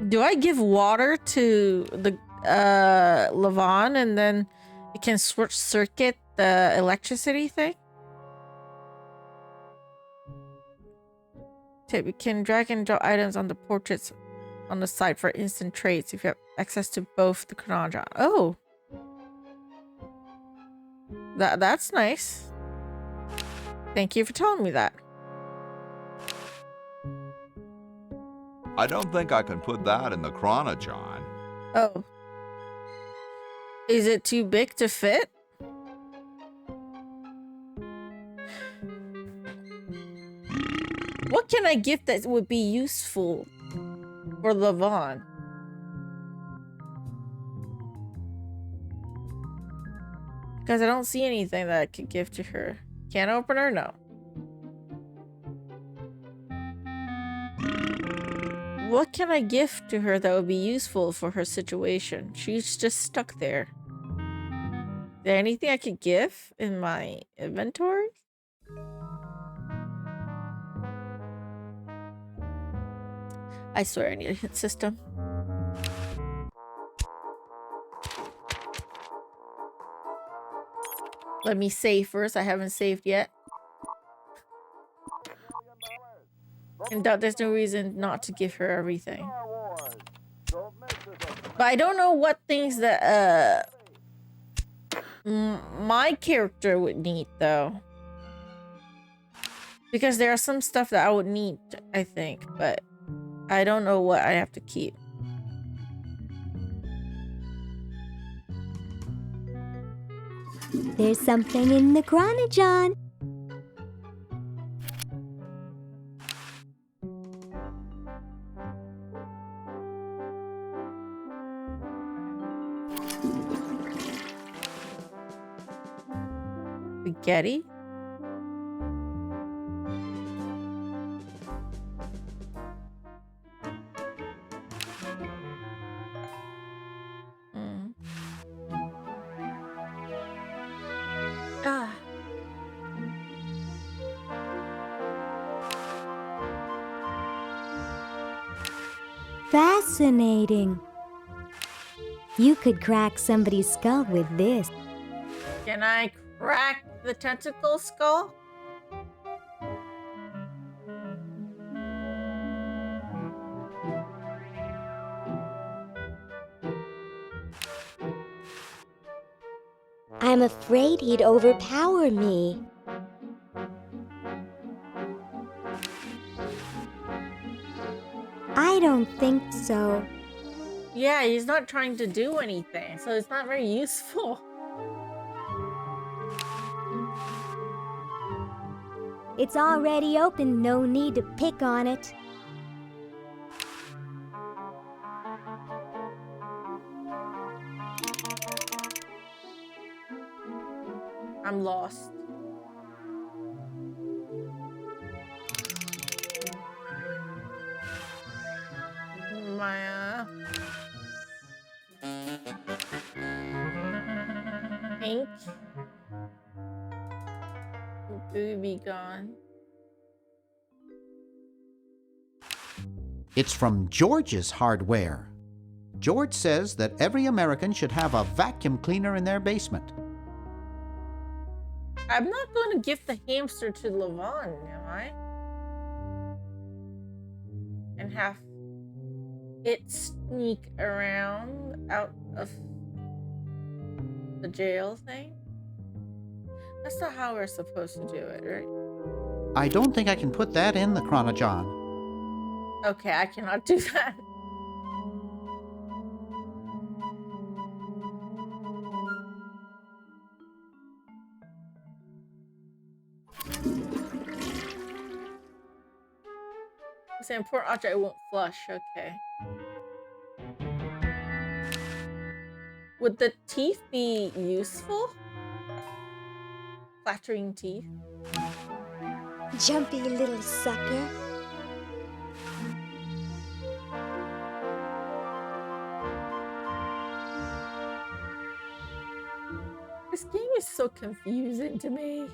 Do I give water to the Laverne and then it can short circuit the electricity thing? Tip, you can drag and drop items on the portraits on the side for instant trades if you have access to both the chronogon. Oh. That's nice. Thank you for telling me that. I don't think I can put that in the chronogon. Oh. Is it too big to fit? What can I gift that would be useful for Laverne? Because I don't see anything that I could give to her. Can opener? No. What can I gift to her that would be useful for her situation? She's just stuck there. Is there anything I could give in my inventory? I swear I need a hit system. Let me save first. I haven't saved yet. And there's no reason not to give her everything. But I don't know what things that my character would need though. Because there are some stuff that I would need, I think, but I don't know what I have to keep. There's something in the chronogon. Spaghetti? Fascinating. You could crack somebody's skull with this. Can I crack the tentacle skull? I'm afraid he'd overpower me. I don't think so. Yeah, he's not trying to do anything, so it's not very useful. It's already open, no need to pick on it. I'm lost. Maya. Pink. Booby gone. It's from George's Hardware. George says that every American should have a vacuum cleaner in their basement. I'm not going to gift the hamster to Laverne, am I? And have it sneak around out of the jail thing? That's not how we're supposed to do it, right? I don't think I can put that in the chronogon. Okay, I cannot do that. It's an important object, it won't flush, okay. Would the teeth be useful? Flattering teeth? Jumpy little sucker. This game is so confusing to me.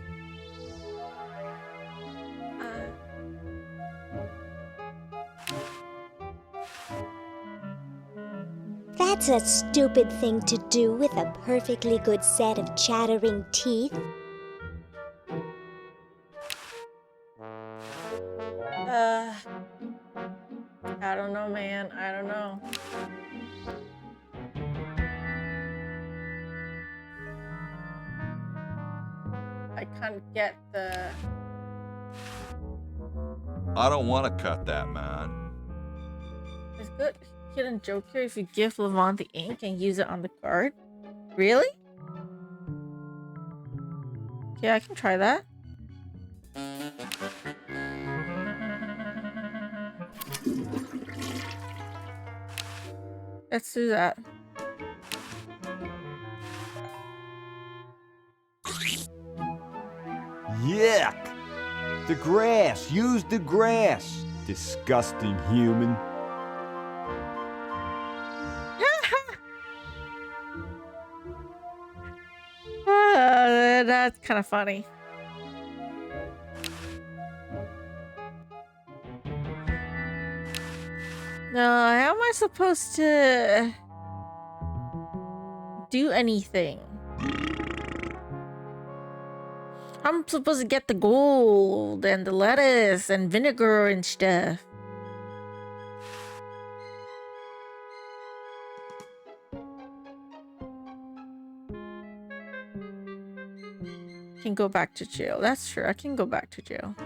That's a stupid thing to do with a perfectly good set of chattering teeth. I don't know, man. I don't know. I can't get the... I don't want to cut that, man. It's good hidden joke here if you give Laverne the ink and use it on the card. Really? Yeah, I can try that. Let's do that. Yuck! The grass! Use the grass! Disgusting human. That's kind of funny. Now, how am I supposed to do anything? I'm supposed to get the gold and the lettuce and vinegar and stuff. Can go back to jail. That's true. I can go back to jail.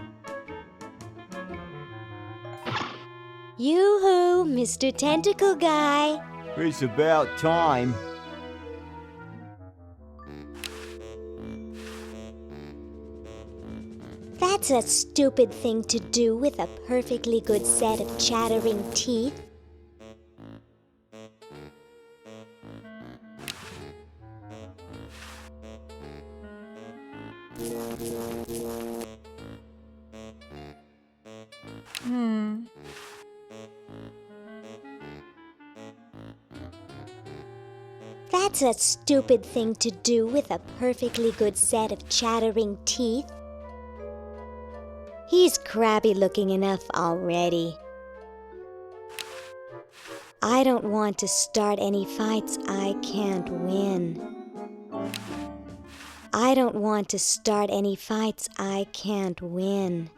Yoo-hoo, Mr. Tentacle Guy. It's about time. That's a stupid thing to do with a perfectly good set of chattering teeth. That's a stupid thing to do with a perfectly good set of chattering teeth. He's crabby looking enough already. I don't want to start any fights I can't win. I don't want to start any fights I can't win.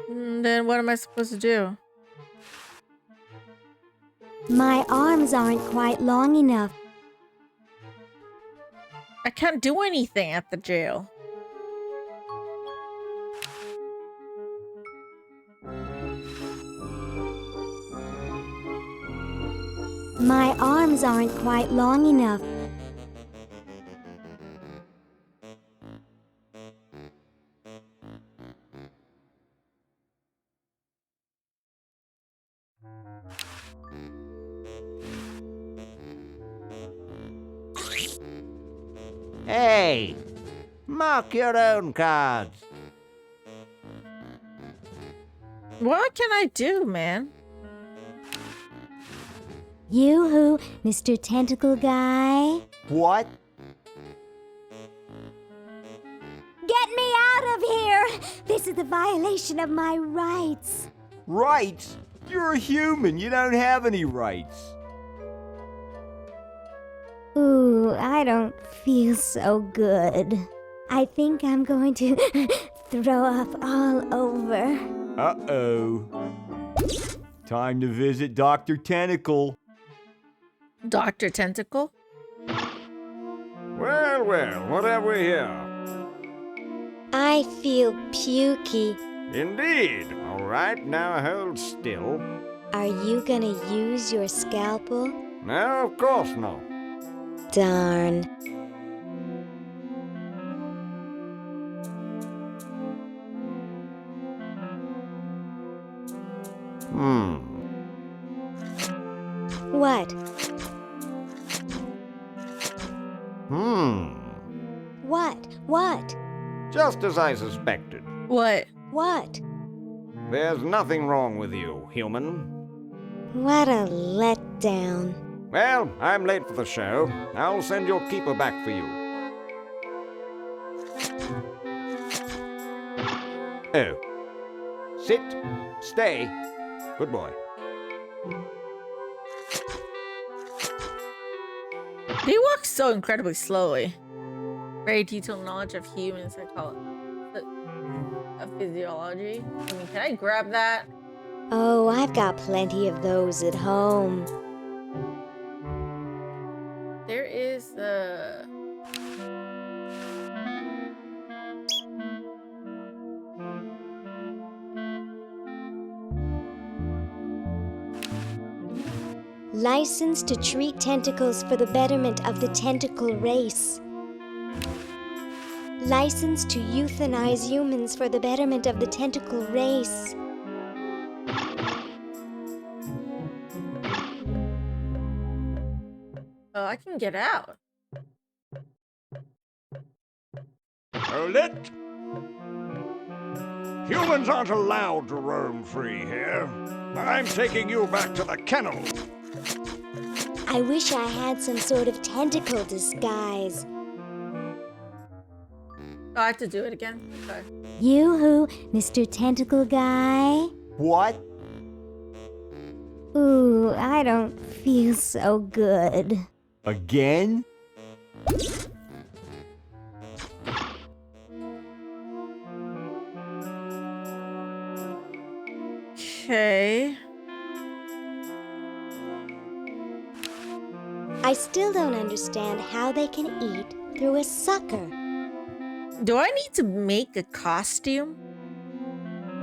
Then what am I supposed to do? My arms aren't quite long enough. I can't do anything at the jail. My arms aren't quite long enough. Hey, mark your own cards. What can I do, man? Yoo-hoo, Mr. Tentacle Guy. What? Get me out of here! This is a violation of my rights. Rights? You're a human. You don't have any rights. Ooh, I don't feel so good. I think I'm going to throw up all over. Uh-oh. Time to visit Dr. Tentacle. Dr. Tentacle? Well, well, what have we here? I feel pukey. Indeed. All right, now hold still. Are you gonna use your scalpel? No, of course not. Darn. What? What? Just as I suspected. What? What? There's nothing wrong with you, human. What a letdown. Well, I'm late for the show. I'll send your keeper back for you. Oh. Sit. Stay. Good boy. He walks so incredibly slowly. Very detailed knowledge of humans, I call it. of physiology. I mean, can I grab that? Oh, I've got plenty of those at home. There is the... License to treat tentacles for the betterment of the tentacle race. License to euthanize humans for the betterment of the tentacle race. Oh, I can get out. Hold it! Humans aren't allowed to roam free here. I'm taking you back to the kennel. I wish I had some sort of tentacle disguise. Oh, I have to do it again? Okay. Yoo-hoo, Mr. Tentacle Guy. What? Ooh, I don't feel so good. Again? Okay. I still don't understand how they can eat through a sucker. Do I need to make a costume?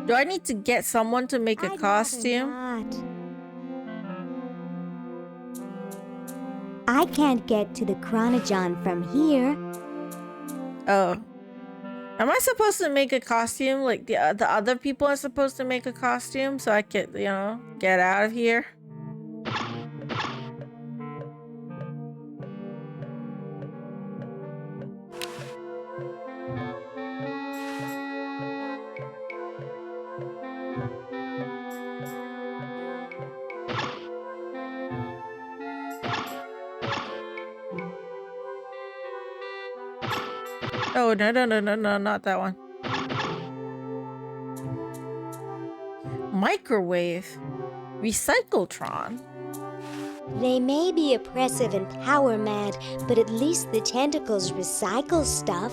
Do I need to get someone to make a costume? I can't get to the Chronogon from here. Oh. Am I supposed to make a costume? Like the other people are supposed to make a costume so I could, you know, get out of here? Oh, no, not that one. Microwave. Recyclotron. They may be oppressive and power mad, but at least the tentacles recycle stuff.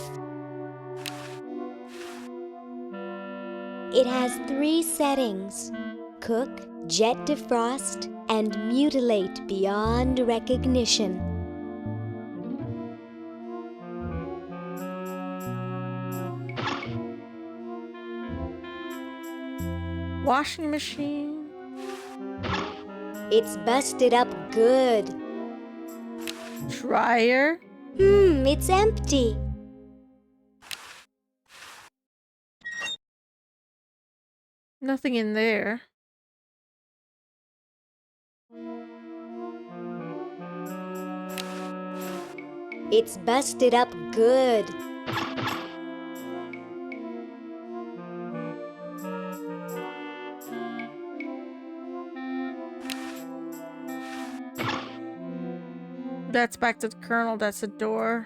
It has 3 settings: cook, jet defrost, and mutilate beyond recognition. Washing machine. It's busted up good. Dryer. It's empty. Nothing in there. It's busted up good. That's back to the kernel. That's a door.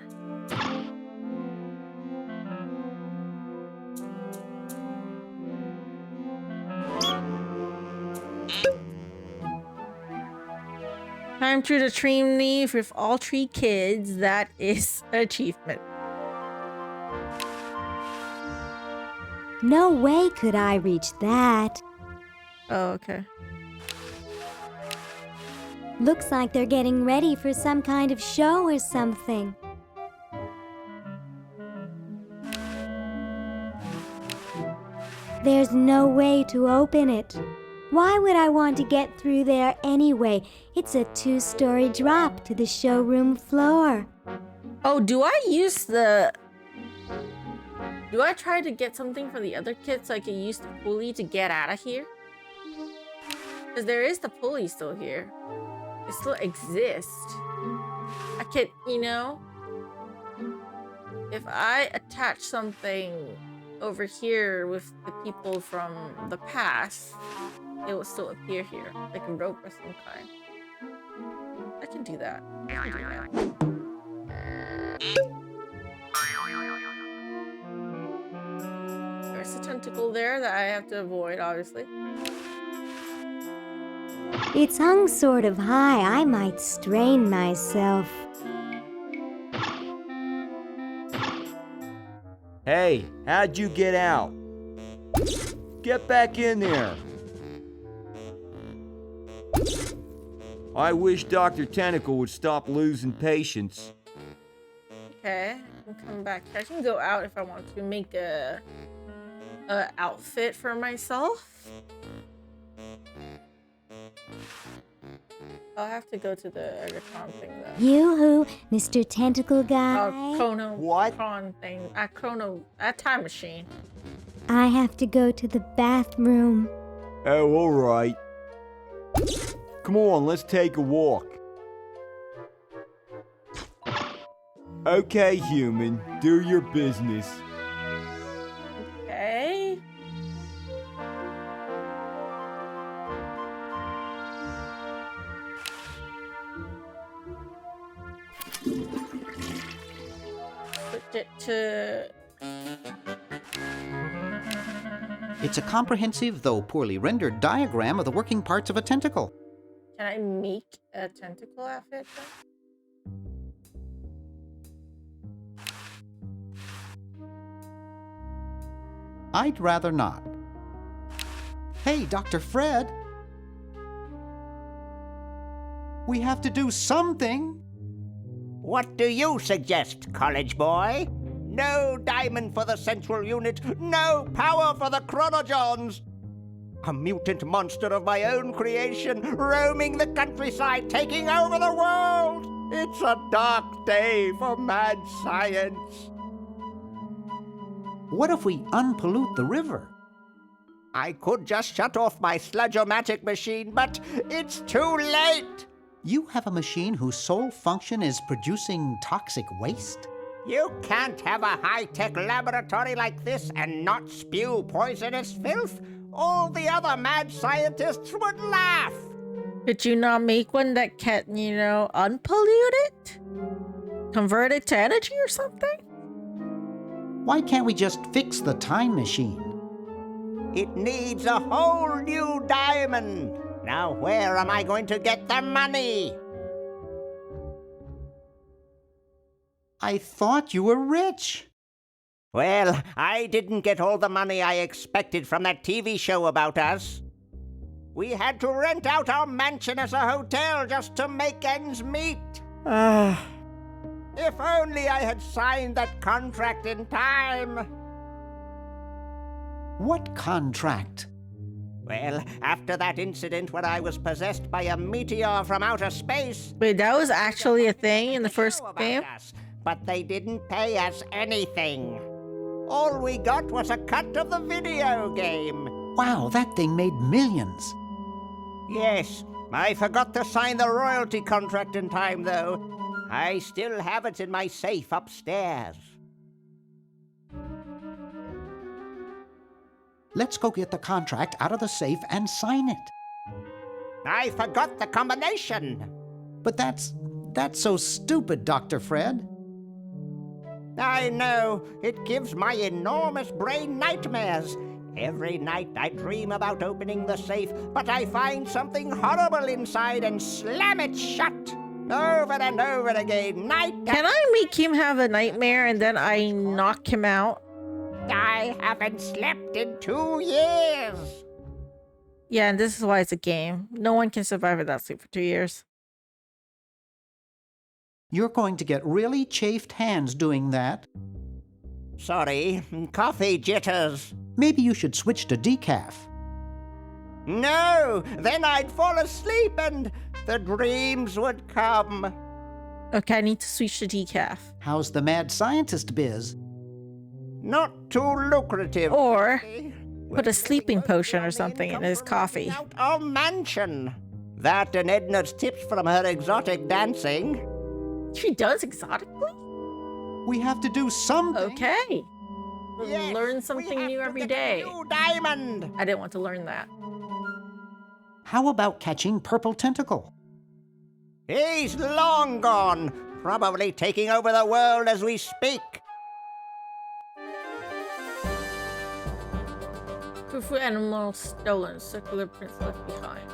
Climb through the tree leaf with all 3 kids. That is an achievement. No way could I reach that. Oh, okay. Looks like they're getting ready for some kind of show or something. There's no way to open it. Why would I want to get through there anyway? It's a 2-story drop to the showroom floor. Oh, do I use the... Do I try to get something from the other kids so I can use the pulley to get out of here? Because there is the pulley still here. It still exists. I could, you know, if I attach something over here with the people from the past, it will still appear here, like a rope or some kind. I can do that. I can do that. There's a tentacle there that I have to avoid, obviously. It's hung sort of high. I might strain myself. Hey, how'd you get out? Get back in there. I wish Dr. Tentacle would stop losing patience. Okay, I can come back. I can go out if I want to make a outfit for myself. I'll have to go to the Ergotron thing though. Yoo-hoo, Mr. Tentacle Guy. Chrono. What? Chron thing. A time machine. I have to go to the bathroom. Oh, all right. Come on, let's take a walk. Okay, human, do your business. Okay. Switch it to... It's a comprehensive, though poorly rendered, diagram of the working parts of a tentacle. Can I make a tentacle outfit then? I'd rather not. Hey, Dr. Fred. We have to do something. What do you suggest, college boy? No diamond for the central unit, no power for the chronojons. A mutant monster of my own creation, roaming the countryside, taking over the world. It's a dark day for mad science. What if we unpollute the river? I could just shut off my sludge-o-matic machine, but it's too late. You have a machine whose sole function is producing toxic waste? You can't have a high-tech laboratory like this and not spew poisonous filth. All the other mad scientists would laugh. Could you not make one that can, unpollute it? Convert it to energy or something? Why can't we just fix the time machine? It needs a whole new diamond. Now where am I going to get the money? I thought you were rich. Well, I didn't get all the money I expected from that TV show about us. We had to rent out our mansion as a hotel just to make ends meet. If only I had signed that contract in time. What contract? Well, after that incident when I was possessed by a meteor from outer space... Wait, that was actually a thing in the first game? But they didn't pay us anything. All we got was a cut of the video game. Wow, that thing made millions. Yes, I forgot to sign the royalty contract in time, though. I still have it in my safe upstairs. Let's go get the contract out of the safe and sign it. I forgot the combination. But that's so stupid, Dr. Fred. I know. It gives my enormous brain nightmares. Every night I dream about opening the safe, but I find something horrible inside and slam it shut. Over and over again, night. Can I make him have a nightmare and then I knock him out? I haven't slept in 2 years. Yeah, and this is why it's a game. No one can survive without sleep for 2 years. You're going to get really chafed hands doing that. Sorry, coffee jitters. Maybe you should switch to decaf. No, then I'd fall asleep and the dreams would come. Okay, I need to switch to decaf. How's the mad scientist biz? Not too lucrative. Or put a sleeping potion or something in his coffee. Our mansion. That and Edna's tips from her exotic dancing. She does exotically? We have to do something. Okay. Yes, learn something new every day. New diamond. I didn't want to learn that. How about catching Purple Tentacle? He's long gone. Probably taking over the world as we speak. Fufu animal stolen. Circular prints left behind.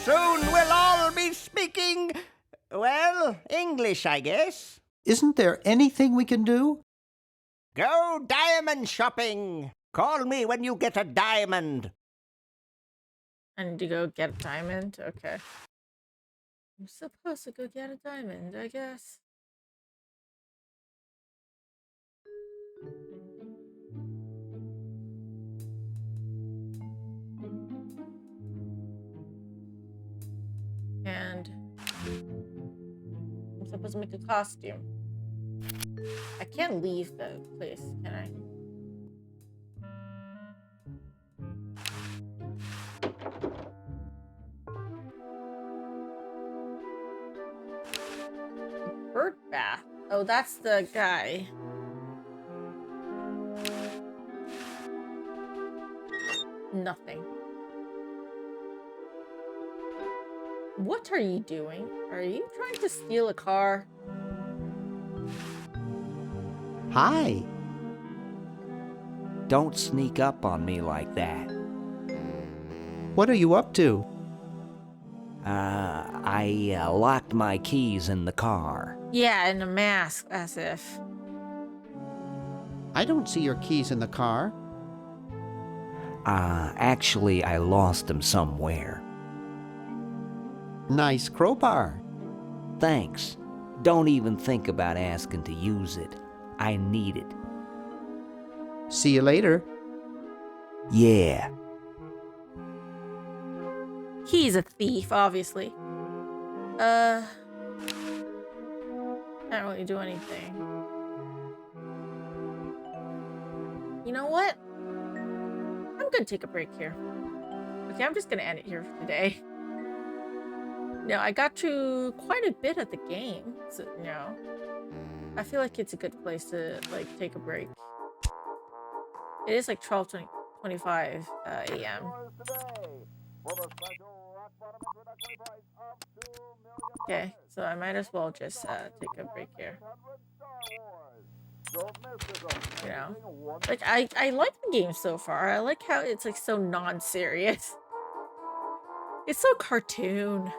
Soon we'll all be speaking, well, English, I guess. Isn't there anything we can do? Go diamond shopping. Call me when you get a diamond. I need to go get a diamond? Okay. I'm supposed to go get a diamond, I guess. And I'm supposed to make a costume. I can't leave the place, can I? Bird bath. Oh, that's the guy. Nothing. What are you doing? Are you trying to steal a car? Hi. Don't sneak up on me like that. What are you up to? I locked my keys in the car. Yeah, in a mask, as if. I don't see your keys in the car. Actually, I lost them somewhere. Nice crowbar. Thanks. Don't even think about asking to use it. I need it. See you later. Yeah. He's a thief, obviously. Can't really do anything. You know what? I'm gonna take a break here. Okay, I'm just gonna end it here for today. No, I got to quite a bit of the game, so, you know, I feel like it's a good place to, like, take a break. It is like 12:25 a.m. Okay, so I might as well just take a break here. You know, like I like the game so far. I like how it's like so non-serious. It's so cartoon.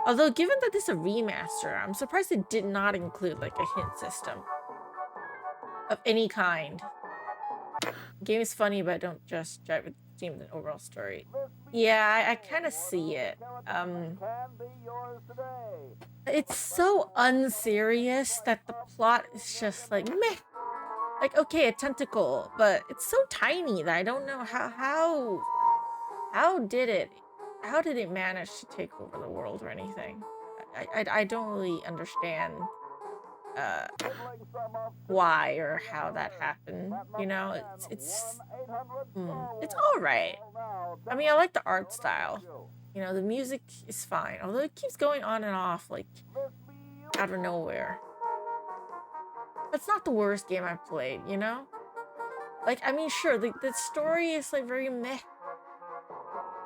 Although, given that this is a remaster, I'm surprised it did not include like a hint system of any kind. The game is funny, but don't just drive with the theme of the overall story. Yeah, I kind of see it. It's so unserious that the plot is just like meh. Like, okay, a tentacle, but it's so tiny that I don't know how did it manage to take over the world or anything. I don't really understand why or how that happened. You know, it's all right. I mean, I like the art style. You know, the music is fine, although it keeps going on and off like out of nowhere. It's not the worst game I've played, you know? Like, I mean, sure, the story is like very meh,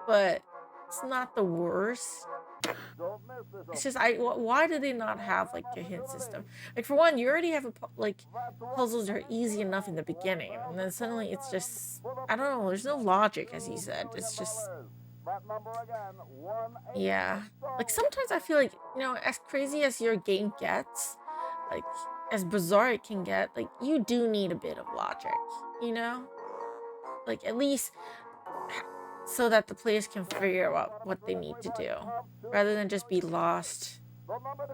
but it's not the worst. It's just, why do they not have like a hint system? Like, for one, you already have like puzzles that are easy enough in the beginning, and then suddenly it's just, I don't know, there's no logic, as you said. It's just, yeah. Like, sometimes I feel like, you know, as crazy as your game gets, like, as bizarre it can get, like, you do need a bit of logic, you know? Like, at least so that the players can figure out what they need to do, rather than just be lost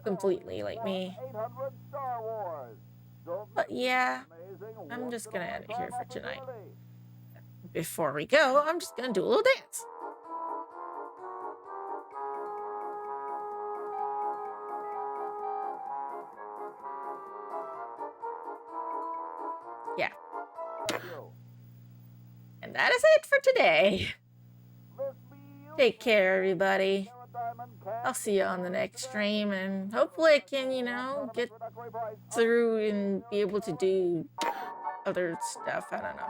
completely like me. But yeah, I'm just gonna end it here for tonight. Before we go, I'm just gonna do a little dance. Yeah. And that is it for today. Take care, everybody. I'll see you on the next stream, and hopefully I can, you know, get through and be able to do other stuff. I don't know.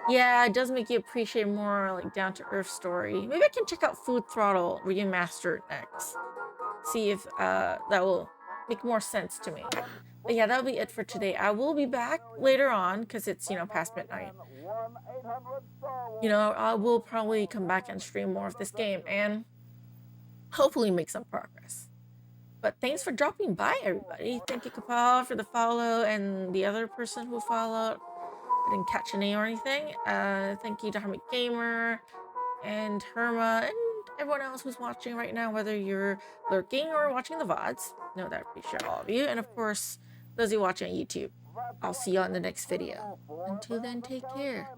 Yeah, it does make you appreciate more, like, down-to-earth story. Maybe I can check out Full Throttle Remastered next. See if that will make more sense to me. But yeah, that'll be it for today. I will be back later on, because it's, you know, past midnight. You know, I will probably come back and stream more of this game and hopefully make some progress. But thanks for dropping by, everybody. Thank you, Kapal, for the follow, and the other person who followed. I didn't catch a name or anything. Thank you to Hermit Gamer and Herma and everyone else who's watching right now, whether you're lurking or watching the VODs. Know that I appreciate all of you. And of course, those of you watching on YouTube. I'll see you on the next video. Until then, take care.